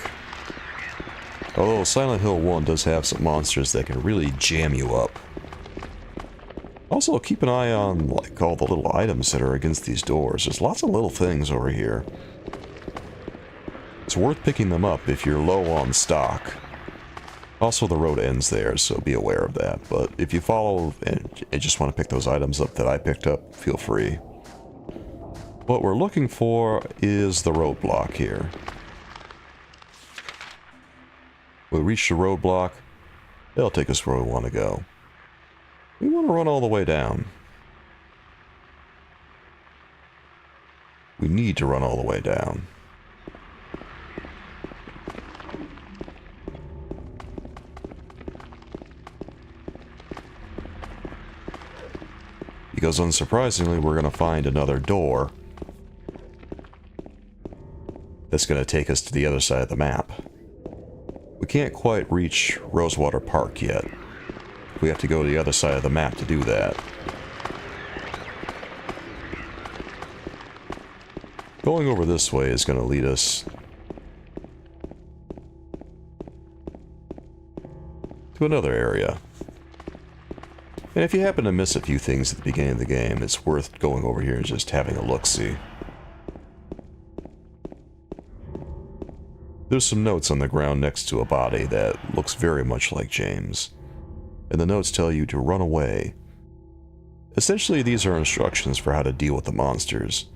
Although Silent Hill 1 does have some monsters that can really jam you up. Also, keep an eye on, like, all the little items that are against these doors. There's lots of little things over here. It's worth picking them up if you're low on stock. Also, the road ends there, so be aware of that. But if you follow and just want to pick those items up that I picked up, feel free. What we're looking for is the roadblock here. We reach the roadblock. It'll take us where we want to go. We want to run all the way down. We need to run all the way down. Because unsurprisingly, we're going to find another door that's going to take us to the other side of the map. We can't quite reach Rosewater Park yet. We have to go to the other side of the map to do that. Going over this way is going to lead us to another area. And if you happen to miss a few things at the beginning of the game, it's worth going over here and just having a look-see. There's some notes on the ground next to a body that looks very much like James. And the notes tell you to run away. Essentially, these are instructions for how to deal with the monsters.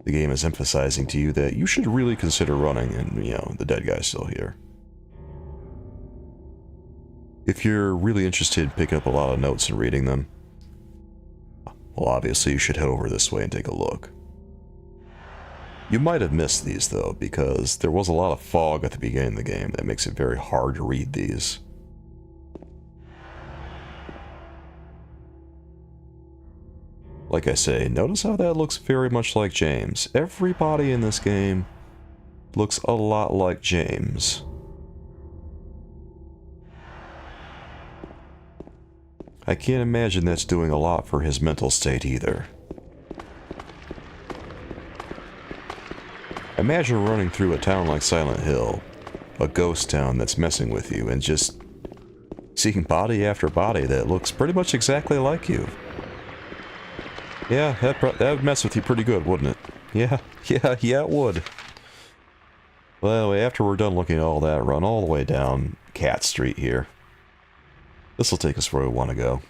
The game is emphasizing to you that you should really consider running, and, you know, the dead guy's still here. If you're really interested in picking up a lot of notes and reading them, well, obviously you should head over this way and take a look. You might have missed these, though, because there was a lot of fog at the beginning of the game that makes it very hard to read these. Like I say, notice how that looks very much like James. Everybody in this game looks a lot like James. I can't imagine that's doing a lot for his mental state either. Imagine running through a town like Silent Hill, a ghost town that's messing with you, and just seeing body after body that looks pretty much exactly like you. Yeah, that would mess with you pretty good, wouldn't it? Yeah, it would. Well, anyway, after we're done looking at all that, run all the way down Cat Street here. This will take us where we want to go.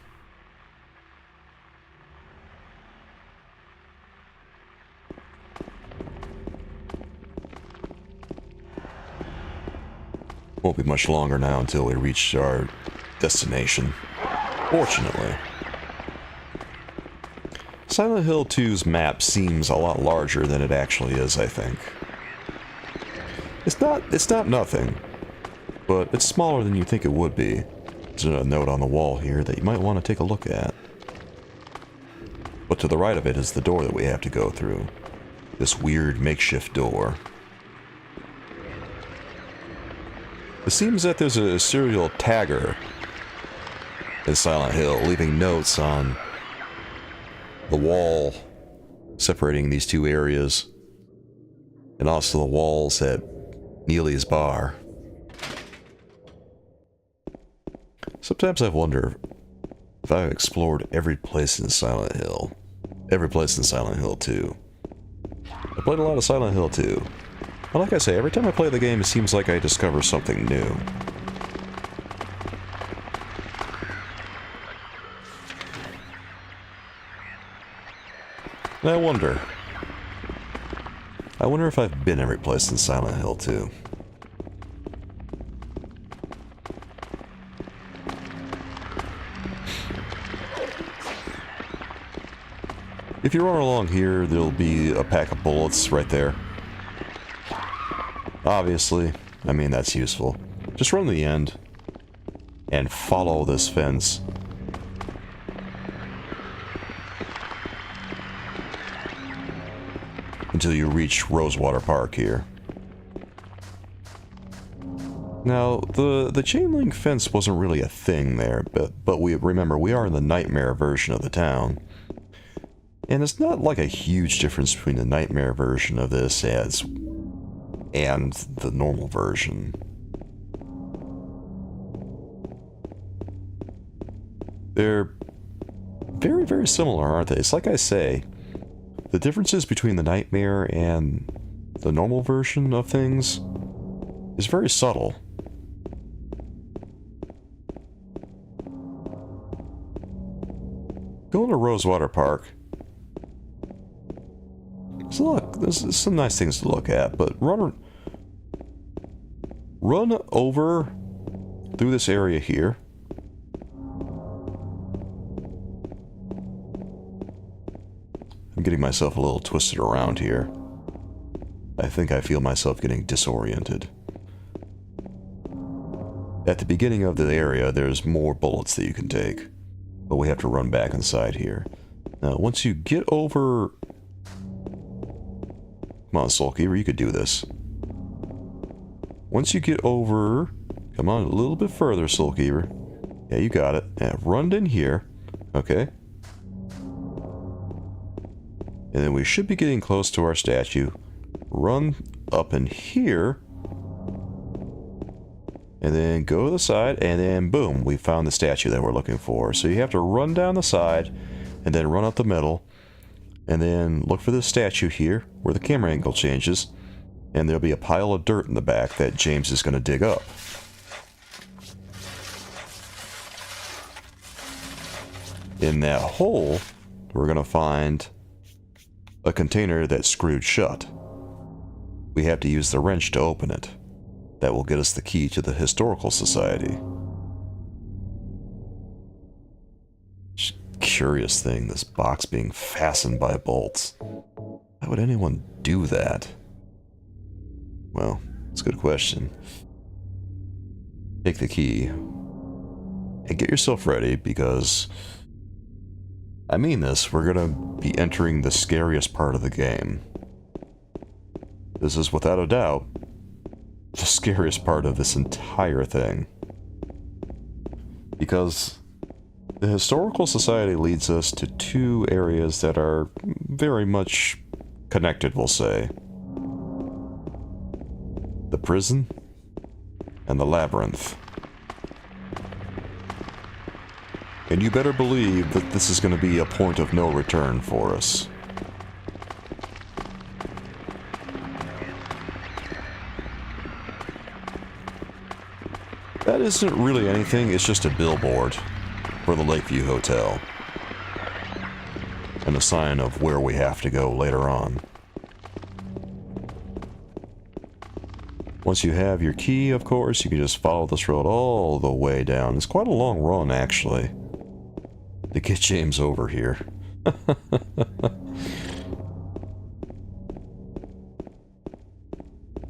Won't be much longer now until we reach our destination. Fortunately. Silent Hill 2's map seems a lot larger than it actually is, I think. It's not nothing, but it's smaller than you think it would be. There's a note on the wall here that you might want to take a look at. But to the right of it is the door that we have to go through. This weird makeshift door. It seems that there's a serial tagger in Silent Hill, leaving notes on the wall separating these two areas, and also the walls at Neely's bar. Sometimes I wonder if I've explored every place in Silent Hill. Every place in Silent Hill 2. I played a lot of Silent Hill 2. And like I say, every time I play the game, it seems like I discover something new. And I wonder if I've been every place in Silent Hill too. If you run along here, there'll be a pack of bullets right there. Obviously, I mean, that's useful. Just run to the end and follow this fence. Until you reach Rosewater Park here. Now, the chain link fence wasn't really a thing there, but we remember we are in the nightmare version of the town. And it's not like a huge difference between the nightmare version of this and the normal version. They're very, very similar, aren't they? It's like I say, the differences between the nightmare and the normal version of things is very subtle. Going to Rosewater Park. There's some nice things to look at, but run over through this area here. I'm getting myself a little twisted around here. I think I feel myself getting disoriented. At the beginning of the area, there's more bullets that you can take, but we have to run back inside here. Now, once you get over... Come on, Soulkeeper, you could do this. Once you get over... Come on, a little bit further, Soulkeeper. Yeah, you got it. Yeah, run in here. Okay. And then we should be getting close to our statue. Run up in here. And then go to the side, and then boom, we found the statue that we're looking for. So you have to run down the side, and then run up the middle. And then look for this statue here, where the camera angle changes, and there'll be a pile of dirt in the back that James is going to dig up. In that hole, we're going to find a container that's screwed shut. We have to use the wrench to open it. That will get us the key to the Historical Society. Curious thing, this box being fastened by bolts. Why would anyone do that? Well, it's a good question. Take the key and get yourself ready, because I mean this, we're gonna be entering the scariest part of the game. This is without a doubt the scariest part of this entire thing. Because the Historical Society leads us to two areas that are very much connected, we'll say. The prison and the labyrinth. And you better believe that this is going to be a point of no return for us. That isn't really anything, it's just a billboard for the Lakeview Hotel. And a sign of where we have to go later on. Once you have your key, of course, you can just follow this road all the way down. It's quite a long run, actually, to get James over here.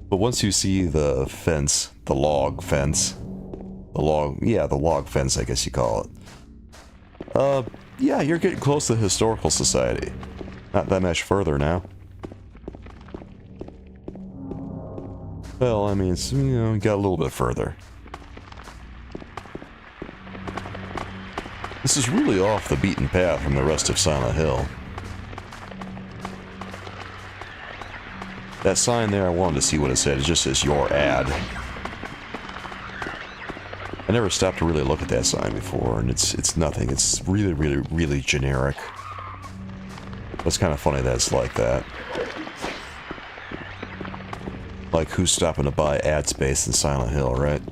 But once you see the fence, the log fence, the log fence, I guess you call it. Yeah, you're getting close to the Historical Society. Not that much further now. Well, I mean, it's, you got a little bit further. This is really off the beaten path from the rest of Silent Hill. That sign there, I wanted to see what it said. It just says, "Your ad." I never stopped to really look at that sign before, and it's nothing. It's really, really, really generic. It's kind of funny that it's like that. Like, who's stopping to buy ad space in Silent Hill, right?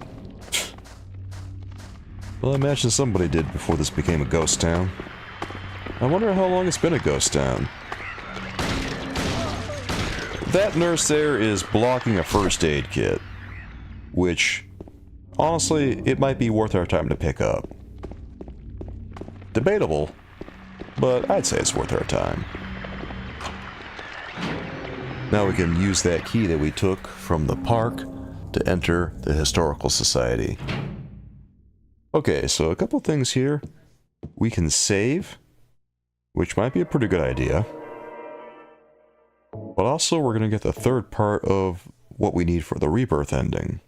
Well, I imagine somebody did before this became a ghost town. I wonder how long it's been a ghost town. that nurse there is blocking a first aid kit, which, honestly, it might be worth our time to pick up. Debatable, but I'd say it's worth our time. Now we can use that key that we took from the park to enter the Historical Society. Okay, so a couple things here. We can save, which might be a pretty good idea. But also we're going to get the third part of what we need for the Rebirth ending.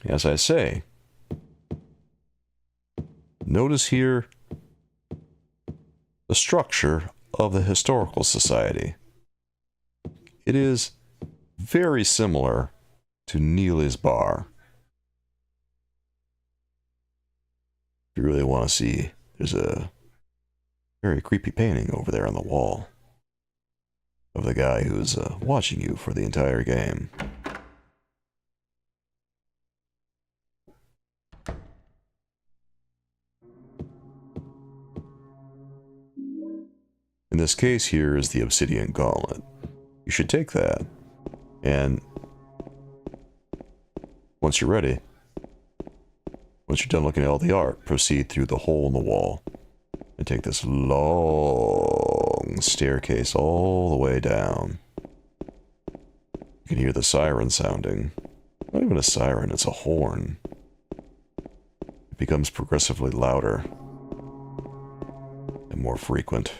As I say, notice here the structure of the Historical Society. It is very similar to Neely's Bar. If you really want to see, there's a very creepy painting over there on the wall of the guy who's watching you for the entire game. In this case here is the Obsidian Gauntlet. You should take that, and once you're ready, once you're done looking at all the art, proceed through the hole in the wall and take this long staircase all the way down. You can hear the siren sounding. Not even a siren, it's a horn. It becomes progressively louder and more frequent.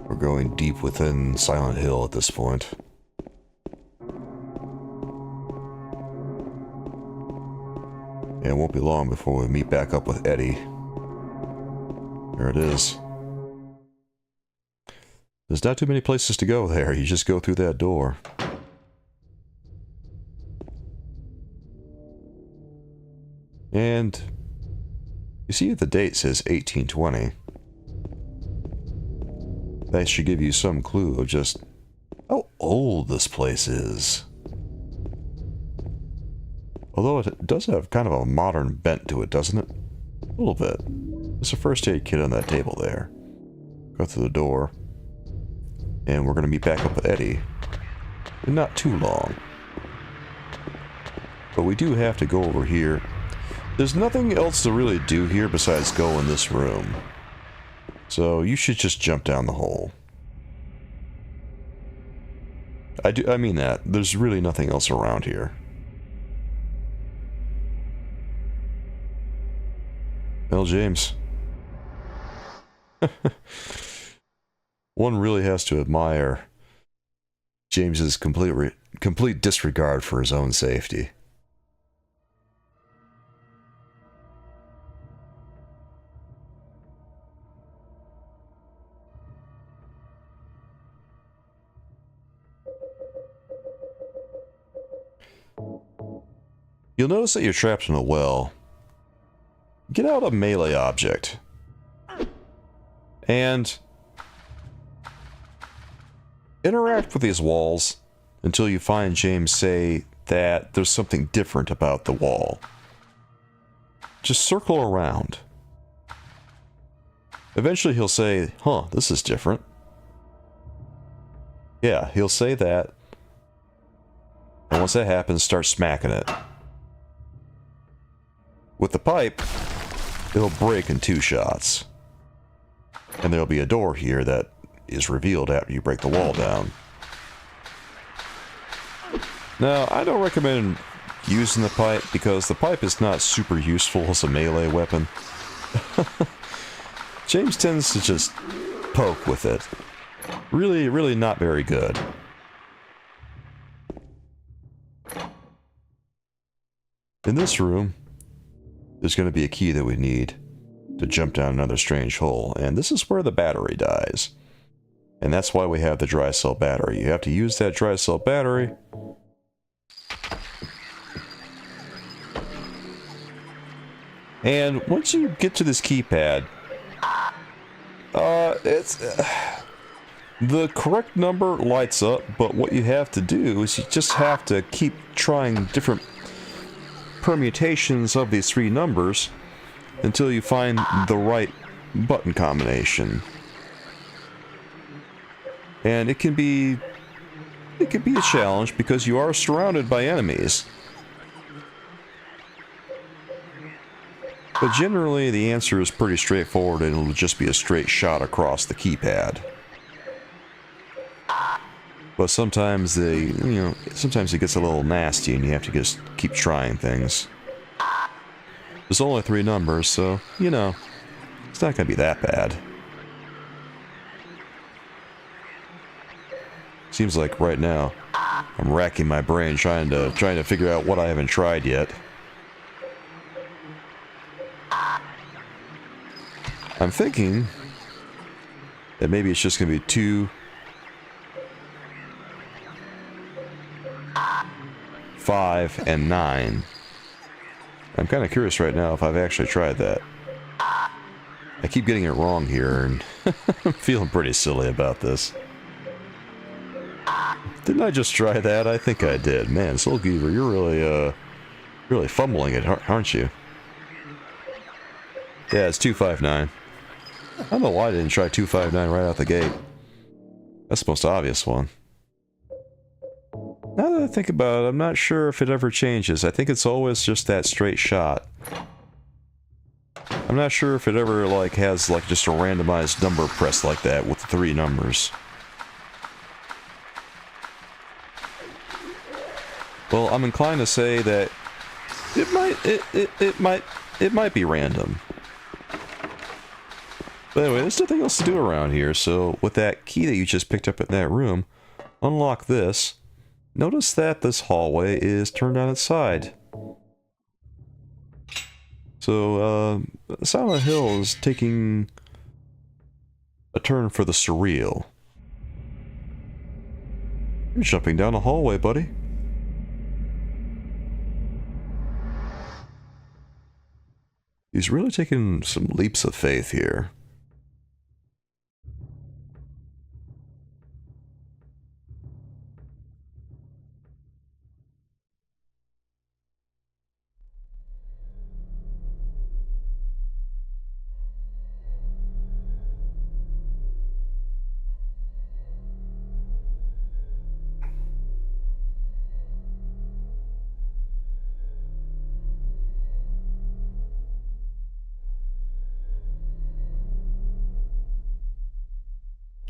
We're going deep within Silent Hill at this point. And it won't be long before we meet back up with Eddie. There it is. There's not too many places to go there. You just go through that door. And you see the date says 1820. That should give you some clue of just how old this place is. Although it does have kind of a modern bent to it, doesn't it? A little bit. There's a first aid kit on that table there. Go through the door. And we're going to meet back up with Eddie in not too long. But we do have to go over here. There's nothing else to really do here besides go in this room. So you should just jump down the hole. I mean that. There's really nothing else around here. Well, James. One really has to admire James's complete disregard for his own safety. You'll notice that you're trapped in a well. Get out a melee object. And interact with these walls until you find James say that there's something different about the wall. Just circle around. Eventually he'll say, huh, this is different. Yeah, he'll say that. And once that happens, start smacking it. With the pipe, it'll break in 2 shots. And there'll be a door here that is revealed after you break the wall down. Now, I don't recommend using the pipe because the pipe is not super useful as a melee weapon. James tends to just poke with it. Really, really not very good. In this room, there's going to be a key that we need to jump down another strange hole, and this is where the battery dies. And that's why we have the dry cell battery. You have to use that dry cell battery and once you get to this keypad, The correct number lights up, but what you have to do is you just have to keep trying different permutations of these three numbers until you find the right button combination. And it can be a challenge because you are surrounded by enemies. But generally the answer is pretty straightforward and it'll just be a straight shot across the keypad. But sometimes sometimes it gets a little nasty and you have to just keep trying things. There's only three numbers, so, you know, it's not gonna be that bad. Seems like right now I'm racking my brain trying to figure out what I haven't tried yet. I'm thinking that maybe it's just gonna be 2, 5, and 9. I'm kind of curious right now if I've actually tried that. I keep getting it wrong here, and I'm feeling pretty silly about this. Didn't I just try that? I think I did. Man, Soulgiver, you're really fumbling it, aren't you? Yeah, it's 259. I don't know why I didn't try 259 right out the gate. That's the most obvious one. Now that I think about it, I'm not sure if it ever changes. I think it's always just that straight shot. I'm not sure if it ever, like, has, like, just a randomized number pressed like that with 3 numbers. Well, I'm inclined to say that it might be random. But anyway, there's nothing else to do around here, so with that key that you just picked up in that room, unlock this. Notice that this hallway is turned on its side. So, Silent Hill is taking a turn for the surreal. You're jumping down a hallway, buddy. He's really taking some leaps of faith here.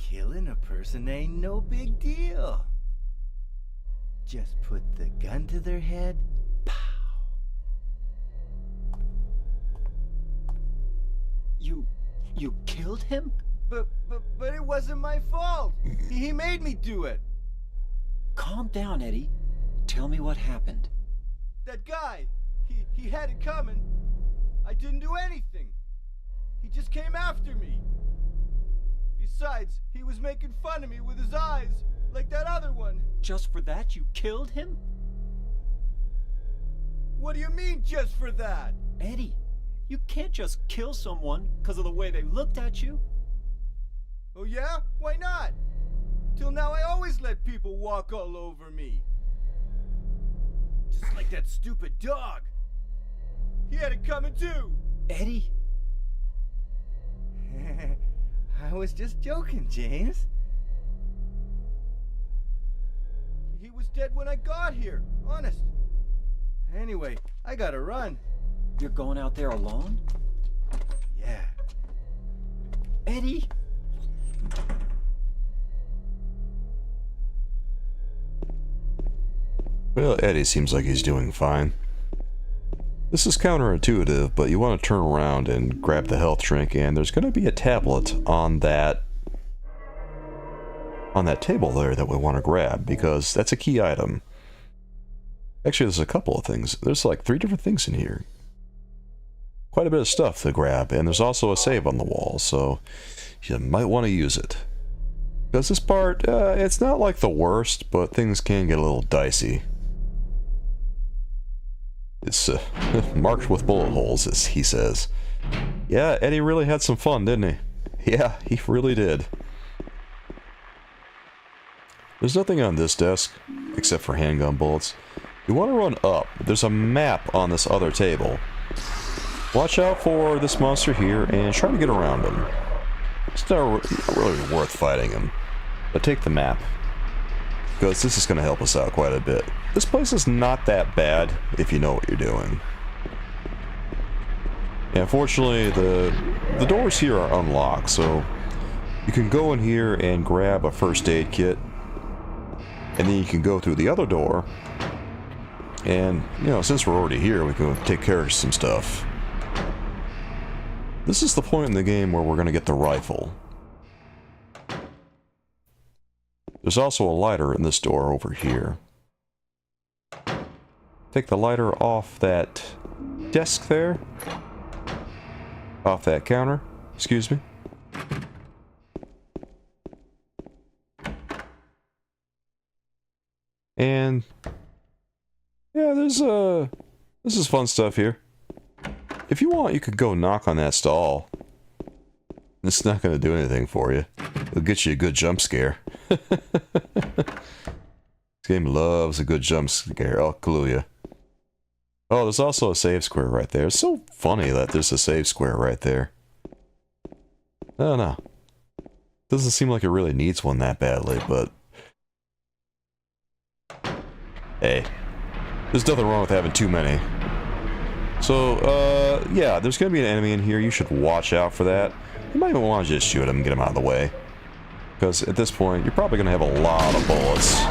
Killing a person ain't no big deal. Just put the gun to their head. Pow. You killed him? But it wasn't my fault. He made me do it. Calm down, Eddie. Tell me what happened. That guy, he had it coming. I didn't do anything. He just came after me. Besides, he was making fun of me with his eyes, like that other one. Just for that, you killed him? What do you mean, just for that? Eddie, you can't just kill someone because of the way they looked at you. Oh yeah? Why not? Till now I always let people walk all over me. Just like that stupid dog. He had it coming too. Eddie? I was just joking, James. He was dead when I got here, honest. Anyway, I gotta run. You're going out there alone? Yeah. Eddie? Well, Eddie seems like he's doing fine. This is counterintuitive, but you want to turn around and grab the health drink, and there's going to be a tablet on that table there that we want to grab, because that's a key item. Actually, there's a couple of things. There's like 3 different things in here. Quite a bit of stuff to grab, and there's also a save on the wall, so you might want to use it. Because this part, it's not like the worst, but things can get a little dicey. It's marked with bullet holes, as he says. Yeah, Eddie really had some fun, didn't he? Yeah, he really did. There's nothing on this desk, except for handgun bullets. You want to run up. There's a map on this other table. Watch out for this monster here and try to get around him. It's not really worth fighting him. But take the map, because this is going to help us out quite a bit. This place is not that bad if you know what you're doing. And fortunately, the doors here are unlocked, so you can go in here and grab a first aid kit, and then you can go through the other door, and, you know, since we're already here, we can take care of some stuff. This is the point in the game where we're going to get the rifle. There's also a lighter in this door over here. Take the lighter off that desk there. Off that counter. Excuse me. And yeah, this is fun stuff here. If you want, you could go knock on that stall. It's not going to do anything for you. It'll get you a good jump scare. This game loves a good jump scare, I'll clue you. Oh, there's also a save square right there. It's so funny that there's a save square right there. I don't know. Doesn't seem like it really needs one that badly, but... hey. There's nothing wrong with having too many. So, yeah, there's gonna be an enemy in here. You should watch out for that. You might even want to just shoot him and get him out of the way. Because at this point, you're probably gonna have a lot of bullets.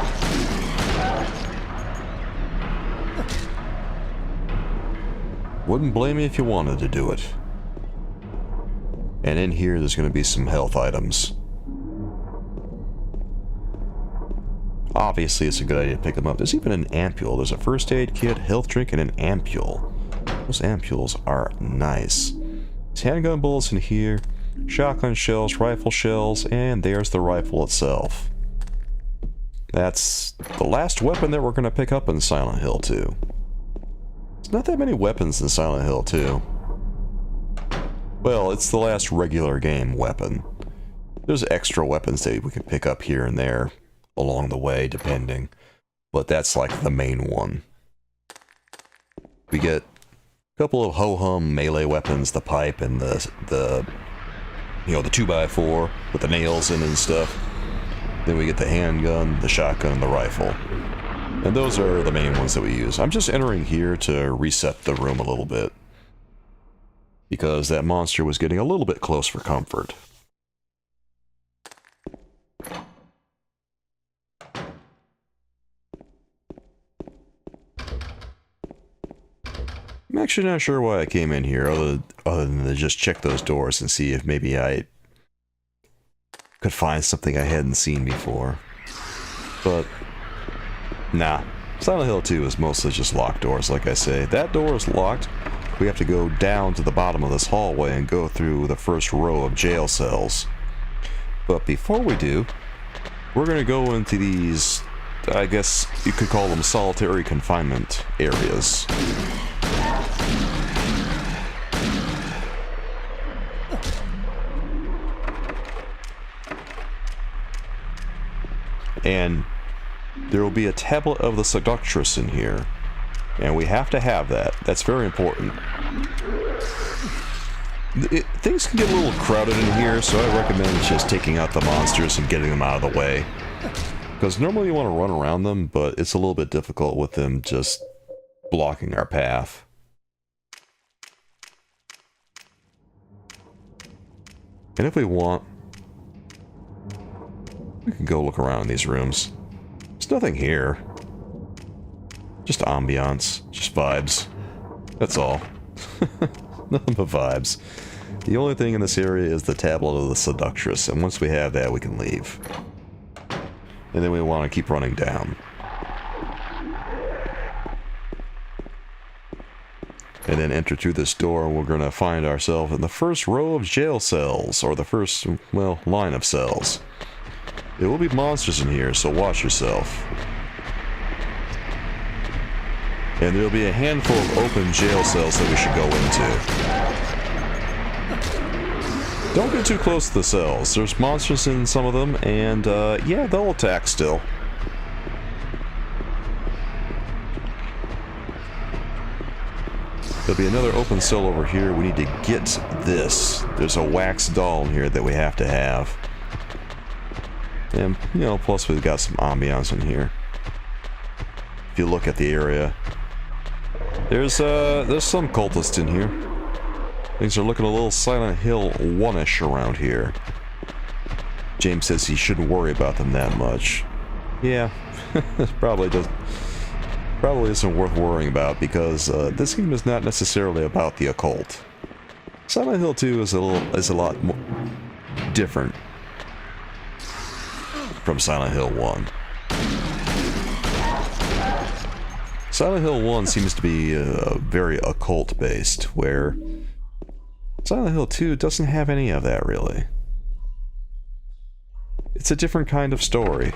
Wouldn't blame you if you wanted to do it. And in here, there's gonna be some health items. Obviously, it's a good idea to pick them up. There's even an ampule. There's a first aid kit, health drink, and an ampule. Those ampules are nice. There's handgun bullets in here, shotgun shells, rifle shells, and there's the rifle itself. That's the last weapon that we're going to pick up in Silent Hill 2. There's not that many weapons in Silent Hill 2. Well, it's the last regular game weapon. There's extra weapons that we can pick up here and there along the way, depending. But that's like the main one. We get a couple of ho-hum melee weapons, the pipe and the you know, the 2x4 with the nails in it and stuff. Then we get the handgun, the shotgun, and the rifle. And those are the main ones that we use. I'm just entering here to reset the room a little bit, because that monster was getting a little bit close for comfort. I'm actually not sure why I came in here, other than to just check those doors and see if maybe I could find something I hadn't seen before. But, nah. Silent Hill 2 is mostly just locked doors, like I say. That door is locked. We have to go down to the bottom of this hallway and go through the first row of jail cells. But before we do, we're going to go into these, I guess you could call them solitary confinement areas. And there will be a tablet of the seductress in here. And we have to have that. That's very important. Things can get a little crowded in here, so I recommend just taking out the monsters and getting them out of the way. Because normally you want to run around them, but it's a little bit difficult with them just blocking our path. And if we want, we can go look around in these rooms. There's nothing here. Just ambiance, just vibes. That's all. Nothing but vibes. The only thing in this area is the tablet of the seductress, and once we have that, we can leave. And then we want to keep running down. And then enter through this door, and we're going to find ourselves in the first row of jail cells, or the first, well, line of cells. There will be monsters in here, so watch yourself. And there'll be a handful of open jail cells that we should go into. Don't get too close to the cells. There's monsters in some of them, and yeah, they'll attack still. There'll be another open cell over here. We need to get this. There's a wax doll in here that we have to have. And, you know, plus we've got some ambiance in here. If you look at the area, there's some cultists in here. Things are looking a little Silent Hill 1-ish around here. James says he shouldn't worry about them that much. Yeah, probably isn't worth worrying about, because this game is not necessarily about the occult. Silent Hill 2 is a lot more different from Silent Hill 1. Silent Hill 1 seems to be very occult based, where Silent Hill 2 doesn't have any of that, really. It's a different kind of story.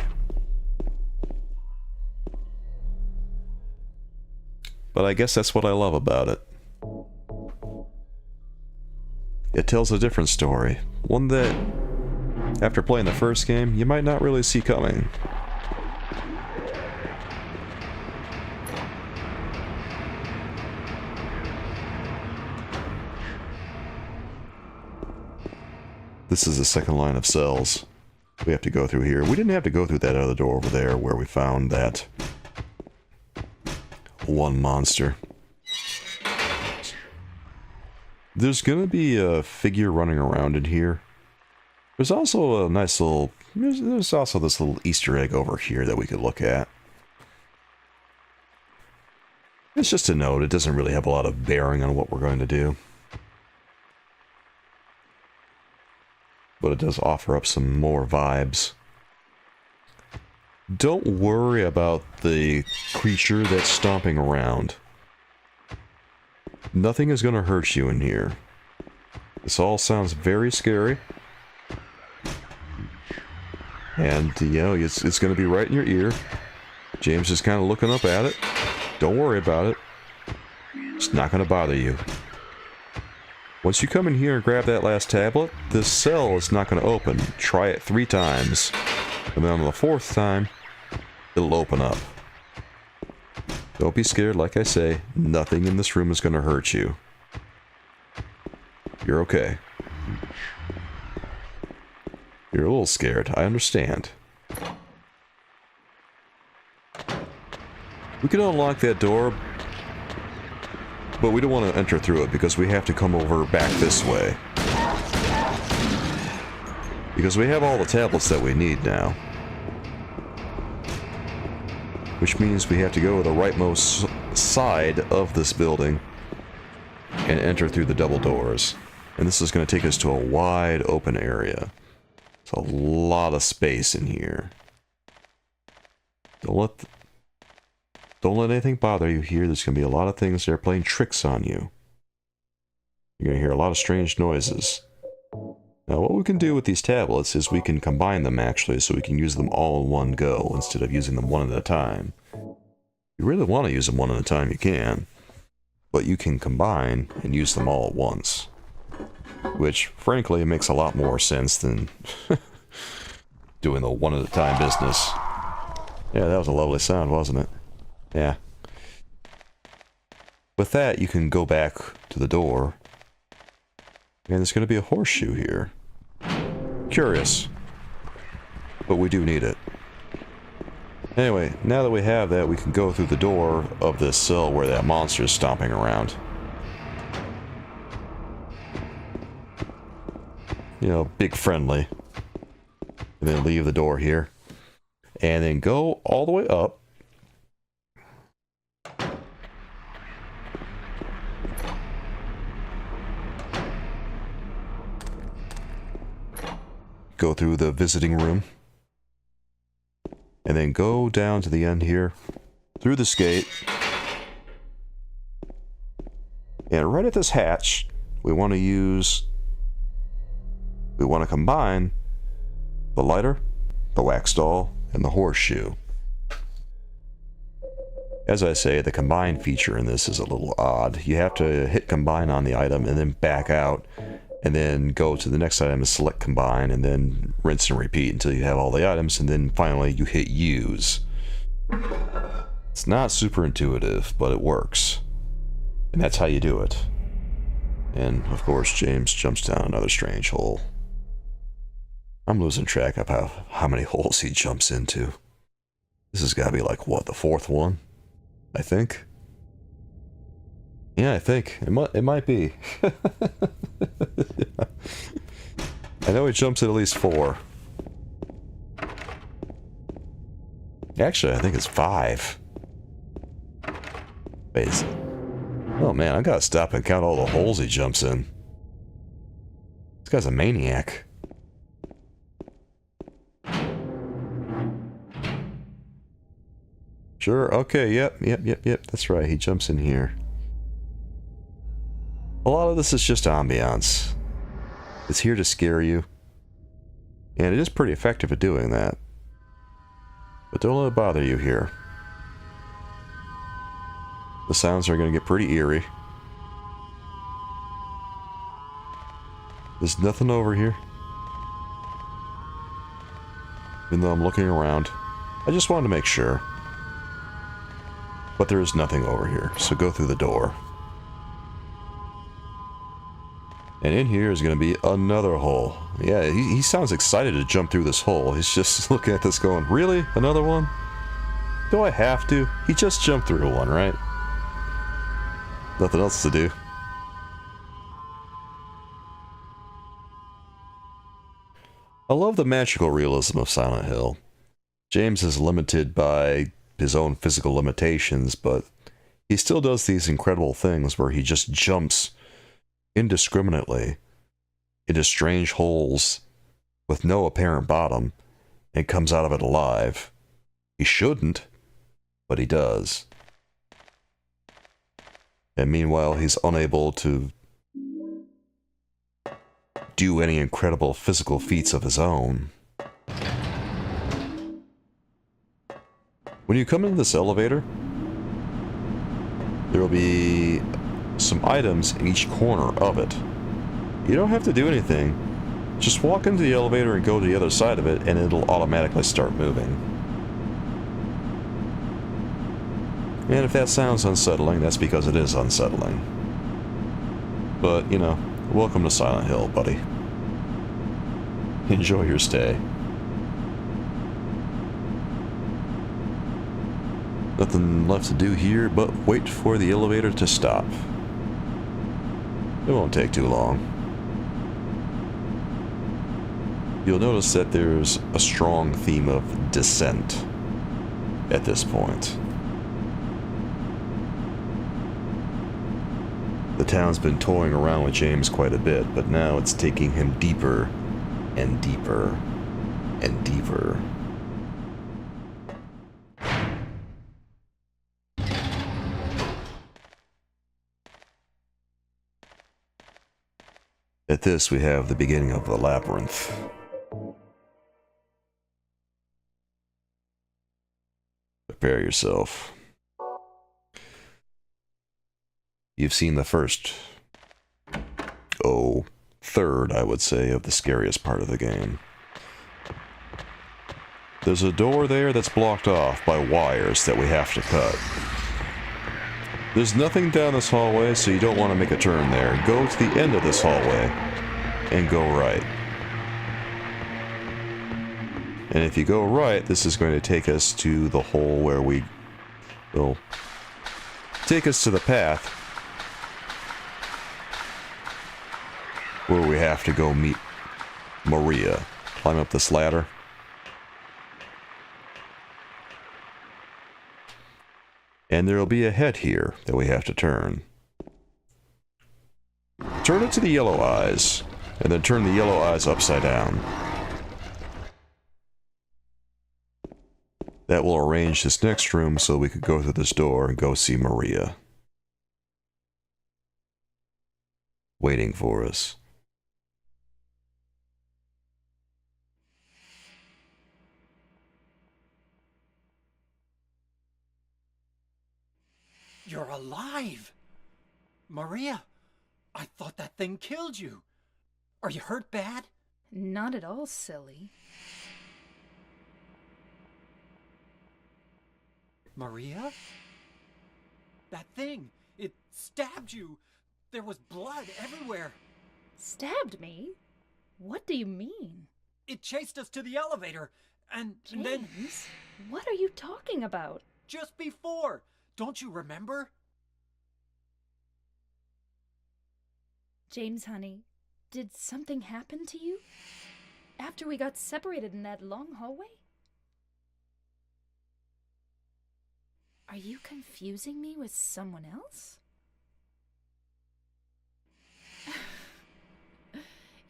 But I guess that's what I love about it. It tells a different story. One that, after playing the first game, you might not really see coming. This is the second line of cells we have to go through here. We didn't have to go through that other door over there where we found that one monster. There's gonna be a figure running around in here. There's also a nice little... There's also this little Easter egg over here that we could look at. It's just a note. It doesn't really have a lot of bearing on what we're going to do. But it does offer up some more vibes. Don't worry about the creature that's stomping around. Nothing is going to hurt you in here. This all sounds very scary. And, you know, it's going to be right in your ear. James is kind of looking up at it. Don't worry about it. It's not going to bother you. Once you come in here and grab that last tablet, this cell is not going to open. Try it 3 times. And then on the 4th time, it'll open up. Don't be scared, like I say. Nothing in this room is going to hurt you. You're okay. You're a little scared, I understand. We can unlock that door, but we don't want to enter through it because we have to come over back this way. Because we have all the tablets that we need now. Which means we have to go to the rightmost side of this building and enter through the double doors. And this is going to take us to a wide open area. It's a lot of space in here. Don't let anything bother you here. There's going to be a lot of things that are playing tricks on you. You're going to hear a lot of strange noises. Now, what we can do with these tablets is we can combine them, actually, so we can use them all in one go, instead of using them one at a time. If you really want to use them one at a time, you can. But you can combine and use them all at once. Which, frankly, makes a lot more sense than doing the one-at-a-time business. Yeah, that was a lovely sound, wasn't it? Yeah. With that, you can go back to the door. And there's going to be a horseshoe here. Curious. But we do need it. Anyway, now that we have that, we can go through the door of this cell where that monster is stomping around. You know, big friendly. And then leave the door here. And then go all the way up. Go through the visiting room. And then go down to the end here. Through this gate. And right at this hatch, we want to combine the lighter, the wax doll, and the horseshoe. As I say, the combine feature in this is a little odd. You have to hit combine on the item and then back out, and then go to the next item and select combine, and then rinse and repeat until you have all the items, and then finally you hit use. It's not super intuitive, but it works. And that's how you do it. And, of course, James jumps down another strange hole. I'm losing track of how many holes he jumps into. This has got to be like, what, the fourth one? I think? Yeah, I think. It might be. I know he jumps at least 4. Actually, I think it's 5. Wait, is it? Oh man, I gotta stop and count all the holes he jumps in. This guy's a maniac. Sure, okay, yep, that's right, he jumps in here. A lot of this is just ambiance. It's here to scare you. And it is pretty effective at doing that. But don't let it bother you here. The sounds are going to get pretty eerie. There's nothing over here. Even though I'm looking around. I just wanted to make sure. But there is nothing over here, so go through the door. And in here is going to be another hole. Yeah, he sounds excited to jump through this hole. He's just looking at this going, really? Another one? Do I have to? He just jumped through one, right? Nothing else to do. I love the magical realism of Silent Hill. James is limited by his own physical limitations, but he still does these incredible things where he just jumps indiscriminately into strange holes with no apparent bottom and comes out of it alive. He shouldn't, but he does. And meanwhile, he's unable to do any incredible physical feats of his own. When you come into this elevator, there will be some items in each corner of it. You don't have to do anything. Just walk into the elevator and go to the other side of it, and it'll automatically start moving. And if that sounds unsettling, that's because it is unsettling. But, you know, welcome to Silent Hill, buddy. Enjoy your stay. Nothing left to do here but wait for the elevator to stop. It won't take too long. You'll notice that there's a strong theme of descent at this point. The town's been toying around with James quite a bit, but now it's taking him deeper and deeper and deeper. At this, we have the beginning of the labyrinth. Prepare yourself. You've seen the first, third, I would say, of the scariest part of the game. There's a door there that's blocked off by wires that we have to cut. There's nothing down this hallway, so you don't want to make a turn there. Go to the end of this hallway and go right. And if you go right, this is going to take us to the hole where we will take us to the path where we have to go meet Maria. Climb up this ladder. And there'll be a head here that we have to turn. Turn it to the yellow eyes, and then turn the yellow eyes upside down. That will arrange this next room so we could go through this door and go see Maria. Waiting for us. You're alive! Maria, I thought that thing killed you. Are you hurt bad? Not at all, silly. Maria? That thing, It stabbed you. There was blood everywhere. Stabbed me? What do you mean? It chased us to the elevator, and then... James, what are you talking about? Just before! Don't you remember? James, honey, did something happen to you? After we got separated in that long hallway? Are you confusing me with someone else?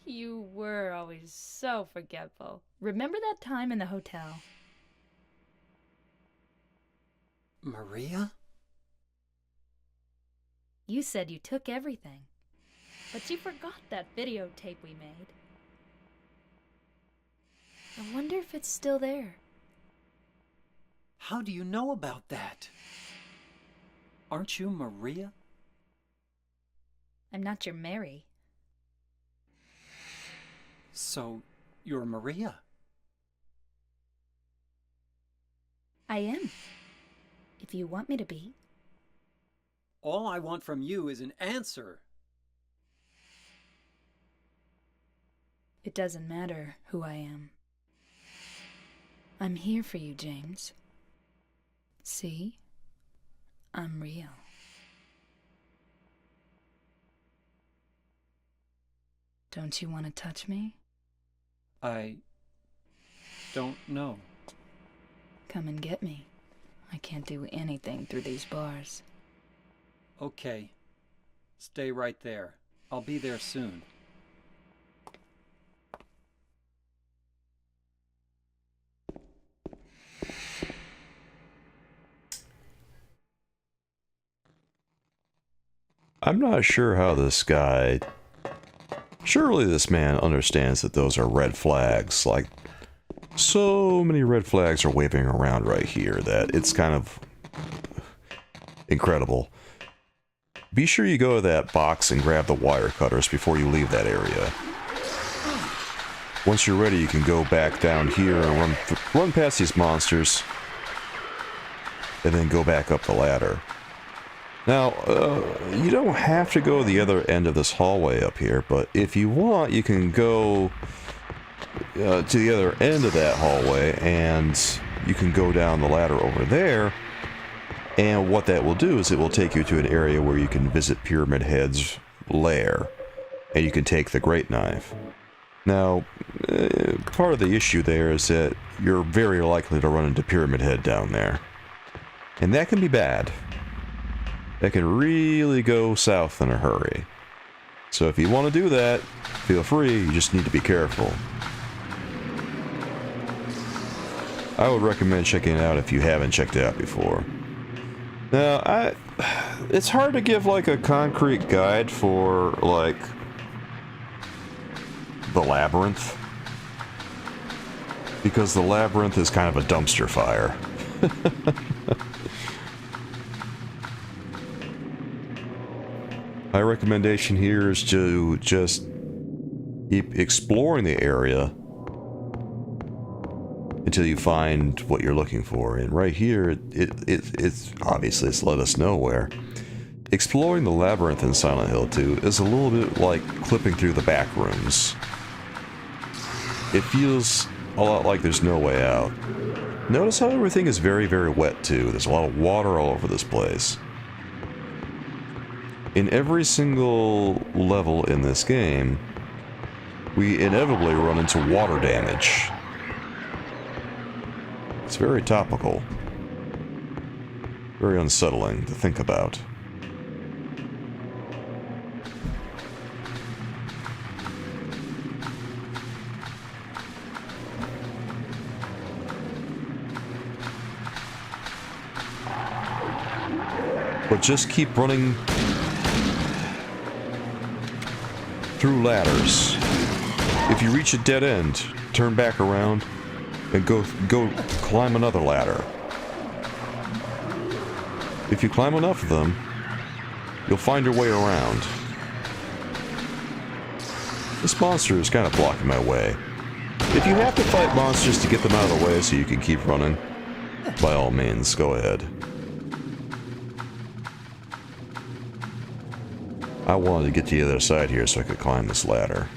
You were always so forgetful. Remember that time in the hotel? Maria? You said you took everything, but you forgot that videotape we made. I wonder if it's still there. How do you know about that? Aren't you Maria? I'm not your Mary. So, you're Maria? I am. If you want me to be. All I want from you is an answer. It doesn't matter who I am. I'm here for you, James. See? I'm real. Don't you want to touch me? I don't know. Come and get me. I can't do anything through these bars. Okay. Stay right there. I'll be there soon. I'm not sure how this guy... Surely this man understands that those are red flags. Like, so many red flags are waving around right here that it's kind of incredible. Be sure you go to that box and grab the wire cutters before you leave that area. Once you're ready, you can go back down here and run past these monsters, and then go back up the ladder. Now, you don't have to go to the other end of this hallway up here, but if you want, you can go to the other end of that hallway, and you can go down the ladder over there, and what that will do is it will take you to an area where you can visit Pyramid Head's lair, and you can take the Great Knife. Now, part of the issue there is that you're very likely to run into Pyramid Head down there, and that can be bad. That can really go south in a hurry. So if you want to do that, feel free, you just need to be careful. I would recommend checking it out if you haven't checked it out before. Now, it's hard to give like a concrete guide for like the labyrinth, because the labyrinth is kind of a dumpster fire. My recommendation here is to just keep exploring the area until you find what you're looking for. And right here, it's obviously it's led us nowhere. Exploring the labyrinth in Silent Hill 2 is a little bit like clipping through the back rooms. It feels a lot like there's no way out. Notice how everything is very, very wet too. There's a lot of water all over this place. In every single level in this game, we inevitably run into water damage. It's very topical. Very unsettling to think about. But just keep running through ladders. If you reach a dead end, turn back around and go climb another ladder. If you climb enough of them, you'll find your way around. This monster is kind of blocking my way. If you have to fight monsters to get them out of the way so you can keep running, by all means, go ahead. I wanted to get to the other side here so I could climb this ladder.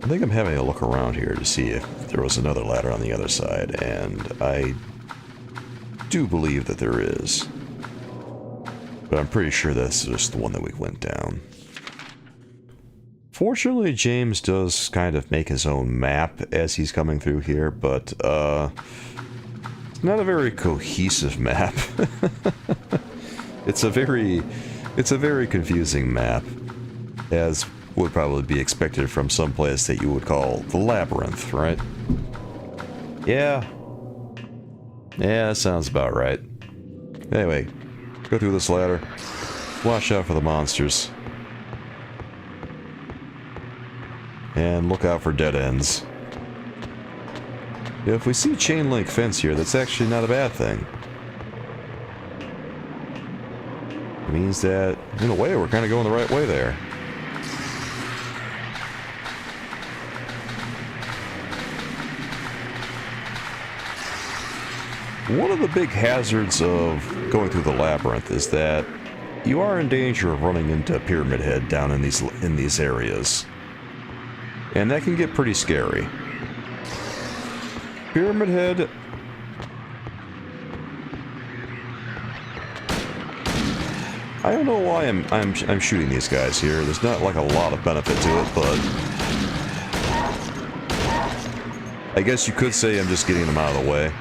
I think I'm having a look around here to see if there was another ladder on the other side, and I do believe that there is. But I'm pretty sure that's just the one that we went down. Fortunately, James does kind of make his own map as he's coming through here, but it's not a very cohesive map. It's a very confusing map, as would probably be expected from some place that you would call the Labyrinth, right? Yeah, that sounds about right. Anyway, go through this ladder. Watch out for the monsters. And look out for dead ends. If we see chain link fence here, that's actually not a bad thing. It means that, in a way, we're kind of going the right way there. One of the big hazards of going through the labyrinth is that you are in danger of running into Pyramid Head down in these areas. And that can get pretty scary. Pyramid Head... I don't know why I'm shooting these guys here. There's not like a lot of benefit to it, but... I guess you could say I'm just getting them out of the way.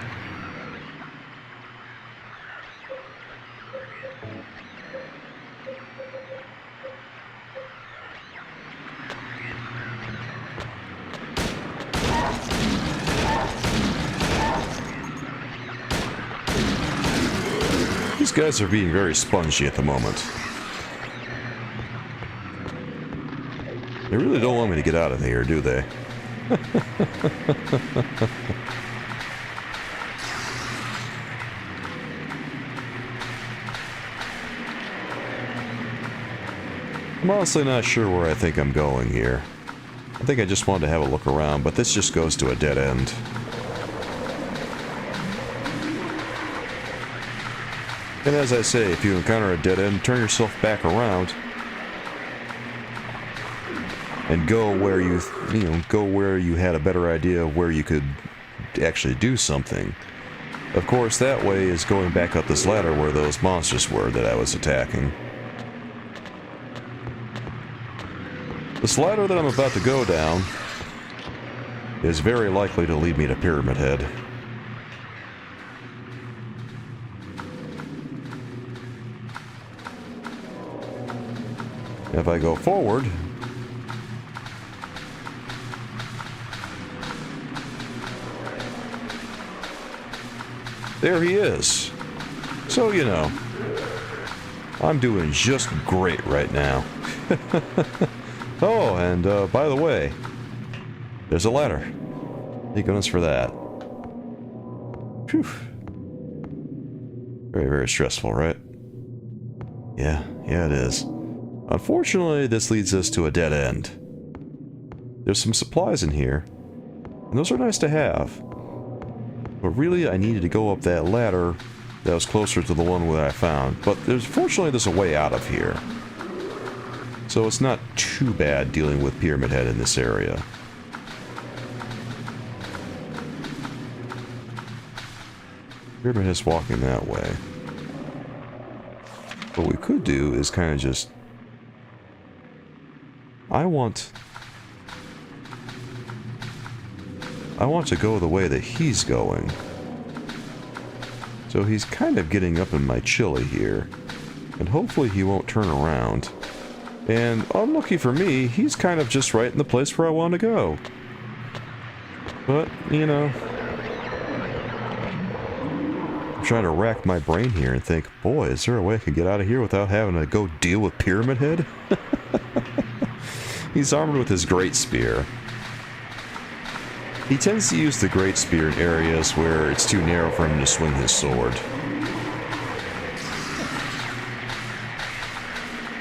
These guys are being very spongy at the moment. They really don't want me to get out of here, do they? I'm honestly not sure where I think I'm going here. I think I just wanted to have a look around, but this just goes to a dead end. And as I say, if you encounter a dead end, turn yourself back around and go where you had a better idea of where you could actually do something. Of course, that way is going back up this ladder where those monsters were that I was attacking. This ladder that I'm about to go down is very likely to lead me to Pyramid Head. If I go forward, there he is. So, you know, I'm doing just great right now. Oh, and by the way, there's a ladder. Thank goodness for that. Phew. Very, very stressful, right? Yeah, it is. Unfortunately, this leads us to a dead end. There's some supplies in here, and those are nice to have. But really, I needed to go up that ladder that was closer to the one that I found. But fortunately, there's a way out of here. So it's not too bad dealing with Pyramid Head in this area. Pyramid Head's walking that way. What we could do is kind of just... I want to go the way that he's going. So he's kind of getting up in my chili here. And hopefully he won't turn around. And unlucky for me, he's kind of just right in the place where I want to go. But, you know... I'm trying to rack my brain here and think, boy, is there a way I could get out of here without having to go deal with Pyramid Head? He's armed with his Great Spear. He tends to use the Great Spear in areas where it's too narrow for him to swing his sword.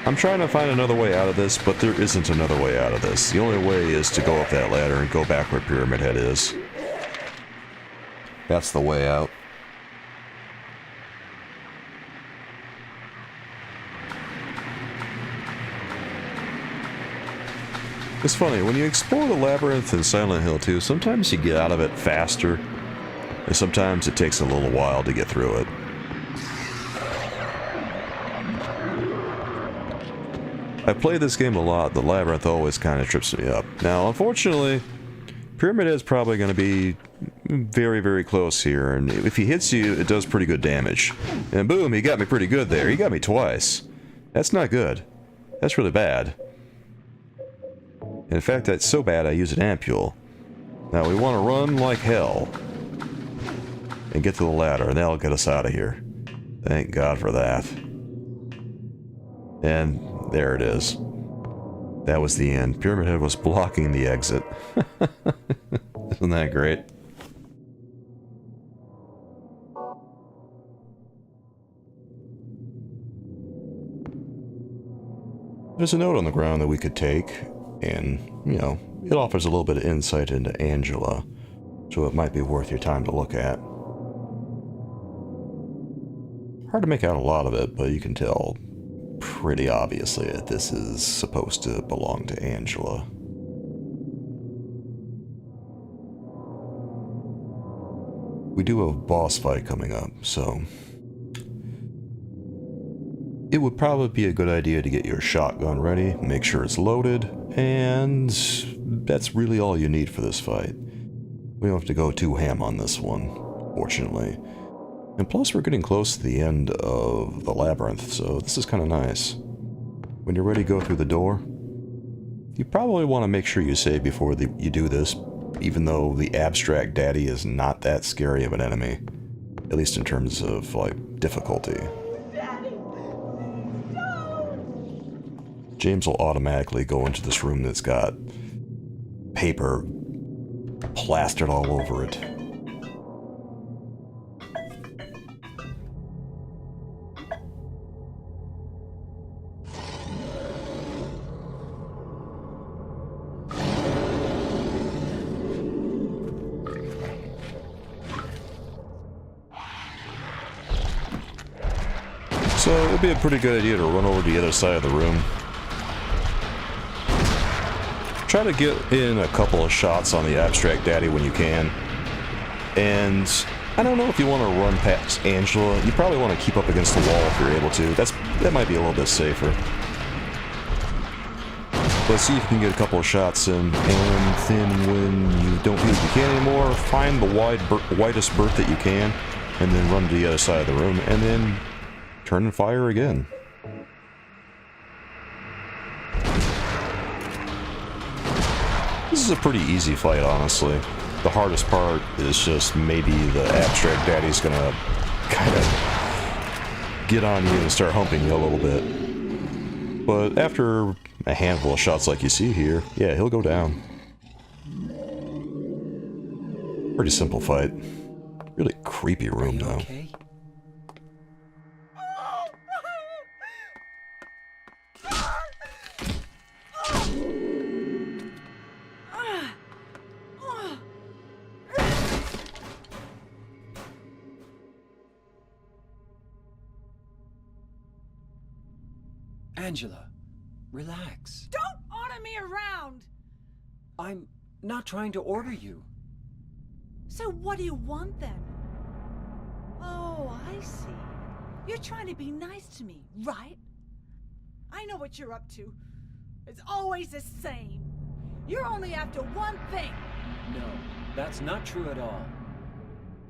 I'm trying to find another way out of this, but there isn't another way out of this. The only way is to go up that ladder and go back where Pyramid Head is. That's the way out. It's funny, when you explore the labyrinth in Silent Hill 2, sometimes you get out of it faster, and sometimes it takes a little while to get through it. I play this game a lot, the labyrinth always kind of trips me up. Now, unfortunately, Pyramid Head's probably going to be very, very close here, and if he hits you, it does pretty good damage. And boom, he got me pretty good there. He got me twice. That's not good. That's really bad. In fact, that's so bad I use an ampule. Now, we want to run like hell and get to the ladder, and that'll get us out of here. Thank God for that. And there it is. That was the end. Pyramid Head was blocking the exit. Isn't that great? There's a note on the ground that we could take, and, you know, it offers a little bit of insight into Angela, so it might be worth your time to look at. Hard to make out a lot of it, but you can tell pretty obviously that this is supposed to belong to Angela. We do have a boss fight coming up, so it would probably be a good idea to get your shotgun ready, make sure it's loaded, and that's really all you need for this fight. We don't have to go too ham on this one, fortunately. And plus we're getting close to the end of the labyrinth, so this is kind of nice. When you're ready to go through the door, you probably want to make sure you save before you do this, even though the abstract daddy is not that scary of an enemy. At least in terms of, like, difficulty. James will automatically go into this room that's got paper plastered all over it. So it would be a pretty good idea to run over to the other side of the room. Try to get in a couple of shots on the abstract daddy when you can. And I don't know if you want to run past Angela. You probably want to keep up against the wall if you're able to. That might be a little bit safer. But see if you can get a couple of shots in, and then when you don't feel like you can anymore, find the widest berth that you can, and then run to the other side of the room, and then turn and fire again. This is a pretty easy fight, honestly. The hardest part is just maybe the abstract daddy's gonna kind of get on you and start humping you a little bit. But after a handful of shots like you see here, yeah, he'll go down. Pretty simple fight. Really creepy room, though. Okay? Angela, relax. Don't order me around! I'm not trying to order you. So what do you want then? Oh, I see. You're trying to be nice to me, right? I know what you're up to. It's always the same. You're only after one thing. No, that's not true at all.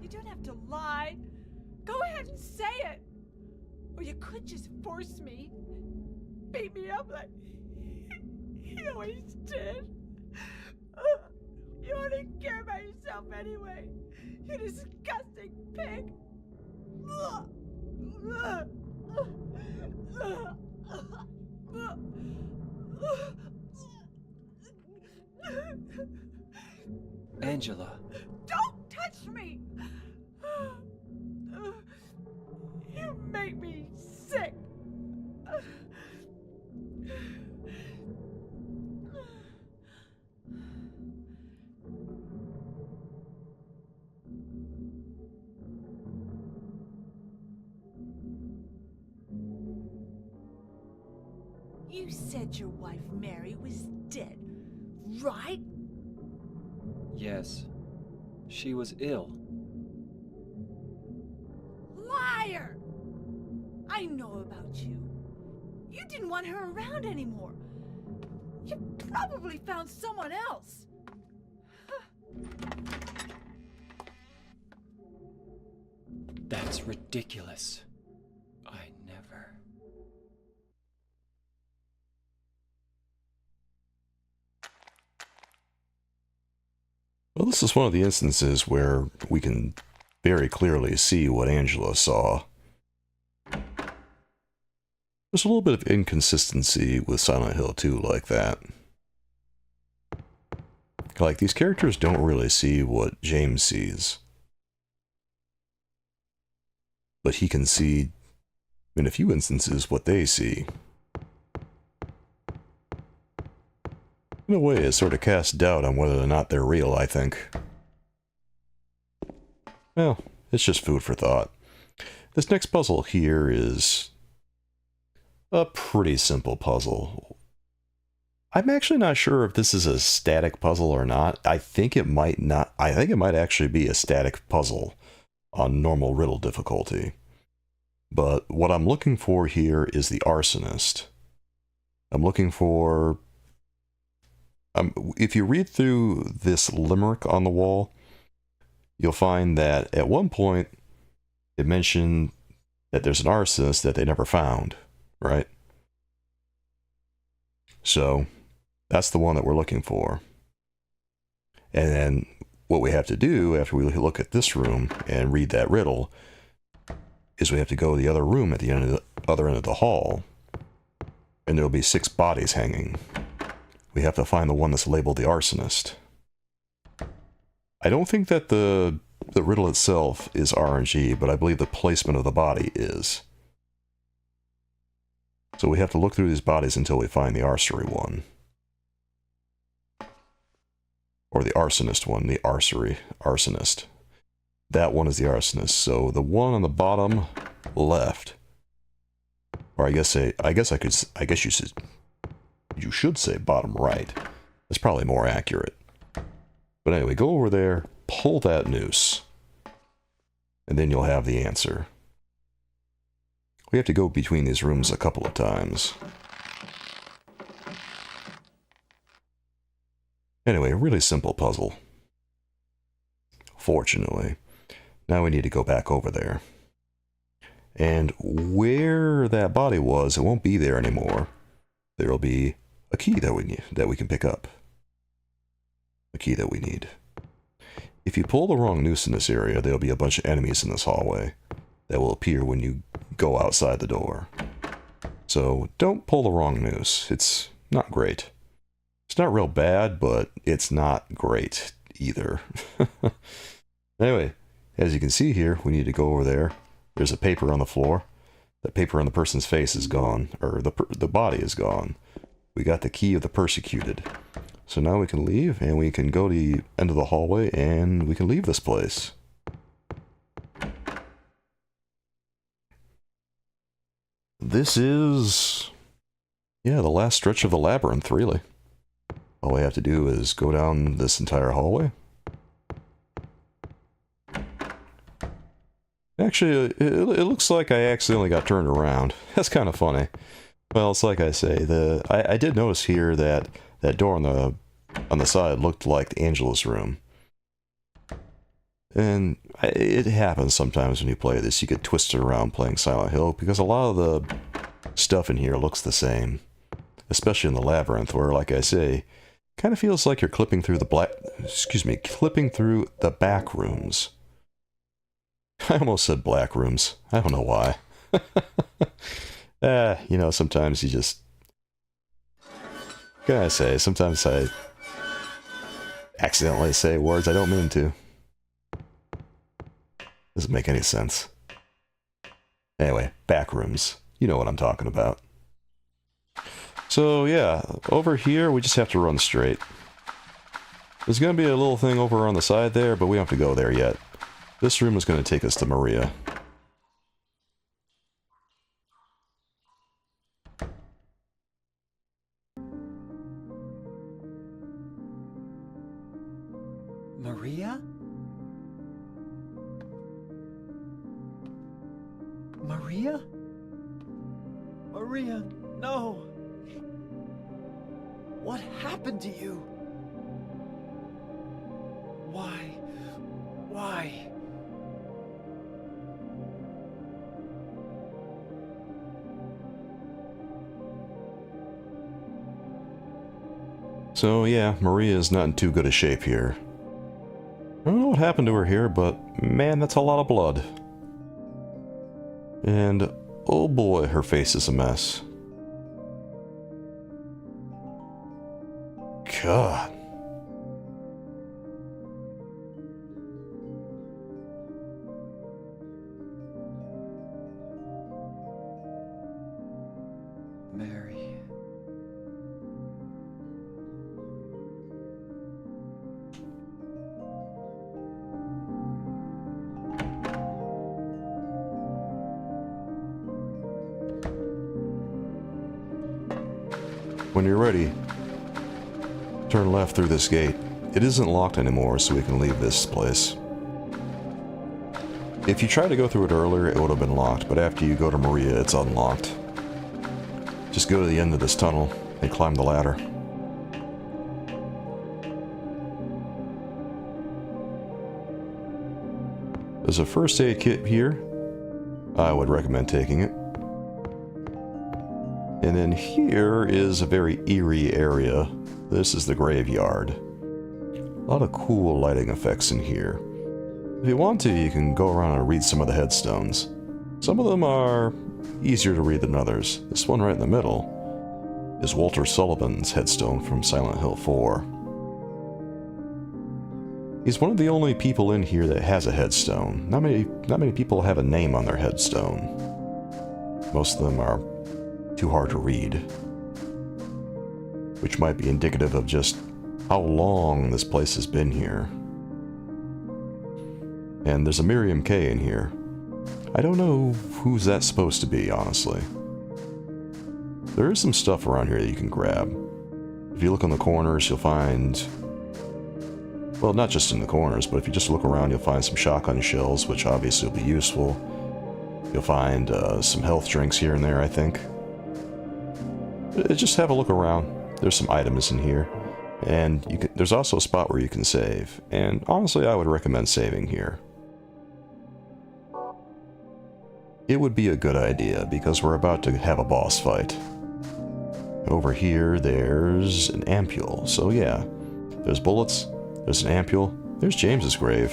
You don't have to lie. Go ahead and say it. Or you could just force me. Beat me up like you always did. You only care about yourself anyway. You disgusting pig. Angela. Don't touch me! You make me sick. You said your wife Mary was dead. right? Yes. She was ill. Liar! I know about you. You didn't want her around anymore. You probably found someone else. That's ridiculous. I never... Well, this is one of the instances where we can very clearly see what Angela saw. There's a little bit of inconsistency with Silent Hill 2 like that. Like, these characters don't really see what James sees. But he can see, in a few instances, what they see. In a way, it sort of casts doubt on whether or not they're real, I think. Well, it's just food for thought. This next puzzle here is a pretty simple puzzle. I'm actually not sure if this is a static puzzle or not. I think it might not. I think it might actually be a static puzzle on normal riddle difficulty. But what I'm looking for here is the arsonist. I'm looking for... if you read through this limerick on the wall, you'll find that at one point it mentioned that there's an arsonist that they never found, right? So that's the one that we're looking for. And then what we have to do after we look at this room and read that riddle is we have to go to the other room at the other end of the hall, and there'll be 6 bodies hanging. We have to find the one that's labeled the arsonist. I don't think that the riddle itself is RNG, but I believe the placement of the body is. So we have to look through these bodies until we find the arsery one. Or the arsonist one, the arsonist. That one is the arsonist. So the one on the bottom left, or I guess you should say bottom right. That's probably more accurate. But anyway, go over there, pull that noose, and then you'll have the answer. We have to go between these rooms a couple of times. Anyway, a really simple puzzle. Fortunately. Now we need to go back over there. And where that body was, it won't be there anymore. There'll be a key that we can pick up. A key that we need. If you pull the wrong noose in this area, there'll be a bunch of enemies in this hallway that will appear when you go outside the door. So don't pull the wrong noose. It's not great. It's not real bad, but it's not great either. Anyway, as you can see here, we need to go over there. There's a paper on the floor. That paper on the person's face is gone, or the body is gone. We got the key of the persecuted. So now we can leave, and we can go to the end of the hallway, and we can leave this place. This is... yeah, the last stretch of the labyrinth, really. All we have to do is go down this entire hallway. Actually, it looks like I accidentally got turned around. That's kind of funny. Well, it's like I say, I did notice here that that door on the side looked like Angela's room. And it happens sometimes when you play this. You get twisted around playing Silent Hill because a lot of the stuff in here looks the same. Especially in the labyrinth, where, like I say, kind of feels like you're clipping through clipping through the back rooms. I almost said black rooms. I don't know why. You know, sometimes you just... what can I say? Sometimes I accidentally say words I don't mean to. Doesn't make any sense. Anyway, back rooms. You know what I'm talking about. So yeah, over here we just have to run straight. There's going to be a little thing over on the side there, but we don't have to go there yet. This room is going to take us to Maria. Maria? Maria? Maria, no! What happened to you? Why? Why? So yeah, Maria is not in too good a shape here. I don't know what happened to her here, but man, that's a lot of blood. And oh boy, her face is a mess. God. Mary. When you're ready, turn left through this gate. It isn't locked anymore, so we can leave this place. If you tried to go through it earlier, it would have been locked, but after you go to Maria, it's unlocked. Just go to the end of this tunnel and climb the ladder. There's a first aid kit here. I would recommend taking it. And then here is a very eerie area. This is the graveyard. A lot of cool lighting effects in here. If you want to, you can go around and read some of the headstones. Some of them are easier to read than others. This one right in the middle is Walter Sullivan's headstone from Silent Hill 4. He's one of the only people in here that has a headstone. Not many people have a name on their headstone. Most of them are too hard to read, which might be indicative of just how long this place has been here. And there's a Miriam K in here. I don't know who's that supposed to be, honestly. There is some stuff around here that you can grab. If you look on the corners, you'll find... well, not just in the corners, but if you just look around, you'll find some shotgun shells, which obviously will be useful. You'll find some health drinks here and there, I think. Just have a look around. There's some items in here. And there's also a spot where you can save. And honestly, I would recommend saving here. It would be a good idea, because we're about to have a boss fight. Over here, there's an ampule. So yeah, there's bullets, there's an ampule, there's James's grave.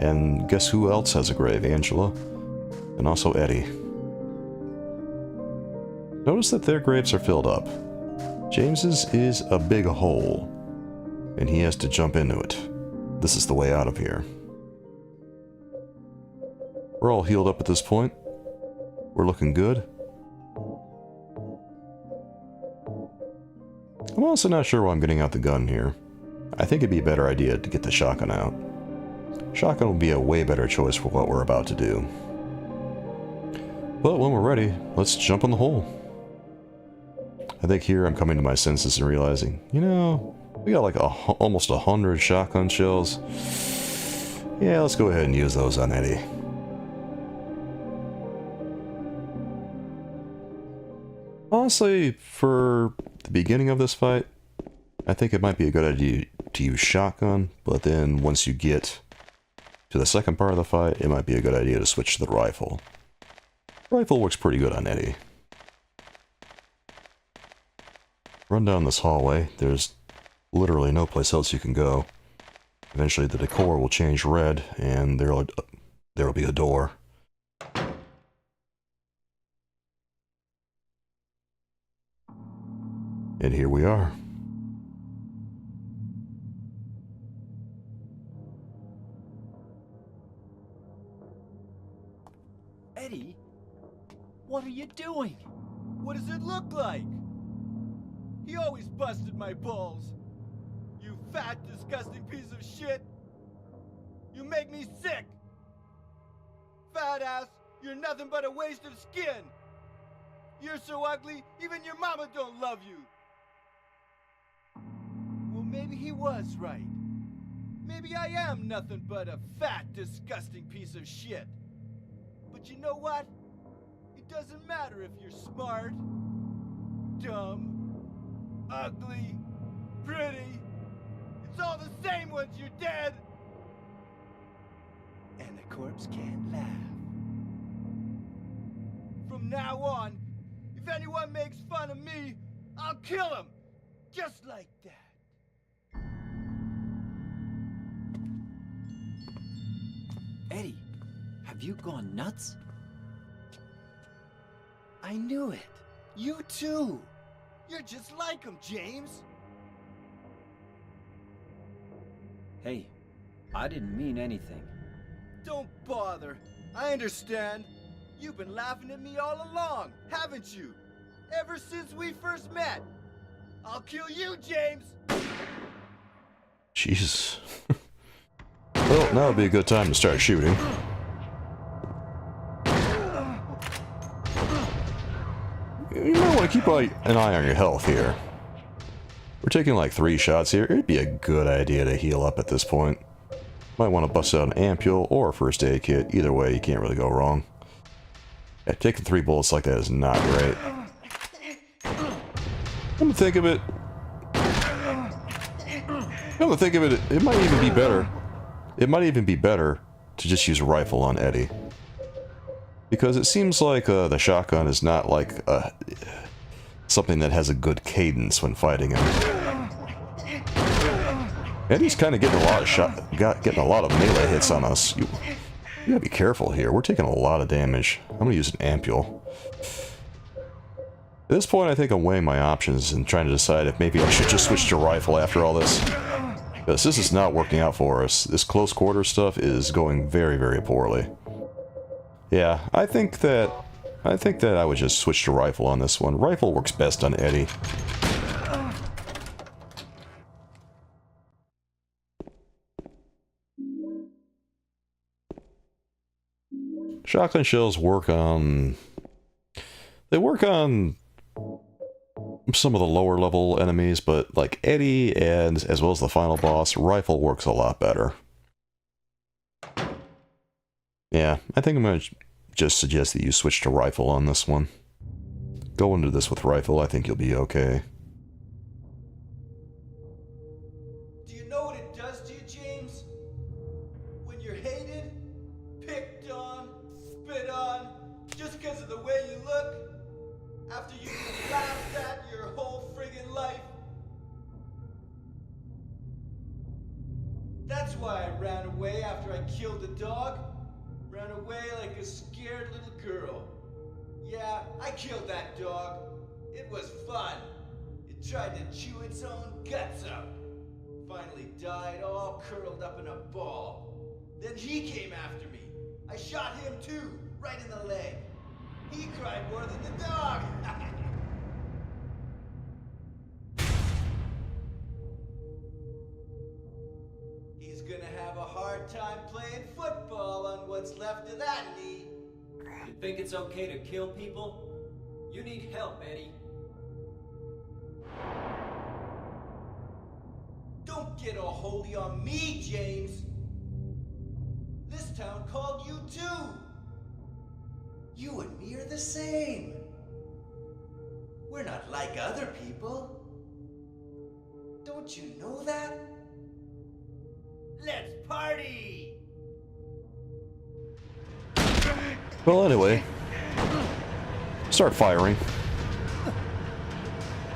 And guess who else has a grave? Angela. And also Eddie. Notice that their graves are filled up. James's is a big hole, and he has to jump into it. This is the way out of here. We're all healed up at this point. We're looking good. I'm also not sure why I'm getting out the gun here. I think it'd be a better idea to get the shotgun out. Shotgun would be a way better choice for what we're about to do. But when we're ready, let's jump in the hole. I think here I'm coming to my senses and realizing, you know, we got like almost 100 shotgun shells. Yeah, let's go ahead and use those on Eddie. Honestly, for the beginning of this fight, I think it might be a good idea to use shotgun, but then once you get to the second part of the fight, it might be a good idea to switch to the rifle. Rifle works pretty good on Eddie. Run down this hallway. There's literally no place else you can go. Eventually the decor will change red, and there'll be a door. And here we are. Eddie? What are you doing? What does it look like? He always busted my balls. You fat, disgusting piece of shit. You make me sick. Fat ass, you're nothing but a waste of skin. You're so ugly, even your mama don't love you. Well, maybe he was right. Maybe I am nothing but a fat, disgusting piece of shit. But you know what? It doesn't matter if you're smart, dumb, ugly, pretty. It's all the same once you're dead. And the corpse can't laugh. From now on, if anyone makes fun of me, I'll kill him. Just like that. Eddie, have you gone nuts? I knew it. You too. You're just like him, James. Hey, I didn't mean anything. Don't bother. I understand. You've been laughing at me all along, haven't you? Ever since we first met. I'll kill you, James! Jesus. Well, now would be a good time to start shooting. You might want to keep an eye on your health here. We're taking like 3 shots here. It'd be a good idea to heal up at this point. Might want to bust out an ampule or a first aid kit. Either way, you can't really go wrong. Yeah, taking 3 bullets like that is not great. Come to think of it, it might even be better. It might even be better to just use a rifle on Eddie. Because it seems like the shotgun is not like something that has a good cadence when fighting him. Eddie's kind of getting a lot of melee hits on us. You gotta be careful here. We're taking a lot of damage. I'm gonna use an ampule. At this point, I think I'm weighing my options and trying to decide if maybe I should just switch to rifle after all this. Because this is not working out for us. This close quarter stuff is going very, very poorly. Yeah, I think that I would just switch to rifle on this one. Rifle works best on Eddie. Shotgun shells work on... They work on some of the lower level enemies, but like Eddie and as well as the final boss, rifle works a lot better. Yeah, I think I'm going to just suggest that you switch to rifle on this one. Go into this with rifle, I think you'll be okay. Do you know what it does to you, James? When you're hated, picked on, spit on, just because of the way you look? After you've been laughed at your whole friggin' life? That's why I ran away after I killed the dog. Ran away like a scared little girl. Yeah, I killed that dog. It was fun. It tried to chew its own guts out. Finally died all curled up in a ball. Then he came after me. I shot him too, right in the leg. He cried more than the dog. He's gonna have a hard time playing football on what's left of that knee. You think it's okay to kill people? You need help, Eddie. Don't get all holy on me, James. This town called you too. You and me are the same. We're not like other people. Don't you know that? Let's party! Well, anyway, start firing.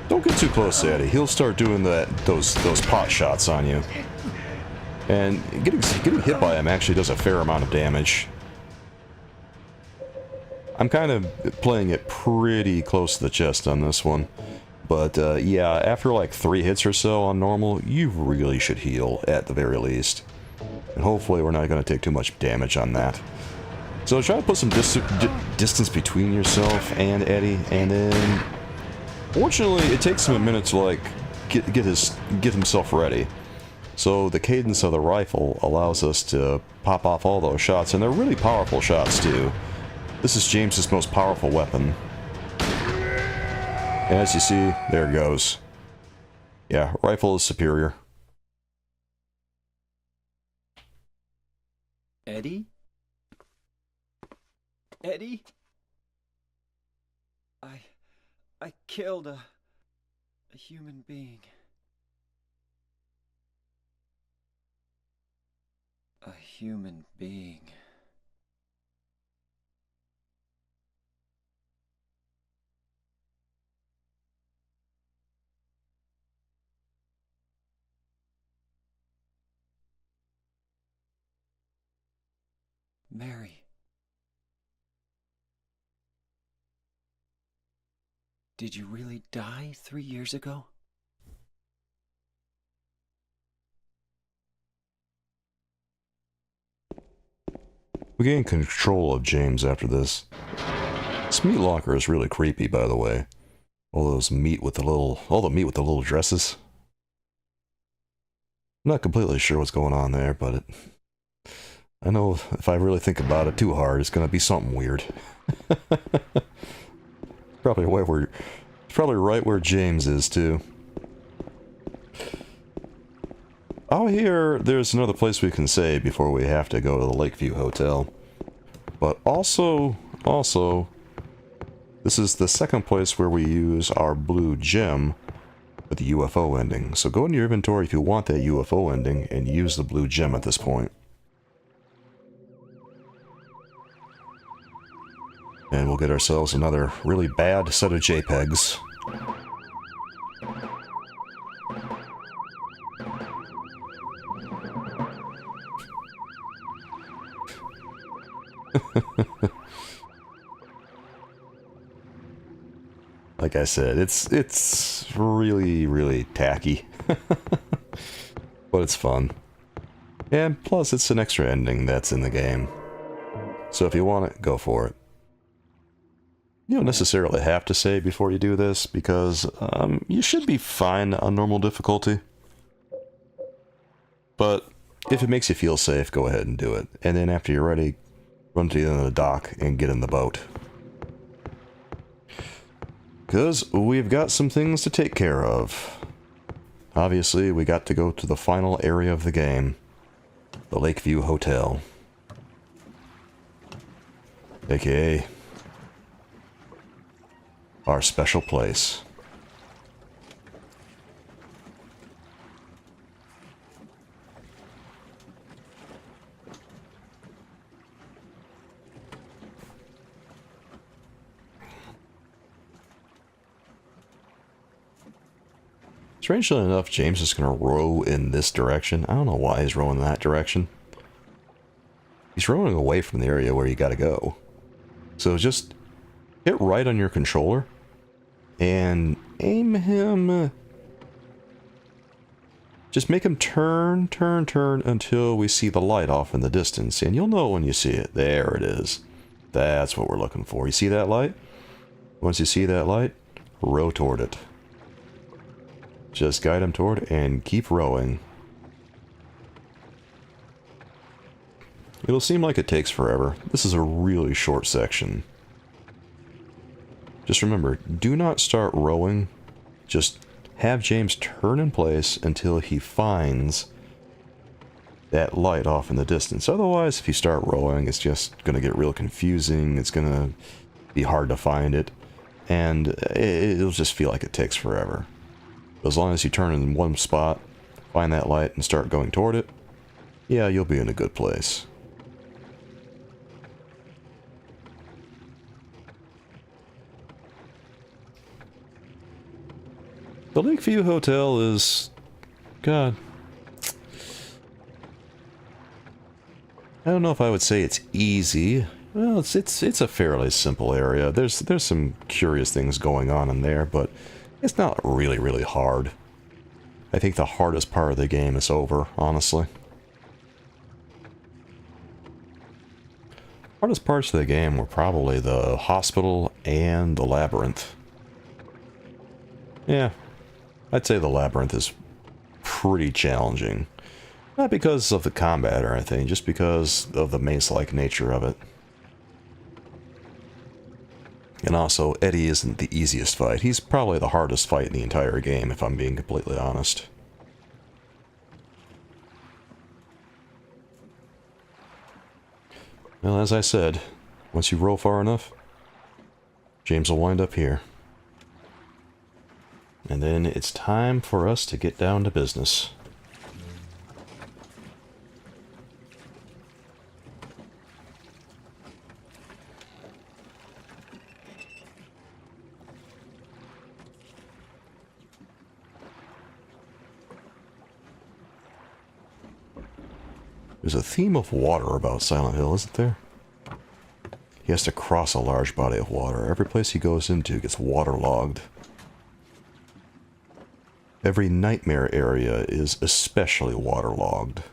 Don't get too close to Eddie. He'll start doing those pot shots on you. And getting hit by him actually does a fair amount of damage. I'm kind of playing it pretty close to the chest on this one. But yeah, after like 3 hits or so on normal, you really should heal at the very least. And hopefully we're not going to take too much damage on that. So try to put some distance between yourself and Eddie, and then... Fortunately, it takes him a minute to like get himself ready. So the cadence of the rifle allows us to pop off all those shots, and they're really powerful shots too. This is James's most powerful weapon. And as you see, there it goes. Yeah, rifle is superior. Eddie? Eddie? I killed a human being. A human being. Mary. Did you really die 3 years ago? We gain control of James after this. This meat locker is really creepy, by the way. All the meat with the little dresses. I'm not completely sure what's going on there, but I know if I really think about it too hard, it's gonna be something weird. Probably right where James is too. Oh, here, there's another place we can say before we have to go to the Lakeview Hotel. But also, this is the second place where we use our blue gem with the UFO ending. So go into your inventory if you want that UFO ending and use the blue gem at this point. And we'll get ourselves another really bad set of JPEGs. Like I said, it's really tacky. But it's fun. And plus it's an extra ending that's in the game. So if you want it, go for it. You don't necessarily have to save before you do this, because you should be fine on normal difficulty. But if it makes you feel safe, go ahead and do it. And then after you're ready, run to the end of the dock and get in the boat. Because we've got some things to take care of. Obviously, we got to go to the final area of the game. The Lakeview Hotel. AKA our special place. Strangely enough, James is going to row in this direction. I don't know why he's rowing in that direction. He's rowing away from the area where you gotta go. So just hit right on your controller and aim him. Just make him turn until we see the light off in the distance. And you'll know when you see it. There it is. That's what we're looking for. You see that light? Once you see that light, row toward it. Just guide him toward it and keep rowing. It'll seem like it takes forever. This is a really short section. Just remember, do not start rowing. Just have James turn in place until he finds that light off in the distance. Otherwise, if you start rowing, it's just going to get real confusing. It's going to be hard to find it. And it'll just feel like it takes forever. As long as you turn in one spot, find that light, and start going toward it, yeah, you'll be in a good place. The Lakeview Hotel is... God. I don't know if I would say it's easy. Well, it's a fairly simple area. There's some curious things going on in there, but it's not really hard. I think the hardest part of the game is over, honestly. Hardest parts of the game were probably the hospital and the labyrinth. Yeah, I'd say the labyrinth is pretty challenging. Not because of the combat or anything, just because of the maze-like nature of it. And also, Eddie isn't the easiest fight. He's probably the hardest fight in the entire game, if I'm being completely honest. Well, as I said, once you roll far enough, James will wind up here. And then it's time for us to get down to business. There's a theme of water about Silent Hill, isn't there? He has to cross a large body of water. Every place he goes into gets waterlogged. Every nightmare area is especially waterlogged.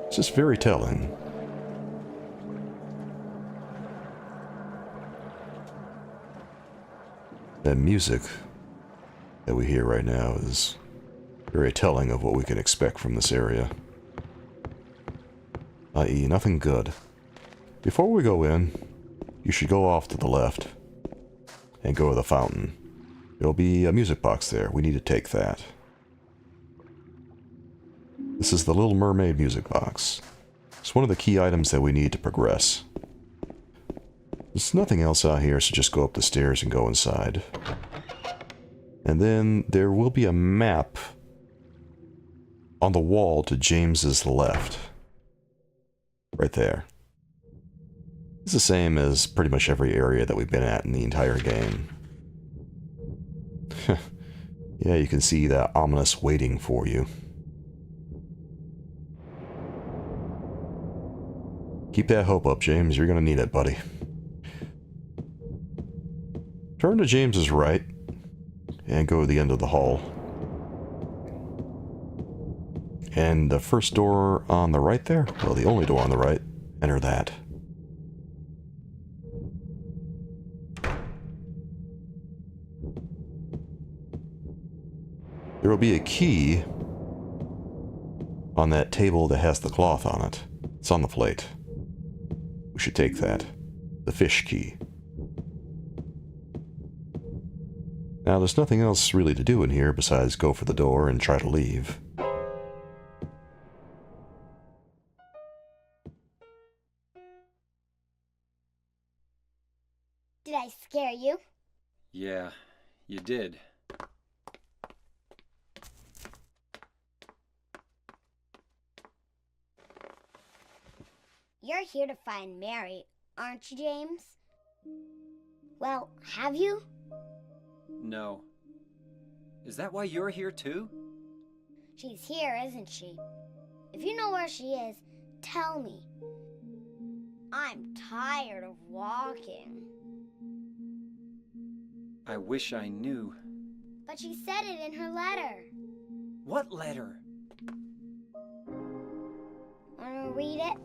It's just very telling. That music that we hear right now is very telling of what we can expect from this area. I.e., nothing good. Before we go in, you should go off to the left and go to the fountain. There'll be a music box there. We need to take that. This is the Little Mermaid music box. It's one of the key items that we need to progress. There's nothing else out here, so just go up the stairs and go inside. And then there will be a map on the wall to James's left. Right there. It's the same as pretty much every area that we've been at in the entire game. Yeah, you can see that ominous waiting for you. Keep that hope up, James. You're gonna need it, buddy. Turn to James's right and go to the end of the hall. And the first door on the right there, well, the only door on the right, enter that. There will be a key on that table that has the cloth on it. It's on the plate. We should take that. The fish key. Now, there's nothing else really to do in here besides go for the door and try to leave. Did I scare you? Yeah, you did. You're here to find Mary, aren't you, James? Well, have you? No. Is that why you're here too? She's here, isn't she? If you know where she is, tell me. I'm tired of walking. I wish I knew. But she said it in her letter. What letter? Wanna read it?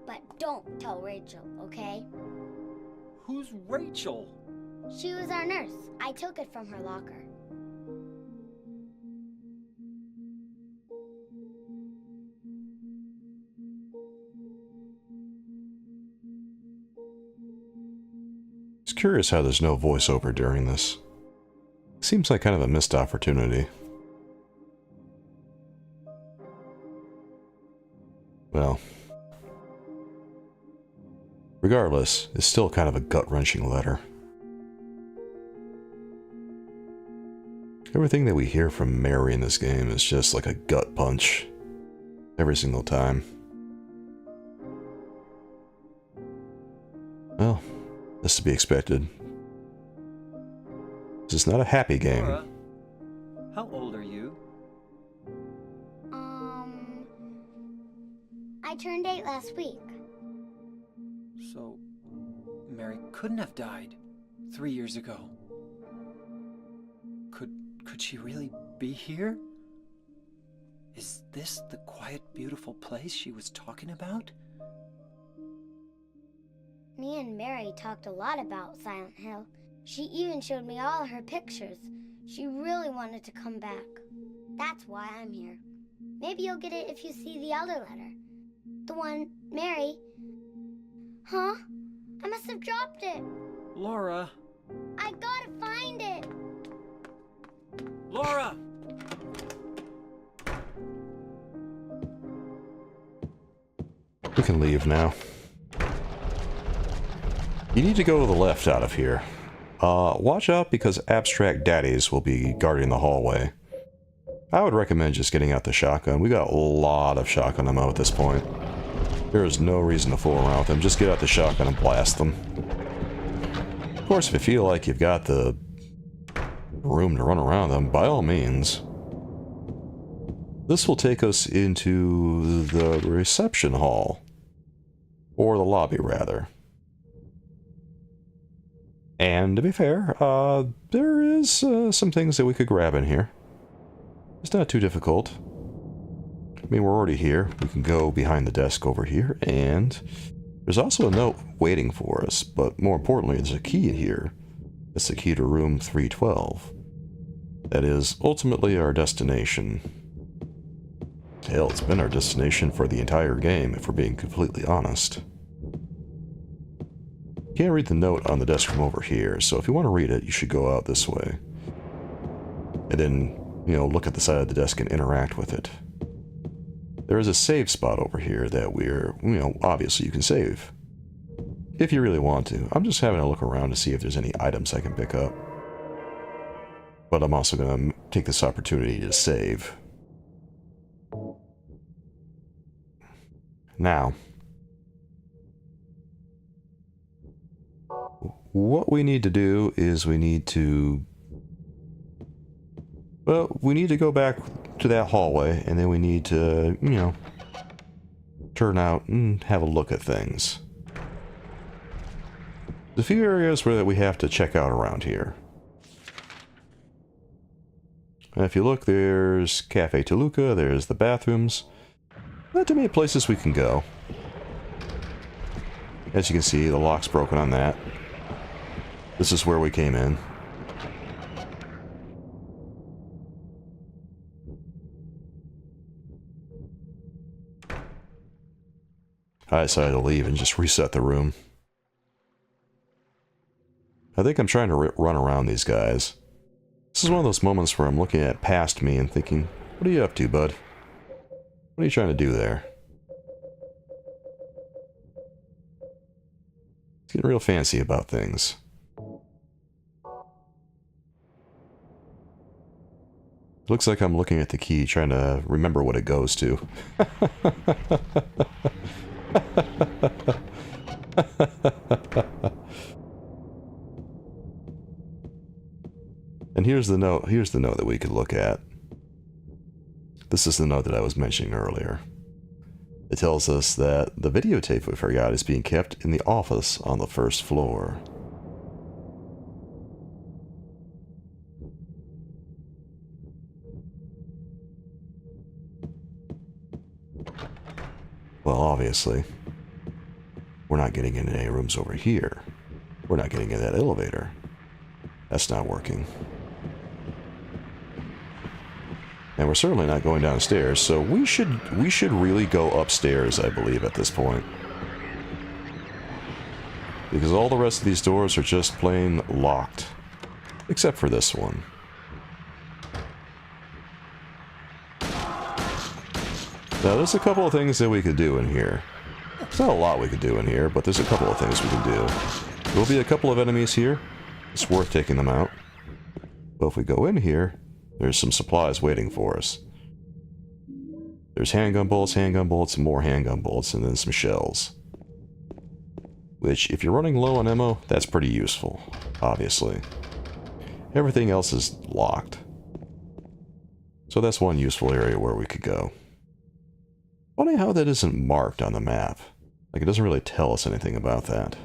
But don't tell Rachel, okay? Who's Rachel? She was our nurse. I took it from her locker. It's curious how there's no voiceover during this. Seems like kind of a missed opportunity. Well, regardless, it's still kind of a gut-wrenching letter. Everything that we hear from Mary in this game is just like a gut punch. Every single time. Well, that's to be expected. This is not a happy game. Laura, how old are you? I turned 8 last week. So, Mary couldn't have died 3 years ago. Could she really be here? Is this the quiet, beautiful place she was talking about? Me and Mary talked a lot about Silent Hill. She even showed me all her pictures. She really wanted to come back. That's why I'm here. Maybe you'll get it if you see the other letter. The one Mary... Huh? I must have dropped it. Laura! I gotta find it. Laura! we can leave now. You need to go to the left out of here. Watch out because abstract daddies will be guarding the hallway. I would recommend just getting out the shotgun. We got a lot of shotgun ammo at this point. There is no reason to fool around with them. Just get out the shotgun and blast them. Of course, if you feel like you've got the room to run around them, by all means. This will take us into the reception hall. Or the lobby, rather. And to be fair, there is some things that we could grab in here. It's not too difficult. I mean, we're already here. We can go behind the desk over here, and there's also a note waiting for us, but more importantly, there's a key in here. It's the key to room 312. That is ultimately our destination. Hell, it's been our destination for the entire game, if we're being completely honest. You can't read the note on the desk from over here, so if you want to read it, you should go out this way. And then, you know, look at the side of the desk and interact with it. There is a save spot over here that we're, you know, obviously you can save. If you really want to. I'm just having a look around to see if there's any items I can pick up. But I'm also going to take this opportunity to save. Now, what we need to do is we need to... Well, we need to go back to that hallway, and then we need to, you know, turn out and have a look at things. There's a few areas where we have to check out around here. And if you look, there's Cafe Toluca, there's the bathrooms. Not too many places we can go. As you can see, the lock's broken on that. This is where we came in. I decided to leave and just reset the room. I think I'm trying to run around these guys. This is one of those moments where I'm looking at past me and thinking, what are you up to, bud? What are you trying to do there? It's getting real fancy about things. Looks like I'm looking at the key, trying to remember what it goes to. And here's the note that we could look at. This is the note that I was mentioning earlier. It tells us that the videotape we forgot is being kept in the office on the first floor. Well, obviously, we're not getting into any rooms over here. We're not getting in that elevator. That's not working. And we're certainly not going downstairs, so we should really go upstairs, I believe, at this point. Because all the rest of these doors are just plain locked. Except for this one. Now, there's a couple of things that we could do in here. There's not a lot we could do in here, but there's a couple of things we can do. There'll be a couple of enemies here. It's worth taking them out. But if we go in here, there's some supplies waiting for us. There's handgun bullets, and more handgun bullets, and then some shells. Which, if you're running low on ammo, that's pretty useful, obviously. Everything else is locked. So that's one useful area where we could go. Funny how that isn't marked on the map. Like, it doesn't really tell us anything about that.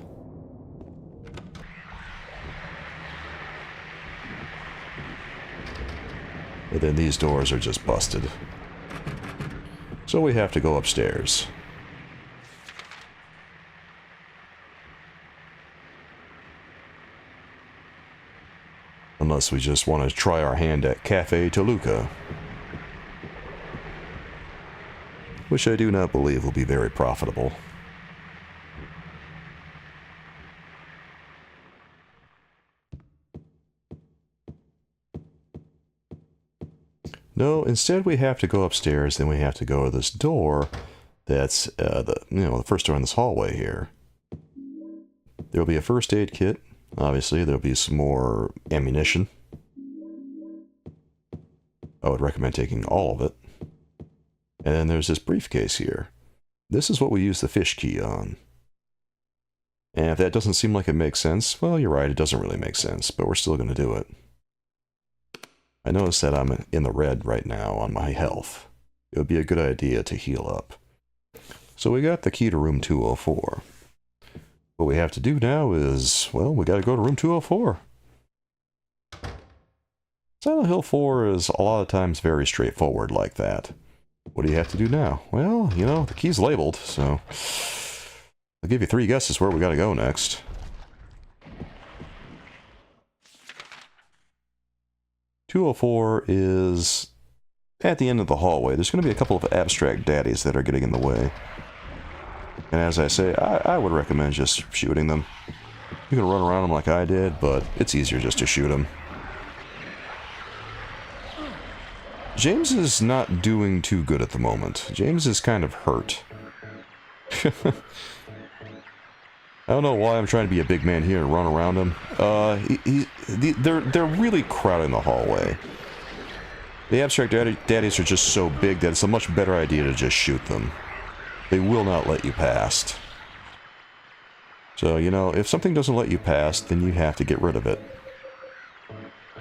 But then these doors are just busted. So we have to go upstairs. Unless we just want to try our hand at Cafe Toluca. Which I do not believe will be very profitable. No, instead we have to go upstairs, then we have to go to this door That's the first door in this hallway here. There'll be a first aid kit. Obviously, there'll be some more ammunition. I would recommend taking all of it. And then there's this briefcase here. This is what we use the fish key on. And if that doesn't seem like it makes sense, well, you're right, it doesn't really make sense, but we're still going to do it. I notice that I'm in the red right now on my health. It would be a good idea to heal up. So we got the key to room 204. What we have to do now is, well, we got to go to room 204. Silent Hill 4 is a lot of times very straightforward like that. What do you have to do now? Well, you know, the key's labeled, so I'll give you 3 guesses where we got to go next. "204 is at the end of the hallway. There's going to be a couple of abstract daddies that are getting in the way. And as I say, I would recommend just shooting them. You can run around them like I did, but it's easier just to shoot them. James is not doing too good at the moment. James is kind of hurt. I don't know why I'm trying to be a big man here and run around him. They're really crowding the hallway. The abstract daddies are just so big that it's a much better idea to just shoot them. They will not let you past. So, you know, if something doesn't let you pass, then you have to get rid of it.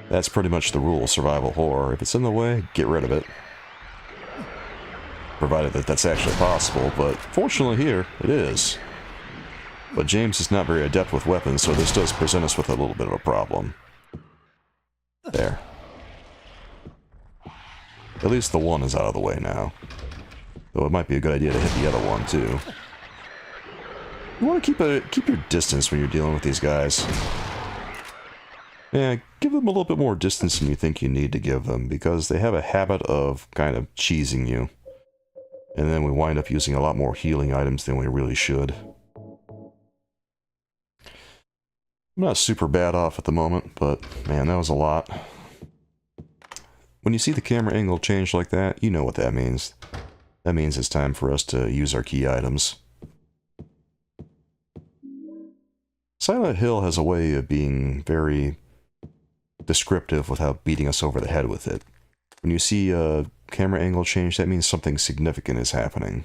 That's pretty much the rule of survival horror. If it's in the way, get rid of it. Provided that that's actually possible, but fortunately here, it is. But James is not very adept with weapons, so this does present us with a little bit of a problem. There. At least the one is out of the way now. Though it might be a good idea to hit the other one, too. You want to keep your distance when you're dealing with these guys. Yeah, give them a little bit more distance than you think you need to give them, because they have a habit of kind of cheesing you. And then we wind up using a lot more healing items than we really should. I'm not super bad off at the moment, but man, that was a lot. When you see the camera angle change like that, you know what that means. That means it's time for us to use our key items. Silent Hill has a way of being very descriptive without beating us over the head with it. When you see a camera angle change, that means something significant is happening.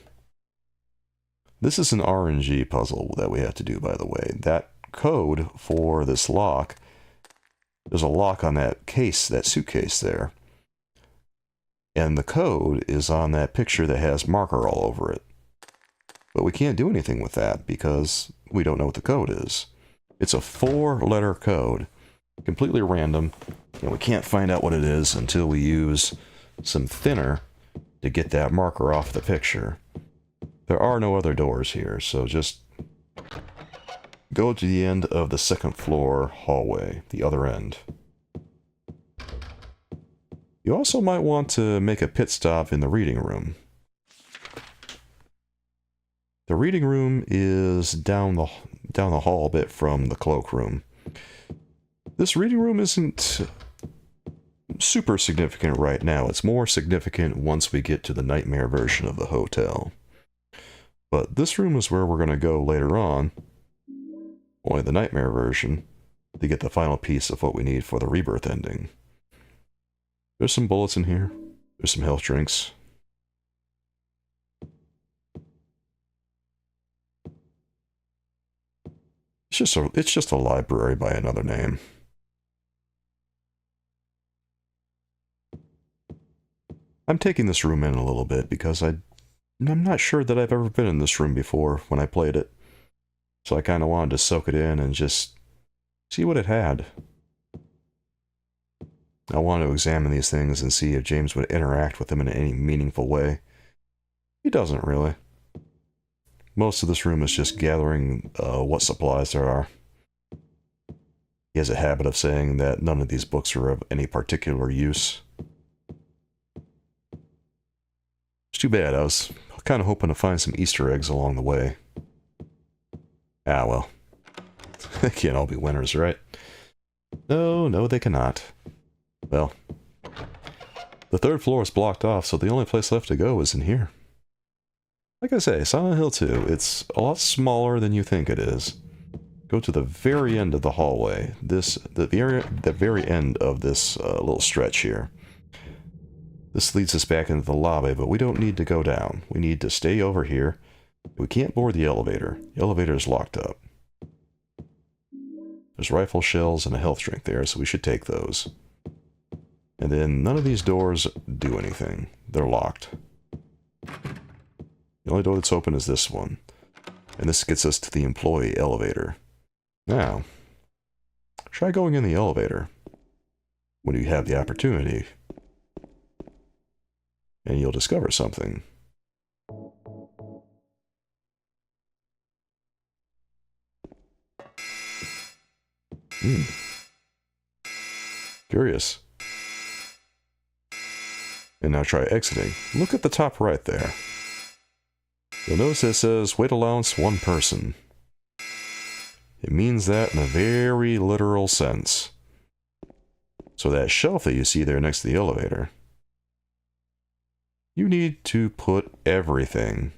This is an RNG puzzle that we have to do, by the way. That code for this lock, there's a lock on that case, that suitcase there. And the code is on that picture that has marker all over it. But we can't do anything with that because we don't know what the code is. It's a 4-letter code, completely random, and we can't find out what it is until we use some thinner to get that marker off the picture. There are no other doors here, so just go to the end of the 2nd floor hallway, the other end. You also might want to make a pit stop in the reading room. The reading room is down the hall a bit from the cloakroom. This reading room isn't super significant right now. It's more significant once we get to the nightmare version of the hotel. But this room is where we're going to go later on, only the nightmare version, to get the final piece of what we need for the Rebirth ending. There's some bullets in here. There's some health drinks. It's just a library by another name. I'm taking this room in a little bit because I'm not sure that I've ever been in this room before when I played it. So I kind of wanted to soak it in and just see what it had. I wanted to examine these things and see if James would interact with them in any meaningful way. He doesn't really. Most of this room is just gathering what supplies there are. He has a habit of saying that none of these books are of any particular use. It's too bad. I was kind of hoping to find some Easter eggs along the way. Ah, well. They can't all be winners, right? No, they cannot. Well, the 3rd floor is blocked off, so the only place left to go is in here. Like I say, Silent Hill 2, it's a lot smaller than you think it is. Go to the very end of the hallway. The very end of this little stretch here. This leads us back into the lobby, but we don't need to go down. We need to stay over here. We can't board the elevator. The elevator is locked up. There's rifle shells and a health drink there, so we should take those. And then none of these doors do anything. They're locked. The only door that's open is this one. And this gets us to the employee elevator. Now, try going in the elevator when you have the opportunity. And you'll discover something. Curious. And now try exiting. Look at the top right there. You'll notice it says, weight allowance 1 person. It means that in a very literal sense. So that shelf that you see there next to the elevator, you need to put everything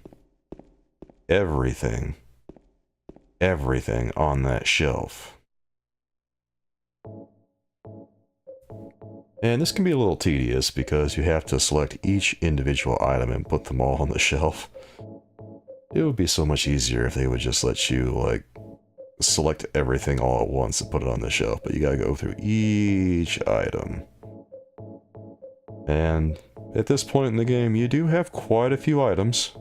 on that shelf. And this can be a little tedious because you have to select each individual item and put them all on the shelf. It would be so much easier if they would just let you, like, select everything all at once and put it on the shelf, but you gotta go through each item. And at this point in the game, you do have quite a few items.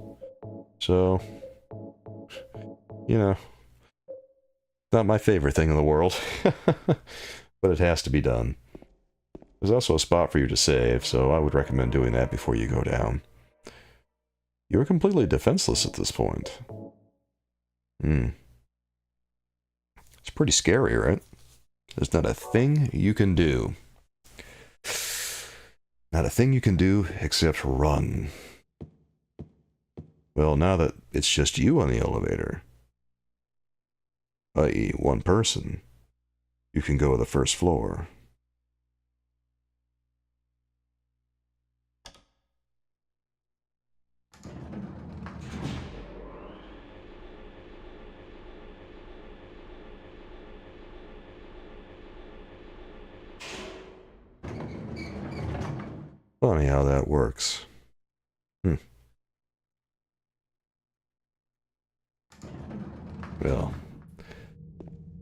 So, you know, not my favorite thing in the world, but it has to be done. There's also a spot for you to save, so I would recommend doing that before you go down. You're completely defenseless at this point. It's pretty scary, right? There's not a thing you can do. Not a thing you can do except run. Well, now that it's just you on the elevator, i.e. 1 person, you can go to the first floor. Funny how that works. Well,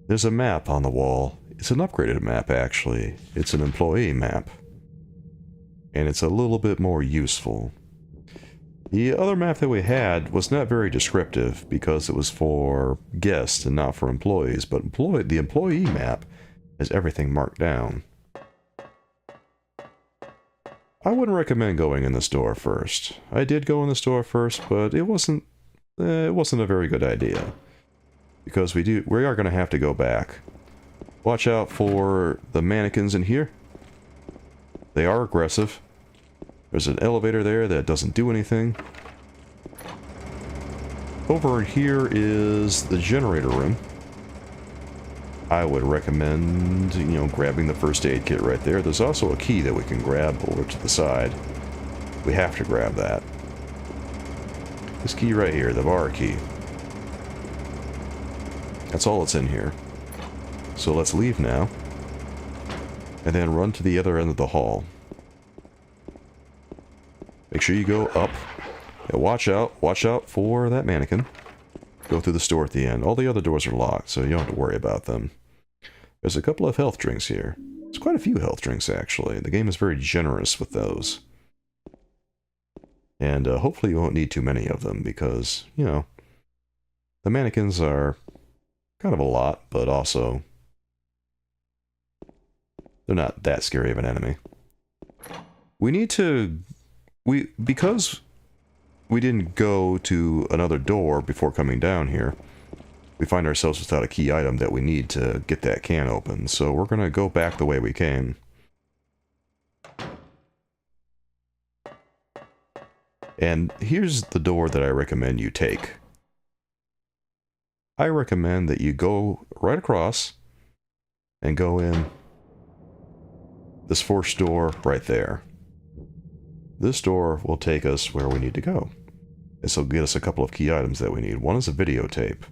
there's a map on the wall. It's an upgraded map, actually. It's an employee map. And it's a little bit more useful. The other map that we had was not very descriptive because it was for guests and not for employees, but the employee map has everything marked down. I wouldn't recommend going in this door first. I did go in this door first, but it wasn't a very good idea. Because we are going to have to go back. Watch out for the mannequins in here. They are aggressive. There's an elevator there that doesn't do anything. Over here is the generator room. I would recommend, you know, grabbing the first aid kit right there. There's also a key that we can grab over to the side. We have to grab that. This key right here, the bar key. That's all that's in here. So let's leave now. And then run to the other end of the hall. Make sure you go up. And watch out for that mannequin. Go through the store at the end. All the other doors are locked, so you don't have to worry about them. There's a couple of health drinks here. There's quite a few health drinks, actually. The game is very generous with those. And hopefully you won't need too many of them, because, you know, the mannequins are kind of a lot, but also they're not that scary of an enemy. We need to... because we didn't go to another door before coming down here, we find ourselves without a key item that we need to get that can open. So we're going to go back the way we came. And here's the door that I recommend you take. I recommend that you go right across and go in this first door right there. This door will take us where we need to go. This will get us a couple of key items that we need. One is a videotape.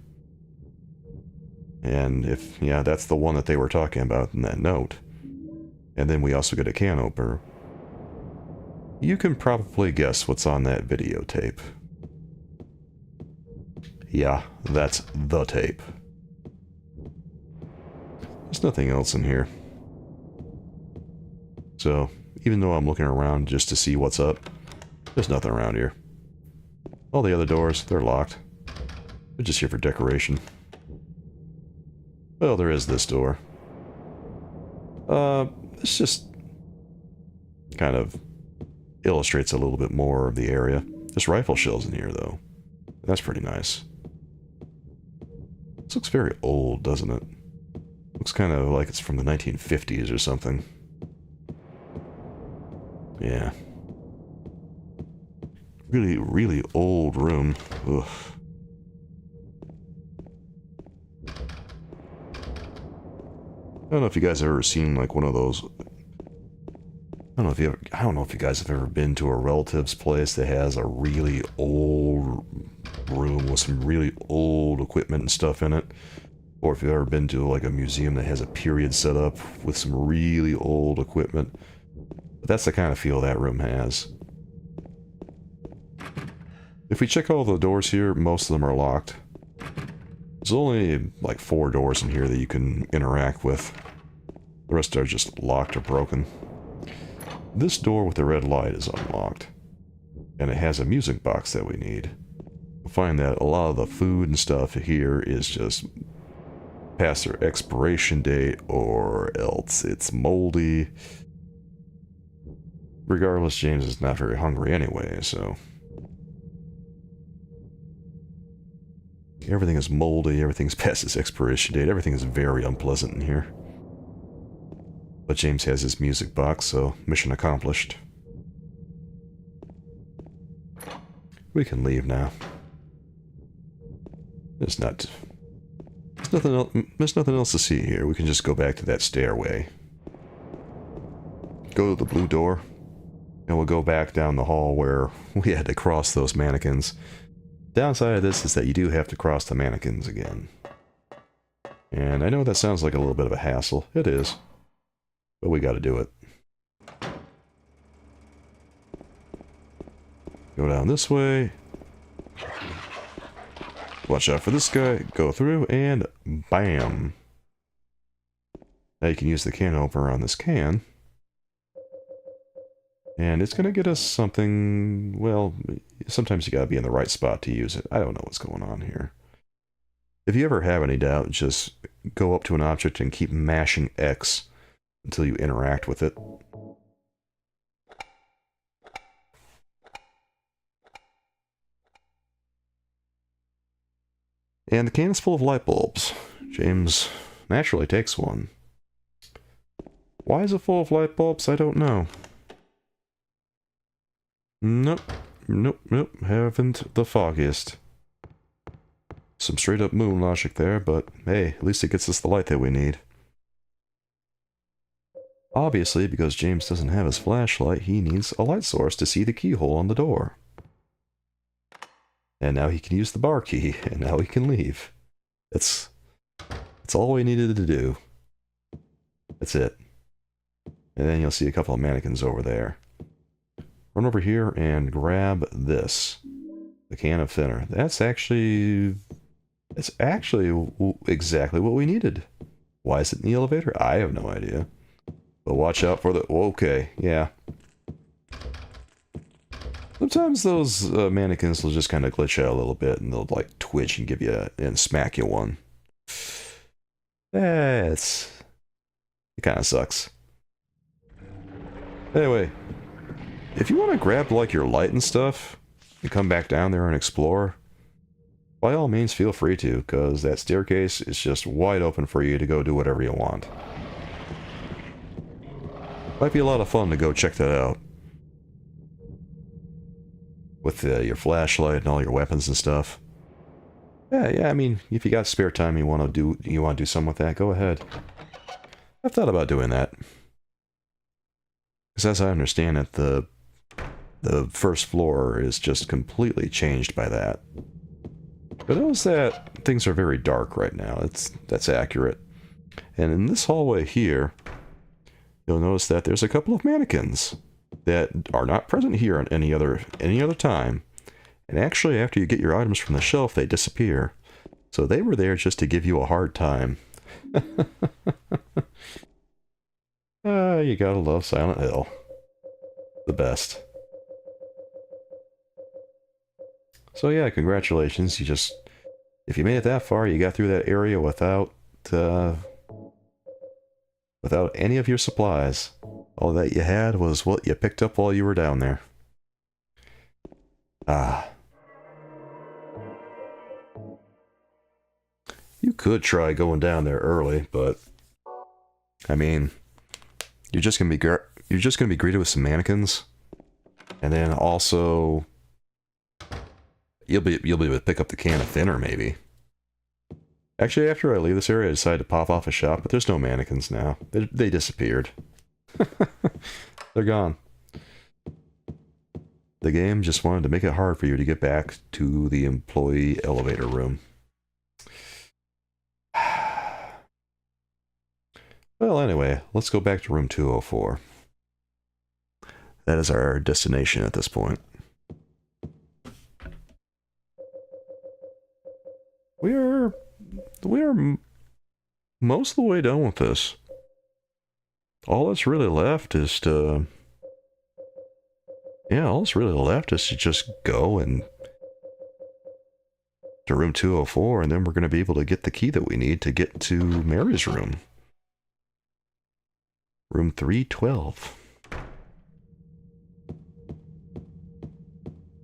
And if, yeah, that's the one that they were talking about in that note. And then we also get a can opener. You can probably guess what's on that videotape. Yeah, that's the tape. There's nothing else in here. So, even though I'm looking around just to see what's up, there's nothing around here. All the other doors, they're locked. They're just here for decoration. Well, there is this door. This just kind of illustrates a little bit more of the area. There's rifle shells in here, though. That's pretty nice. This looks very old, doesn't it? Looks kind of like it's from the 1950s or something. Yeah. Really, really old room. Ugh. I don't know if you guys have ever seen like one of those. I don't know if you guys have ever been to a relative's place that has a really old room with some really old equipment and stuff in it. Or if you've ever been to like a museum that has a period set up with some really old equipment. But that's the kind of feel that room has. If we check all the doors here, most of them are locked. There's only like 4 doors in here that you can interact with. The rest are just locked or broken. This door with the red light is unlocked. And it has a music box that we need. You'll find that a lot of the food and stuff here is just past their expiration date, or else it's moldy. Regardless, James is not very hungry anyway, so... Everything is moldy, everything's past its expiration date, everything is very unpleasant in here. But James has his music box, so mission accomplished. We can leave now. There's nothing else to see here. We can just go back to that stairway. Go to the blue door, and we'll go back down the hall where we had to cross those mannequins. Downside of this is that you do have to cross the mannequins again. And I know that sounds like a little bit of a hassle. It is. But we gotta do it. Go down this way. Watch out for this guy. Go through, and bam! Now you can use the can opener on this can. And it's gonna get us something, well, sometimes you gotta be in the right spot to use it. I don't know what's going on here. If you ever have any doubt, just go up to an object and keep mashing X until you interact with it. And the can is full of light bulbs. James naturally takes one. Why is it full of light bulbs? I don't know. Nope. Haven't the foggiest. Some straight up moon logic there, but hey, at least it gets us the light that we need. Obviously, because James doesn't have his flashlight, he needs a light source to see the keyhole on the door. And now he can use the bar key, and now he can leave. That's all we needed to do. That's it. And then you'll see a couple of mannequins over there. Run over here and grab this. The can of thinner. That's actually exactly what we needed. Why is it in the elevator? I have no idea. But watch out for the... Okay, yeah. Sometimes those mannequins will just kind of glitch out a little bit, and they'll like twitch and give you and smack you one. It kind of sucks. Anyway, if you want to grab like your light and stuff and come back down there and explore, by all means feel free to, because that staircase is just wide open for you to go do whatever you want. Might be a lot of fun to go check that out. With your flashlight and all your weapons and stuff. Yeah, I mean, if you got spare time you want to do something with that, go ahead. I've thought about doing that. Because as I understand it, the The first floor is just completely changed by that. But notice that things are very dark right now. That's accurate. And in this hallway here, you'll notice that there's a couple of mannequins that are not present here on any other time. And actually, after you get your items from the shelf, they disappear. So they were there just to give you a hard time. You gotta love Silent Hill. The best. So yeah, congratulations. If you made it that far, you got through that area without any of your supplies. All that you had was what you picked up while you were down there. Ah. You could try going down there early, but I mean, you're just gonna be greeted with some mannequins, and then also you'll be able to pick up the can of thinner maybe. Actually, after I leave this area, I decided to pop off a shop, but there's no mannequins now. They disappeared. They're gone. The game just wanted to make it hard for you to get back to the employee elevator room. Well, anyway, let's go back to room 204. That is our destination at this point. We are most of the way done with this. All that's really left is to... Yeah, all that's really left is to just go and... to room 204, and then we're going to be able to get the key that we need to get to Mary's room. Room 312.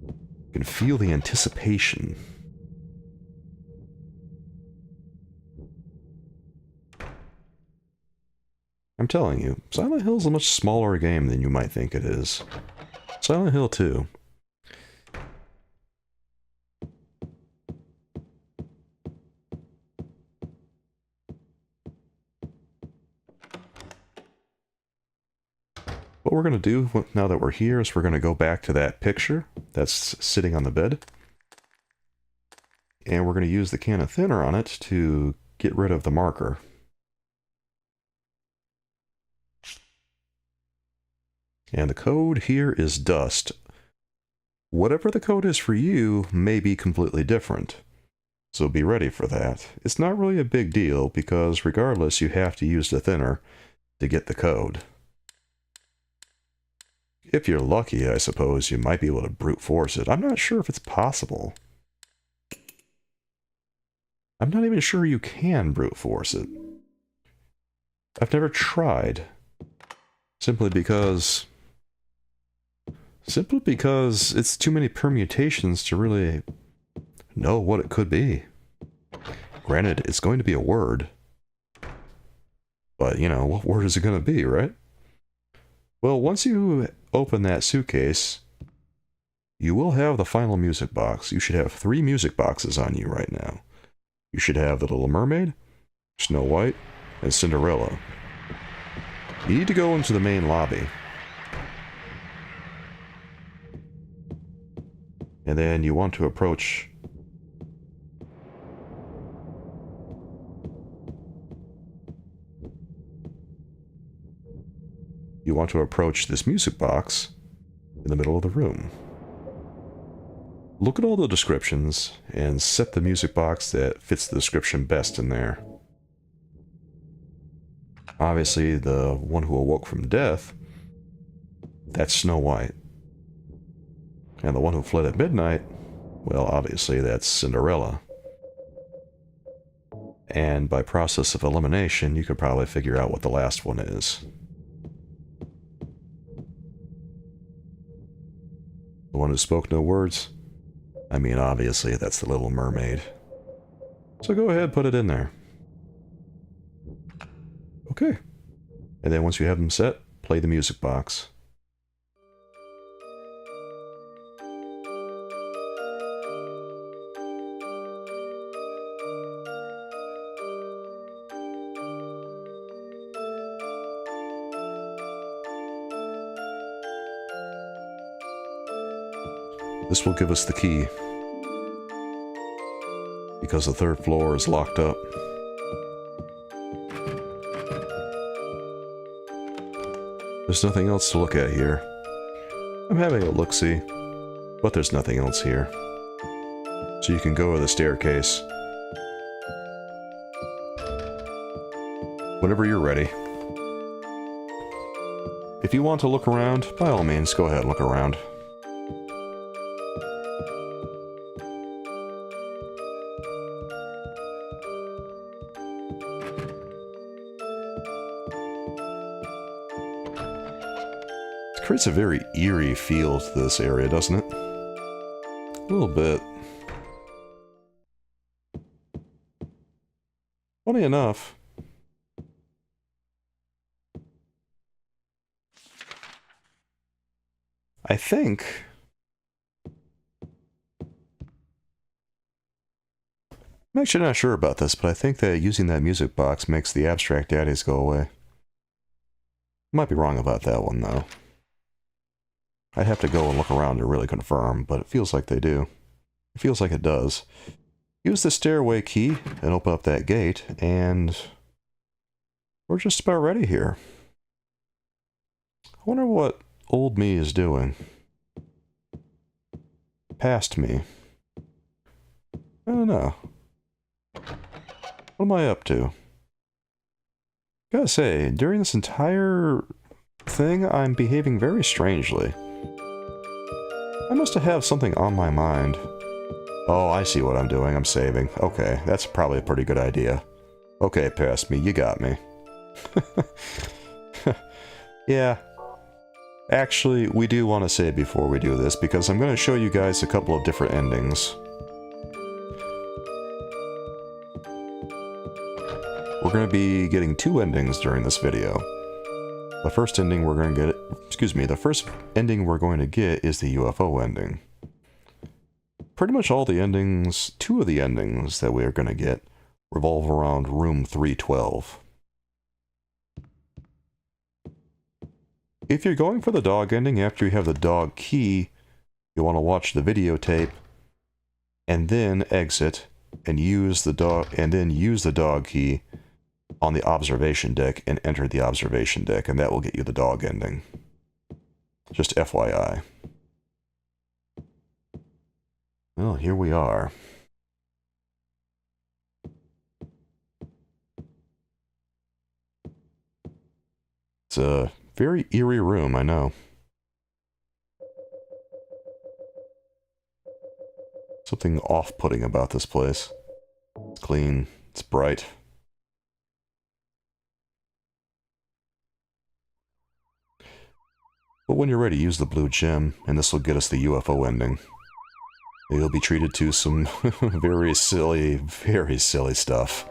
You can feel the anticipation. I'm telling you, Silent Hill is a much smaller game than you might think it is. Silent Hill 2. What we're going to do now that we're here is we're going to go back to that picture that's sitting on the bed. And we're going to use the can of thinner on it to get rid of the marker. And the code here is dust. Whatever the code is for you may be completely different. So be ready for that. It's not really a big deal because regardless you have to use the thinner to get the code. If you're lucky, I suppose, you might be able to brute force it. I'm not sure if it's possible. I'm not even sure you can brute force it. I've never tried. Simply because it's too many permutations to really know what it could be. Granted, it's going to be a word. But, you know, what word is it going to be, right? Well, once you open that suitcase, you will have the final music box. You should have 3 music boxes on you right now. You should have The Little Mermaid, Snow White, and Cinderella. You need to go into the main lobby. And then you want to approach... You want to approach this music box in the middle of the room. Look at all the descriptions and set the music box that fits the description best in there. Obviously, the one who awoke from death, that's Snow White. And the one who fled at midnight, well, obviously that's Cinderella. And by process of elimination, you could probably figure out what the last one is. The one who spoke no words? I mean, obviously, that's the Little Mermaid. So go ahead, put it in there. Okay. And then once you have them set, play the music box. This will give us the key. Because the third floor is locked up. There's nothing else to look at here. I'm having a look-see, but there's nothing else here. So you can go to the staircase. Whenever you're ready. If you want to look around, by all means, go ahead and look around. It creates a very eerie feel to this area, doesn't it? A little bit. Funny enough, I think I'm actually not sure about this, but I think that using that music box makes the abstract daddies go away. Might be wrong about that one, though. I'd have to go and look around to really confirm, but it feels like they do. It feels like it does. Use the stairway key and open up that gate, and we're just about ready here. I wonder what old me is doing. Past me. I don't know. What am I up to? Gotta say, during this entire thing, I'm behaving very strangely. I must have something on my mind. Oh, I see what I'm doing. I'm saving. Okay, that's probably a pretty good idea. Okay, past me, you got me. Yeah. Actually, we do want to save before we do this, because I'm going to show you guys a couple of different endings. We're going to be getting two endings during this video. The first ending we're going to get... the first ending we're going to get is the UFO ending. Pretty much all the endings, two of the endings that we are going to get, revolve around room 312. If you're going for the dog ending after you have the dog key, you want to watch the videotape, and then exit, and use the dog key on the observation deck and enter the observation deck, and that will get you the dog ending. Just FYI. Well, here we are. It's a very eerie room, I know. Something off-putting about this place. It's clean, it's bright. But when you're ready, use the blue gem, and this will get us the UFO ending. You'll be treated to some very silly stuff.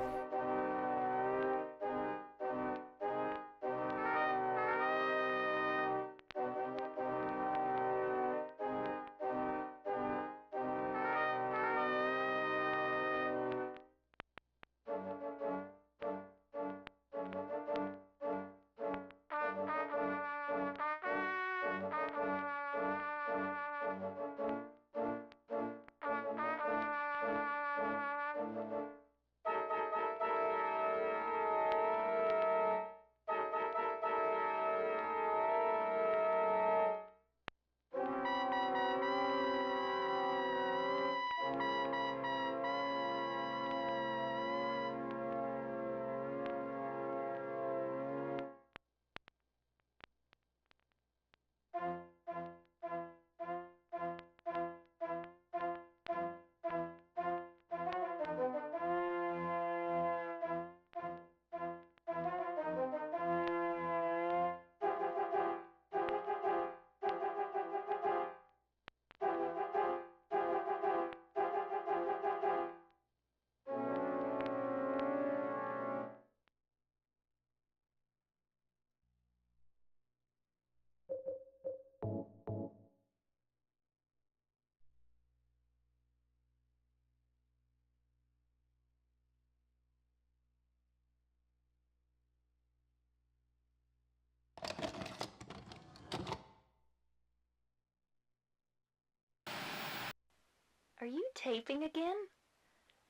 Are you taping again?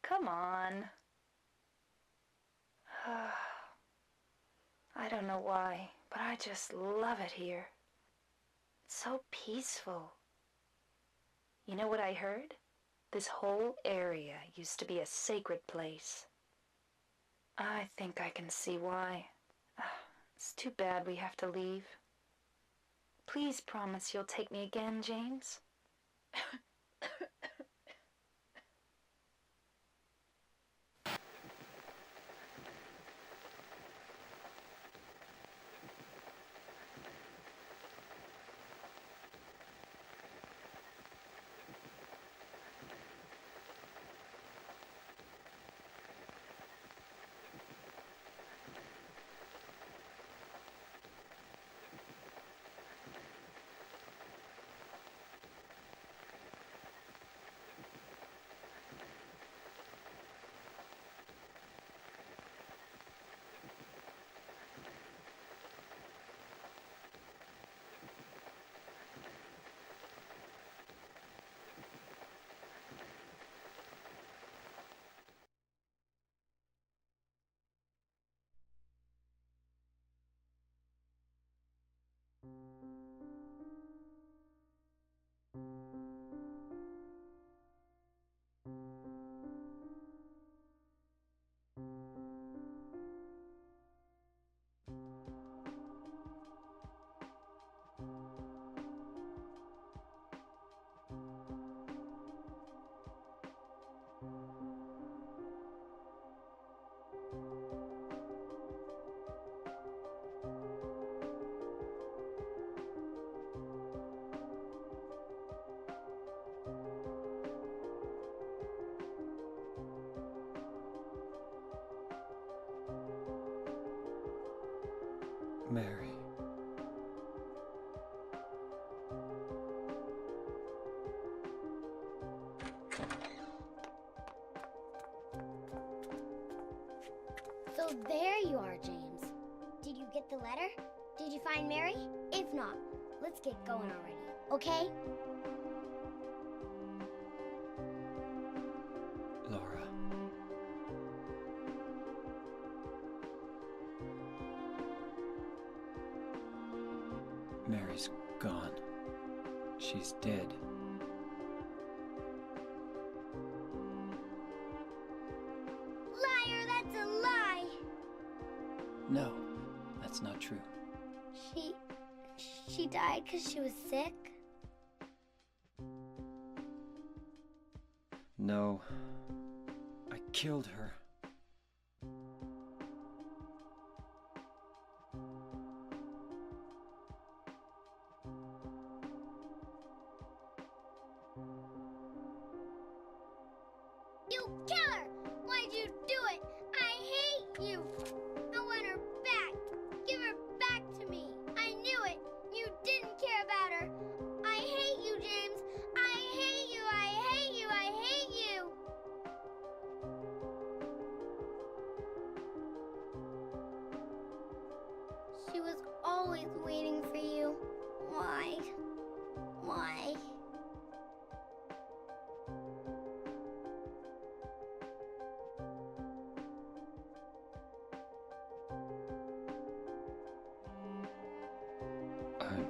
Come on. I don't know why, but I just love it here. It's so peaceful. You know what I heard? This whole area used to be a sacred place. I think I can see why. It's too bad we have to leave. Please promise you'll take me again, James. Mary. So there you are, James. Did you get the letter? Did you find Mary? If not, let's get going already, okay? Laura. Mary's gone. She's dead. Liar, that's a lie! No, that's not true. She died because she was sick? No, I killed her. You killer! Why'd you do it? I hate you! I want her back! Give her back to me! I knew it! You didn't care about her! I hate you, James! I hate you! I hate you! I hate you! She was always waiting for you. Why? Why? I'm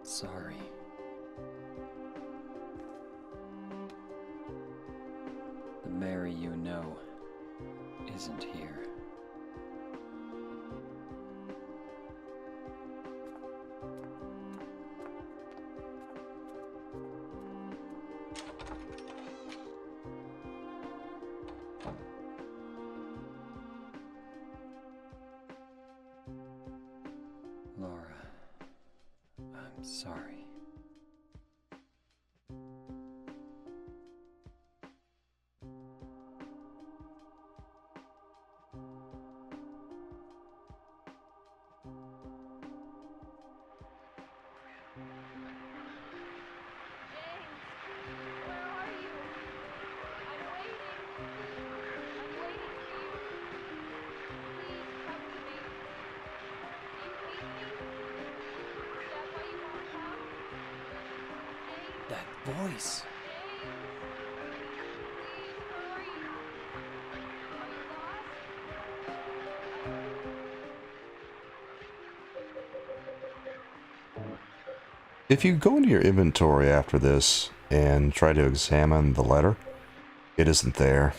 sorry. The Mary you know isn't here. Laura, I'm sorry. Where are you? I'm waiting. I'm waiting for you. Please come to me. Do you hate me? Is that why you won't come? James, That voice! James. If you go into your inventory after this and try to examine the letter, it isn't there.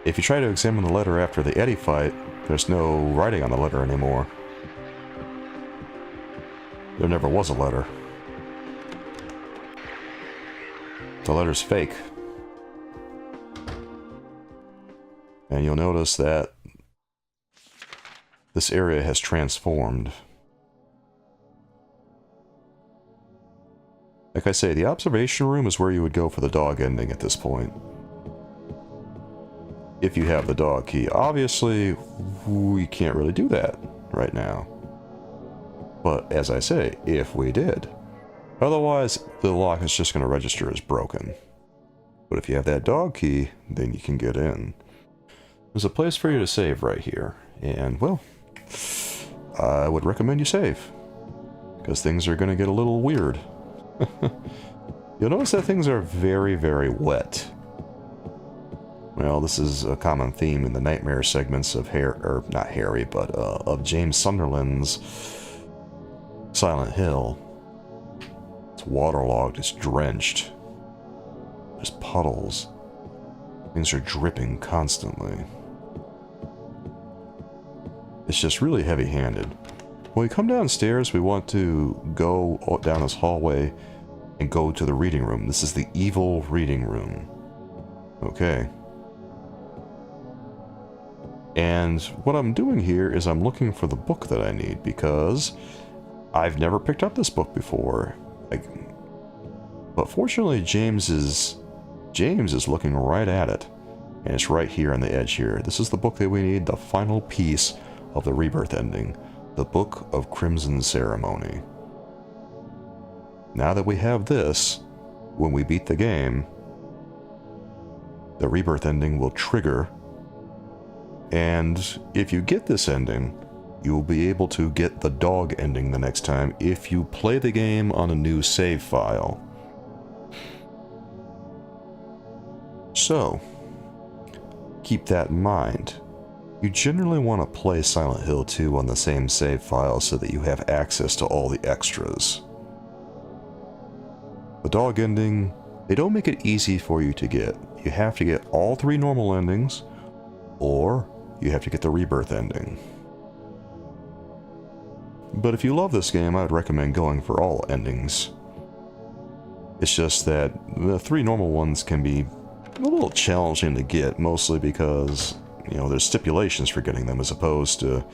If you try to examine the letter after the Eddie fight, there's no writing on the letter anymore. There never was a letter. The letter's fake. And you'll notice that this area has transformed. Like I say, the observation room is where you would go for the dog ending at this point. If you have the dog key. Obviously, we can't really do that right now. But as I say, if we did. Otherwise, the lock is just going to register as broken. But if you have that dog key, then you can get in. There's a place for you to save right here. And, well, I would recommend you save. Because things are going to get a little weird. You'll notice that things are very, very wet. Well, this is a common theme in the nightmare segments of not Harry, but of James Sunderland's Silent Hill. It's waterlogged, it's drenched. There's puddles. Things are dripping constantly. It's just really heavy-handed. When we come downstairs, we want to go down this hallway and go to the reading room. This is the evil reading room. Okay. And what I'm doing here is I'm looking for the book that I need, because I've never picked up this book before. But fortunately, James is looking right at it. And it's right here on the edge here. This is the book that we need, the final piece of the Rebirth ending. The Book of Crimson Ceremony. Now that we have this, when we beat the game, the Rebirth ending will trigger. And if you get this ending, you'll be able to get the dog ending the next time if you play the game on a new save file. So, keep that in mind. You generally want to play Silent Hill 2 on the same save file so that you have access to all the extras. The dog ending, they don't make it easy for you to get. You have to get all 3 normal endings, or you have to get the Rebirth ending. But if you love this game, I would recommend going for all endings. It's just that the 3 normal ones can be a little challenging to get, mostly because, you know, there's stipulations for getting them as opposed to,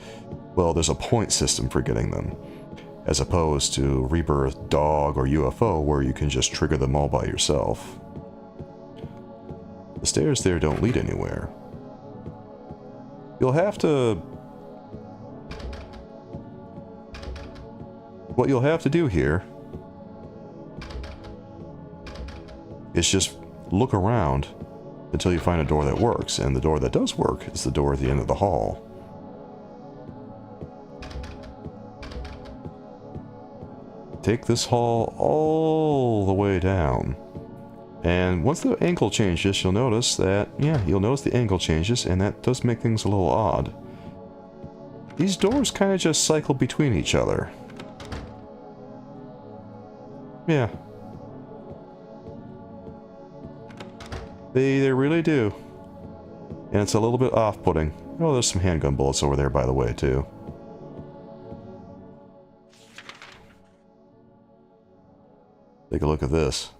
well, there's a point system for getting them, as opposed to Rebirth, Dog, or UFO, where you can just trigger them all by yourself. The stairs there don't lead anywhere. You'll have to... What you'll have to do here is just look around until you find a door that works, and the door that does work is the door at the end of the hall. Take this hall all the way down, and once the angle changes, you'll notice that, yeah, you'll notice the angle changes, and that does make things a little odd. These doors kind of just cycle between each other. Yeah. They really do. And it's a little bit off-putting. Oh, there's some handgun bullets over there, by the way, too. Take a look at this.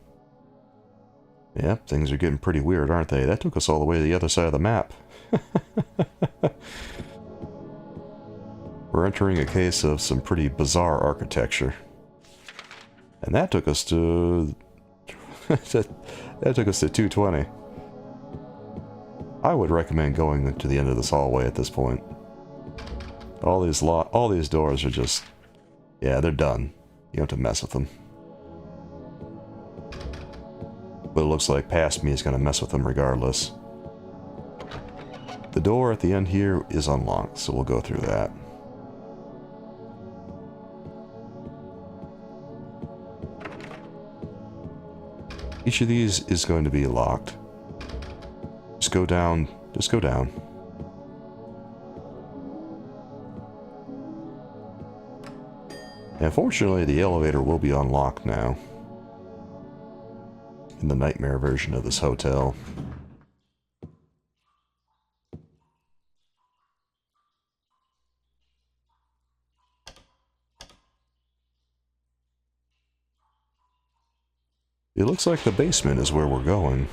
Yep, things are getting pretty weird, aren't they? That took us all the way to the other side of the map. We're entering a case of some pretty bizarre architecture. And that took us to... that took us to 220. I would recommend going to the end of this hallway at this point. All these doors are just... yeah, they're done. You don't have to mess with them. But it looks like past me is going to mess with them regardless. The door at the end here is unlocked, so we'll go through that. Each of these is going to be locked. Just go down. Just go down. And fortunately, the elevator will be unlocked now. In the nightmare version of this hotel. It looks like the basement is where we're going.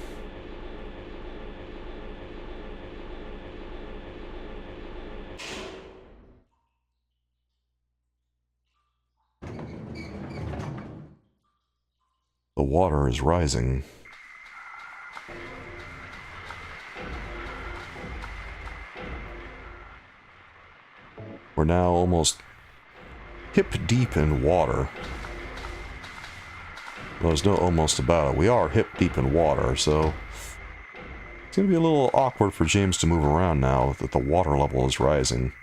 The water is rising. We're now almost hip deep in water. Well, there's no almost about it. We are hip deep in water, so it's going to be a little awkward for James to move around now that the water level is rising.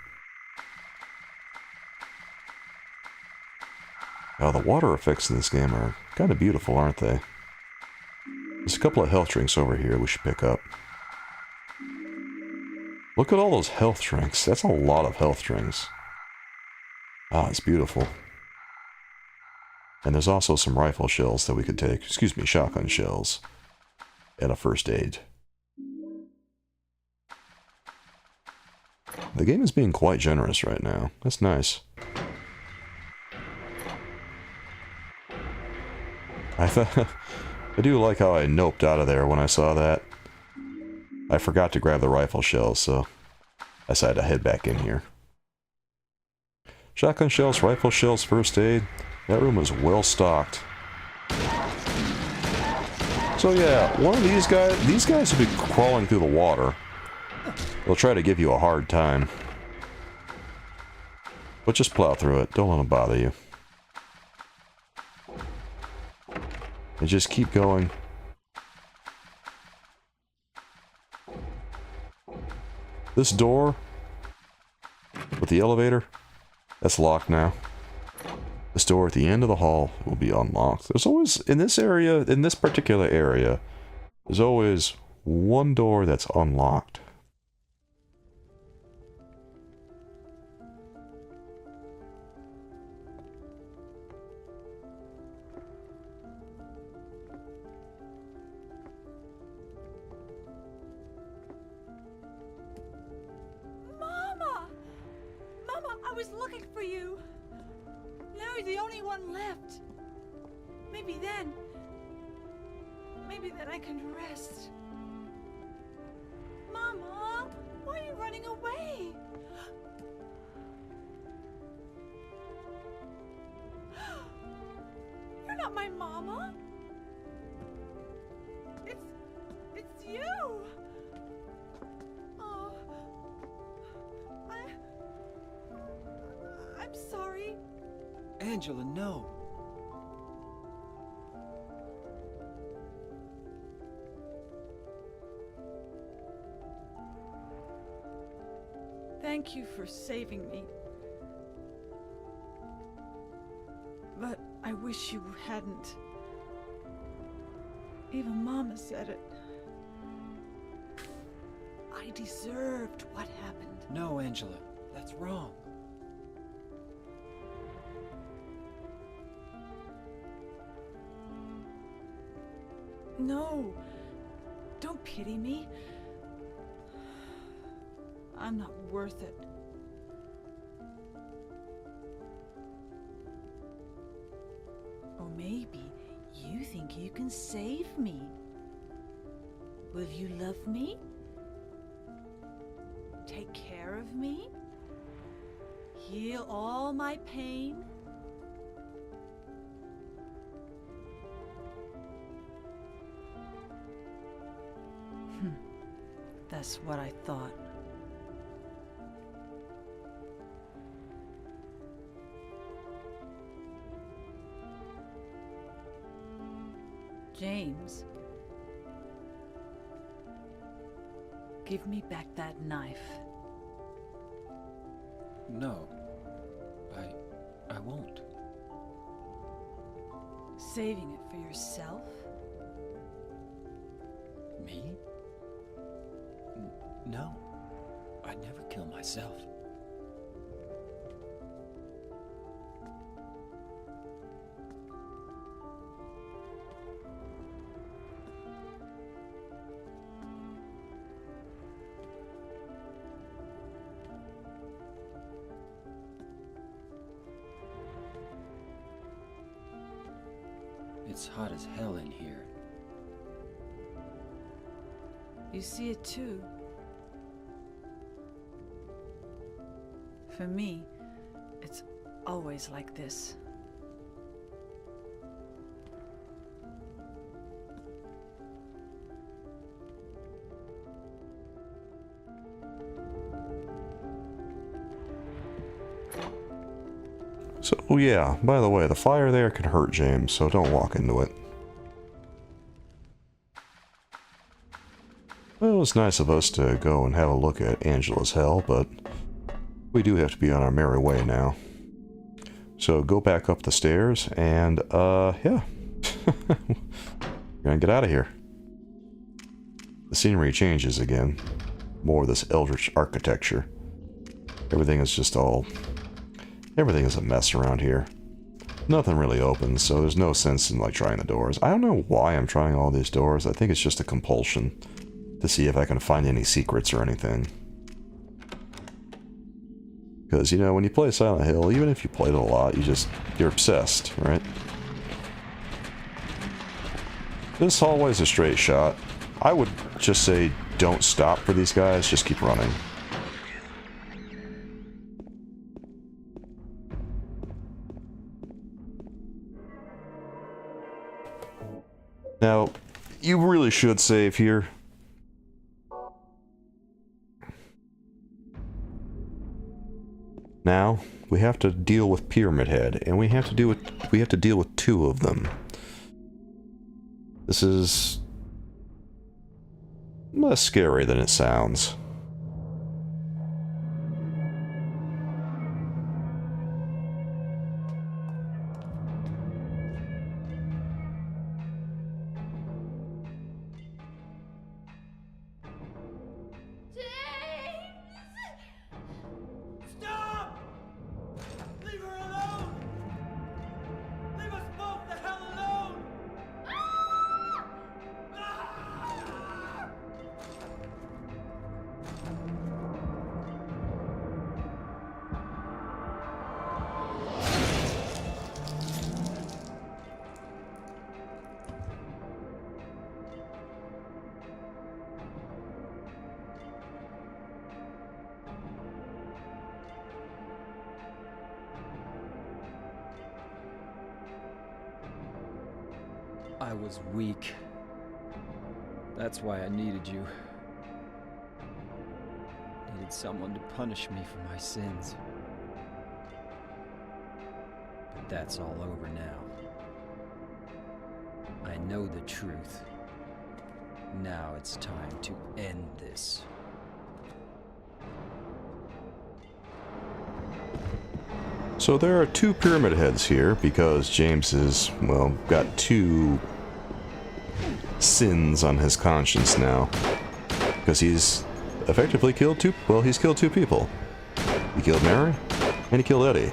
Now, the water effects in this game are kind of beautiful, aren't they? There's a couple of health drinks over here we should pick up. Look at all those health drinks. That's a lot of health drinks. Ah, it's beautiful. And there's also some rifle shells that we could take. Excuse me, shotgun shells. And a first aid. The game is being quite generous right now. That's nice. I do like how I noped out of there when I saw that. I forgot to grab the rifle shells, so I decided to head back in here. Shotgun shells, rifle shells, first aid. That room is well stocked. So yeah, one of these guys will be crawling through the water. They'll try to give you a hard time. But just plow through it, don't let them bother you. And just keep going. This door with the elevator, that's locked now. This door at the end of the hall will be unlocked. There's always, in this area, in this particular area, there's always one door that's unlocked. I was looking for you. Now you're the only one left. Maybe then I can rest. Mama, why are you running away? You're not my mama. It's you. Oh, I'm sorry. Angela, no. Thank you for saving me. But I wish you hadn't. Even Mama said it. I deserved what happened. No, Angela, that's wrong. No, don't pity me. I'm not worth it. Or maybe you think you can save me. Will you love me? Take care of me? Heal all my pain? That's what I thought. James, give me back that knife. No, I won't. Saving it for yourself? Me? No, I'd never kill myself. It's hot as hell in here. You see it too. For me, it's always like this. So, yeah, by the way, the fire there can hurt James, so don't walk into it. Well, it was nice of us to go and have a look at Angela's hell, but we do have to be on our merry way now. So go back up the stairs and, yeah. We're gonna get out of here. The scenery changes again. More of this eldritch architecture. Everything is just all... Everything is a mess around here. Nothing really opens, so there's no sense in, like, trying the doors. I don't know why I'm trying all these doors. I think it's just a compulsion to see if I can find any secrets or anything. Because, you know, when you play Silent Hill, even if you played it a lot, you're obsessed, right? This hallway's a straight shot. I would just say don't stop for these guys, just keep running. Now, you really should save here. Now, we have to deal with Pyramid Head, and we have to deal with two of them. This is less scary than it sounds. I was weak. That's why I needed you. Needed someone to punish me for my sins. But that's all over now. I know the truth. Now it's time to end this. So there are two Pyramid Heads here because James is, well, got two sins on his conscience now. Because he's effectively killed he's killed two people. He killed Mary, and he killed Eddie.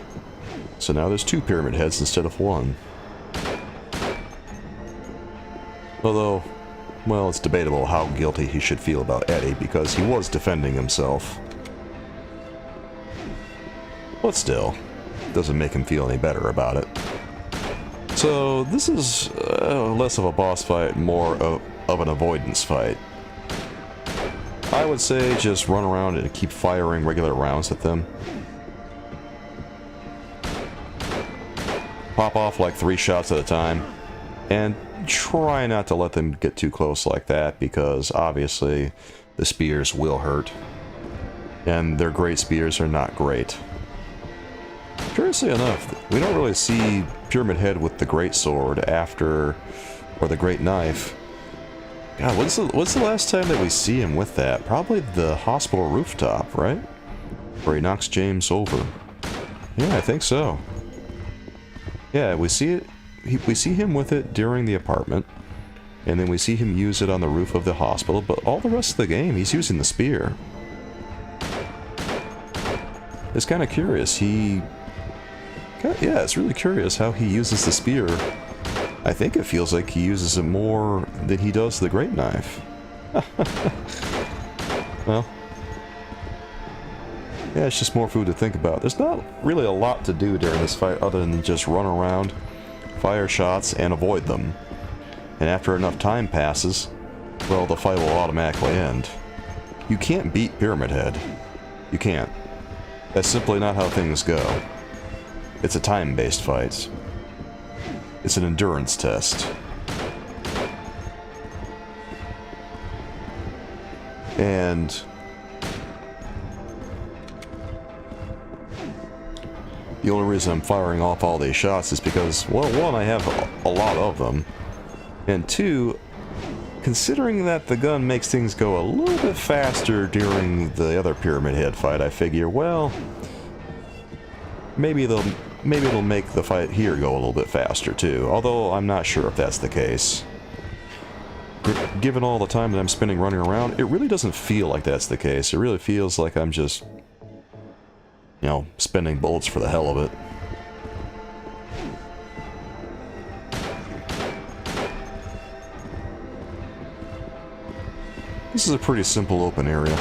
So now there's two Pyramid Heads instead of one. Although, well, it's debatable how guilty he should feel about Eddie because he was defending himself. But still, doesn't make him feel any better about it. So this is less of a boss fight, more of an avoidance fight. I would say just run around and keep firing regular rounds at them. Pop off like 3 shots at a time, and try not to let them get too close like that, because obviously the spears will hurt. And their great spears are not great. Curiously enough, we don't really see Pyramid Head with the great sword after, or the great knife. God, what's the last time that we see him with that? Probably the hospital rooftop, right? Where he knocks James over. Yeah, I think so. Yeah, we see it. We see him with it during the apartment, and then we see him use it on the roof of the hospital. But all the rest of the game, he's using the spear. It's kind of curious. Yeah, it's really curious how he uses the spear. I think it feels like he uses it more than he does the great knife. Well, yeah, it's just more food to think about. There's not really a lot to do during this fight other than just run around, fire shots and avoid them. And after enough time passes, well, the fight will automatically end. You can't beat Pyramid Head. You can't. That's simply not how things go. It's a time-based fight. It's an endurance test. And the only reason I'm firing off all these shots is because, well, one, I have a lot of them, and two, considering that the gun makes things go a little bit faster during the other Pyramid Head fight, I figure, well, maybe it'll make the fight here go a little bit faster too, although I'm not sure if that's the case. Given all the time that I'm spending running around, it really doesn't feel like that's the case. It really feels like I'm just, you know, spending bullets for the hell of it. This is a pretty simple open area.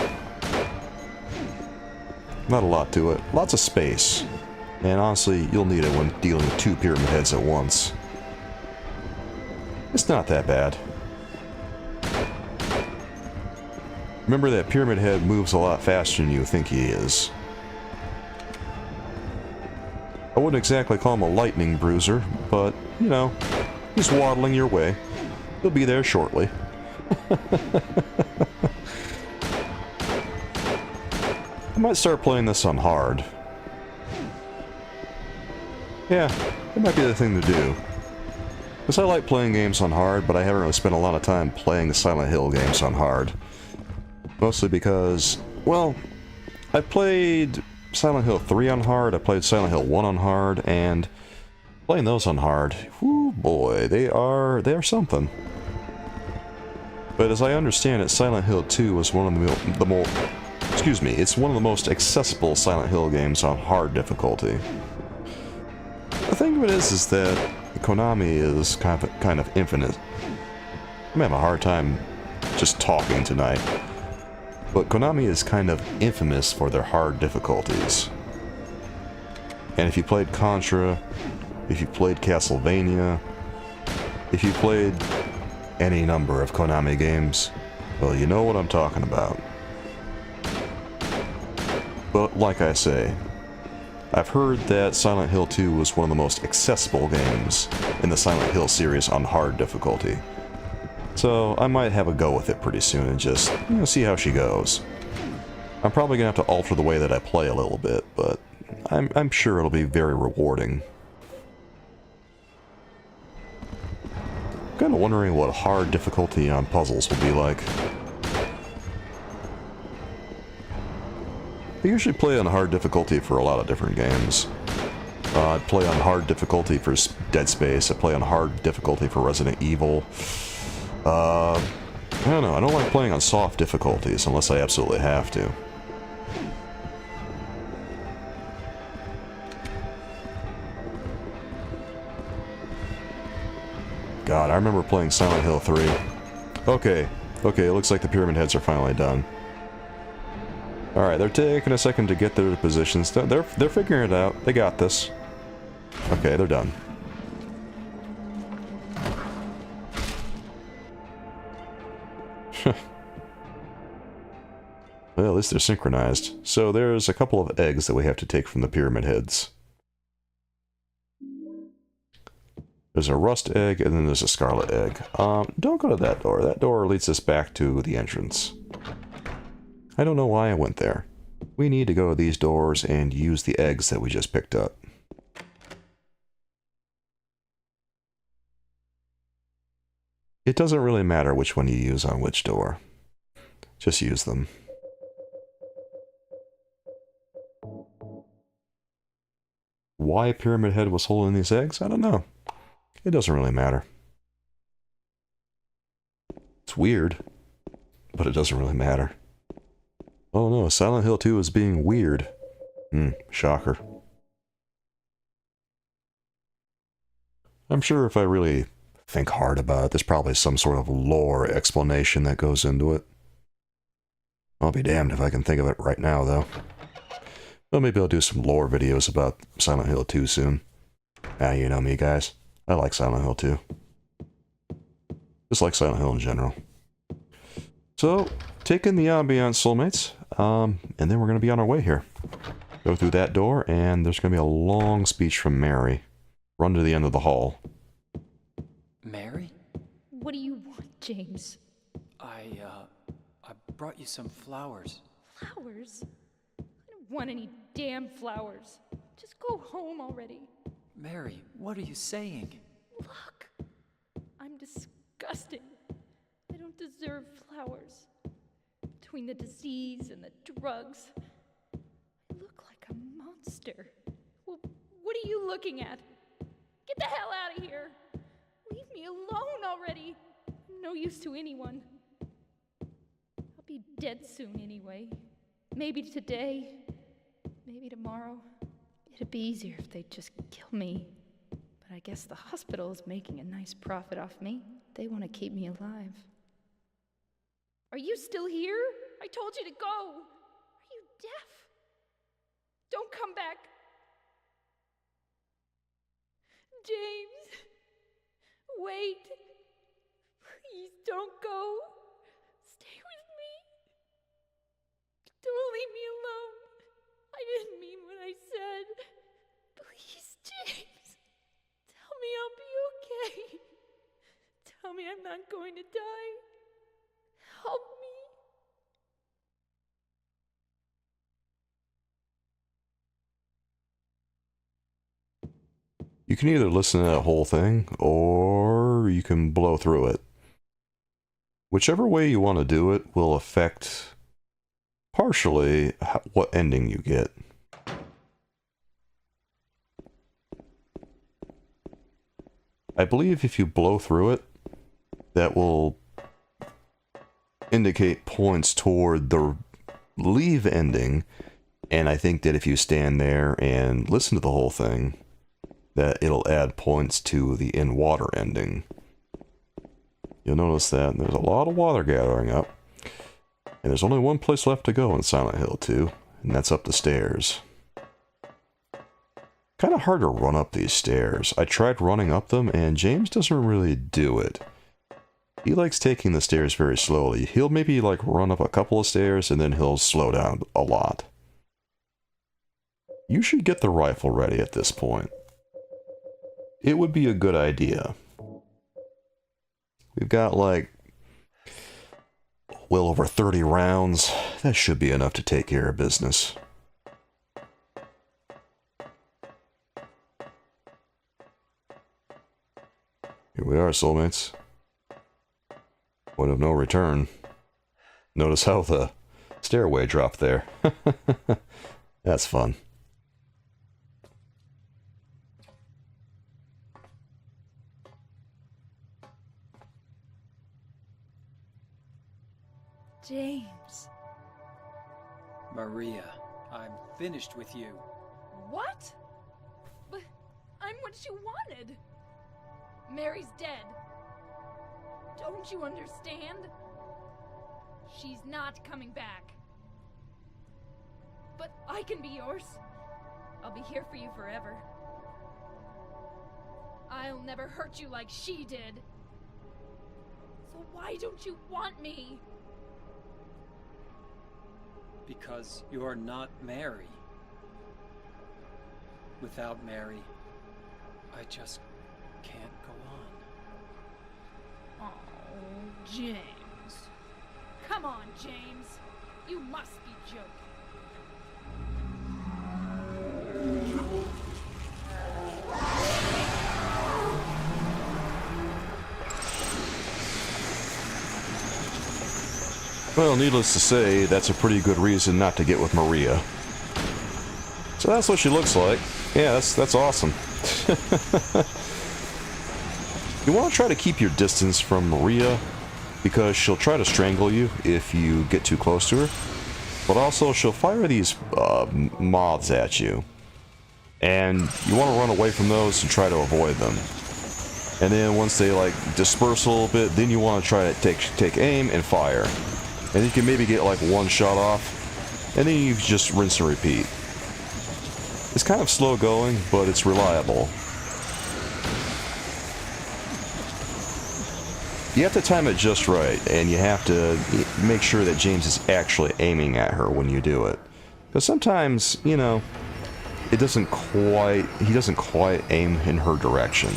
Not a lot to it. Lots of space. And honestly, you'll need it when dealing with 2 Pyramid Heads at once. It's not that bad. Remember that Pyramid Head moves a lot faster than you think he is. I wouldn't exactly call him a lightning bruiser, but, you know, he's waddling your way. He'll be there shortly. I might start playing this on hard. Yeah, it might be the thing to do. Because I like playing games on hard, but I haven't really spent a lot of time playing the Silent Hill games on hard. Mostly because, well, I played Silent Hill 3 on hard, I played Silent Hill 1 on hard, and playing those on hard, whoo boy, they are something. But as I understand it, Silent Hill 2 was one of the more, it's one of the most accessible Silent Hill games on hard difficulty. The thing of it is that Konami is kind of infinite. I'm having a hard time just talking tonight. But Konami is kind of infamous for their hard difficulties. And if you played Contra, if you played Castlevania, if you played any number of Konami games, well, you know what I'm talking about. But like I say, I've heard that Silent Hill 2 was one of the most accessible games in the Silent Hill series on hard difficulty. So I might have a go with it pretty soon and just, you know, see how she goes. I'm probably gonna have to alter the way that I play a little bit, but I'm sure it'll be very rewarding. I'm kinda wondering what hard difficulty on puzzles will be like. I usually play on hard difficulty for a lot of different games. I play on hard difficulty for Dead Space, I play on hard difficulty for Resident Evil. I don't know, I don't like playing on soft difficulties unless I absolutely have to. God, I remember playing Silent Hill 3. Okay, it looks like the Pyramid Heads are finally done. Alright, they're taking a second to get their positions. They're figuring it out. They got this. Okay, they're done. Well, at least they're synchronized. So there's a couple of eggs that we have to take from the Pyramid Heads. There's a rust egg, and then there's a scarlet egg. Don't go to that door. That door leads us back to the entrance. I don't know why I went there. We need to go to these doors and use the eggs that we just picked up. It doesn't really matter which one you use on which door. Just use them. Why Pyramid Head was holding these eggs? I don't know. It doesn't really matter. It's weird, but it doesn't really matter. Oh no, Silent Hill 2 is being weird. Shocker. I'm sure if I really think hard about it, there's probably some sort of lore explanation that goes into it. I'll be damned if I can think of it right now, though. Well, maybe I'll do some lore videos about Silent Hill 2 soon. You know me, guys. I like Silent Hill too. Just like Silent Hill in general. So, take in the ambiance, soulmates, and then we're going to be on our way here. Go through that door, and there's going to be a long speech from Mary. Run to the end of the hall. Mary? What do you want, James? I brought you some flowers. Flowers? I don't want any damn flowers. Just go home already. Mary, what are you saying? Look, I'm disgusting. I don't deserve flowers. Between the disease and the drugs, I look like a monster. Well, what are you looking at? Get the hell out of here. Leave me alone already. I'm no use to anyone. I'll be dead soon anyway. Maybe today, maybe tomorrow. It'd be easier if they'd just kill me. But I guess the hospital is making a nice profit off me. They want to keep me alive. Are you still here? I told you to go. Are you deaf? Don't come back. James, wait. Please don't go. Stay with me. Don't leave me alone. I didn't mean what I said. Please, James. Tell me I'll be okay. Tell me I'm not going to die. Help me. You can either listen to that whole thing, or you can blow through it. Whichever way you want to do it will affect partially what ending you get. I believe if you blow through it, that will indicate points toward the leave ending, and I think that if you stand there and listen to the whole thing, that it'll add points to the in water ending. You'll notice that there's a lot of water gathering up, and there's only one place left to go in Silent Hill 2, and that's up the stairs. Kind of hard to run up these stairs. I tried running up them, and James doesn't really do it. He likes taking the stairs very slowly. He'll maybe like run up a couple of stairs, and then he'll slow down a lot. You should get the rifle ready at this point. It would be a good idea. We've got like well over 30 rounds. That should be enough to take care of business. Here we are, soulmates. Point of no return. Notice how the stairway dropped there. That's fun. James. Maria, I'm finished with you. What? But I'm what you wanted. Mary's dead. Don't you understand? She's not coming back. But I can be yours. I'll be here for you forever. I'll never hurt you like she did. So why don't you want me? Because you're not Mary. Without Mary, I just can't go on. Oh, James. Come on, James. You must be joking. Well, needless to say, that's a pretty good reason not to get with Maria. So that's what she looks like. Yeah, that's awesome. You want to try to keep your distance from Maria, because she'll try to strangle you if you get too close to her. But also, she'll fire these moths at you. And you want to run away from those and try to avoid them. And then once they like disperse a little bit, then you want to try to take aim and fire. And you can maybe get like one shot off, and then you just rinse and repeat. It's kind of slow going, but it's reliable. You have to time it just right, and you have to make sure that James is actually aiming at her when you do it. Because sometimes, you know, he doesn't quite aim in her direction.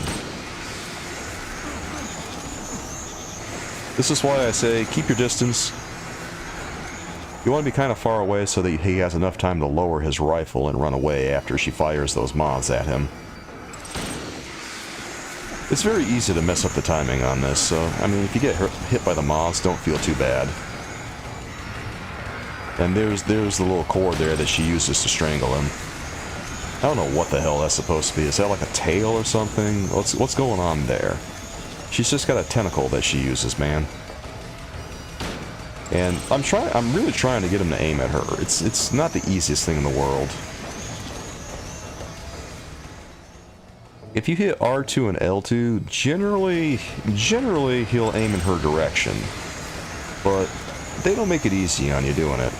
This is why I say, keep your distance. You want to be kind of far away so that he has enough time to lower his rifle and run away after she fires those moths at him. It's very easy to mess up the timing on this, so, I mean, if you get hit by the moths, don't feel too bad. And there's the little cord there that she uses to strangle him. I don't know what the hell that's supposed to be. Is that like a tail or something? What's going on there? She's just got a tentacle that she uses, man. And I'm really trying to get him to aim at her. It's not the easiest thing in the world. If you hit R2 and L2, generally he'll aim in her direction. But they don't make it easy on you doing it.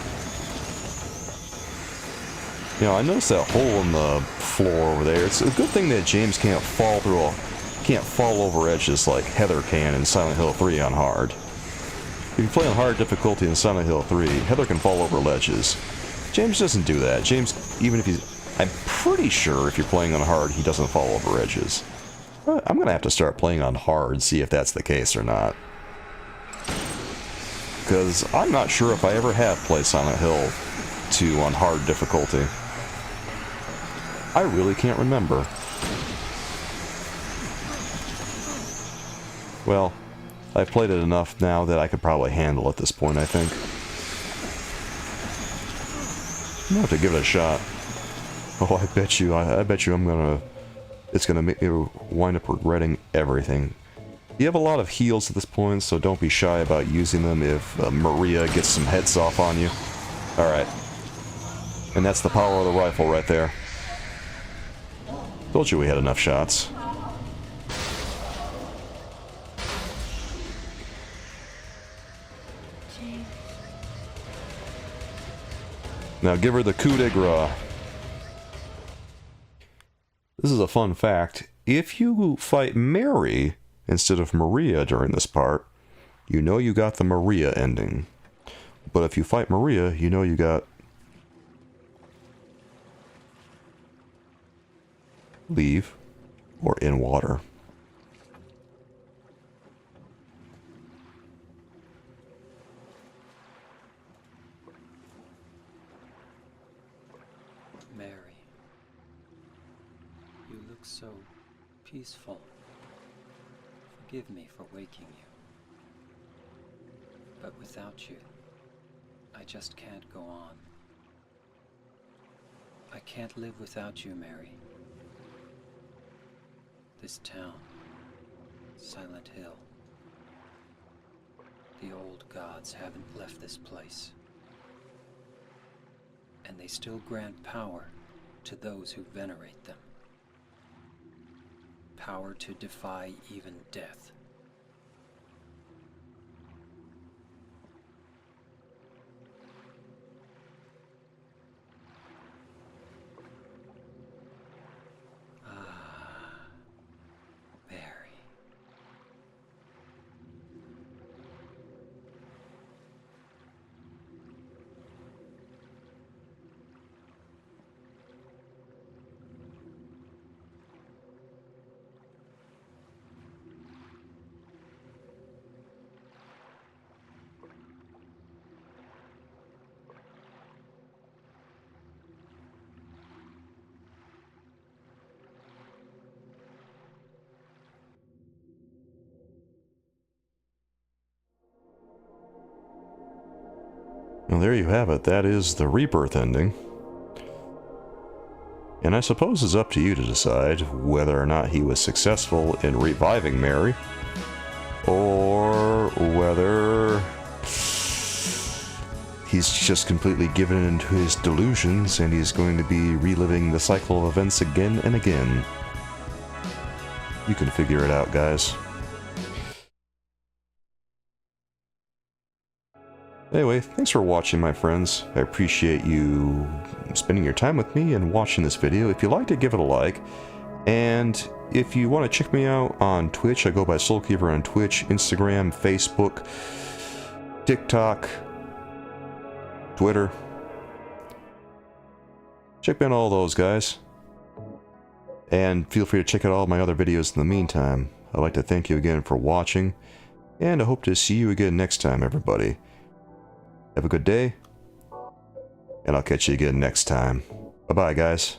You know, I noticed that hole in the floor over there. It's a good thing that James can't fall over edges like Heather can in Silent Hill 3 on hard. If you play on hard difficulty in Silent Hill 3, Heather can fall over ledges. James doesn't do that. James, even if he's... I'm pretty sure if you're playing on hard, he doesn't fall over edges. But I'm going to have to start playing on hard and see if that's the case or not. Because I'm not sure if I ever have played Silent Hill 2 on hard difficulty. I really can't remember. Well, I've played it enough now that I could probably handle at this point, I think. I'm going to have to give it a shot. Oh, I bet you it's gonna make me wind up regretting everything. You have a lot of heals at this point, so don't be shy about using them if Maria gets some heads off on you. Alright. And that's the power of the rifle right there. Told you we had enough shots. Now give her the coup de grace. This is a fun fact. If you fight Mary instead of Maria during this part, you know you got the Maria ending. But if you fight Maria, you know you got... leave or in water. So peaceful. Forgive me for waking you. But without you, I just can't go on. I can't live without you, Mary. This town, Silent Hill. The old gods haven't left this place. And they still grant power to those who venerate them. Power to defy even death. Ah, Mary. Well, there you have it. That is the Rebirth ending. And I suppose it's up to you to decide whether or not he was successful in reviving Mary, or whether he's just completely given into his delusions and he's going to be reliving the cycle of events again and again. You can figure it out, guys. Anyway, thanks for watching, my friends. I appreciate you spending your time with me and watching this video. If you liked it, give it a like. And if you want to check me out on Twitch, I go by Soulkeeper on Twitch, Instagram, Facebook, TikTok, Twitter. Check me on all those, guys. And feel free to check out all my other videos in the meantime. I'd like to thank you again for watching, and I hope to see you again next time, everybody. Have a good day, and I'll catch you again next time. Bye-bye, guys.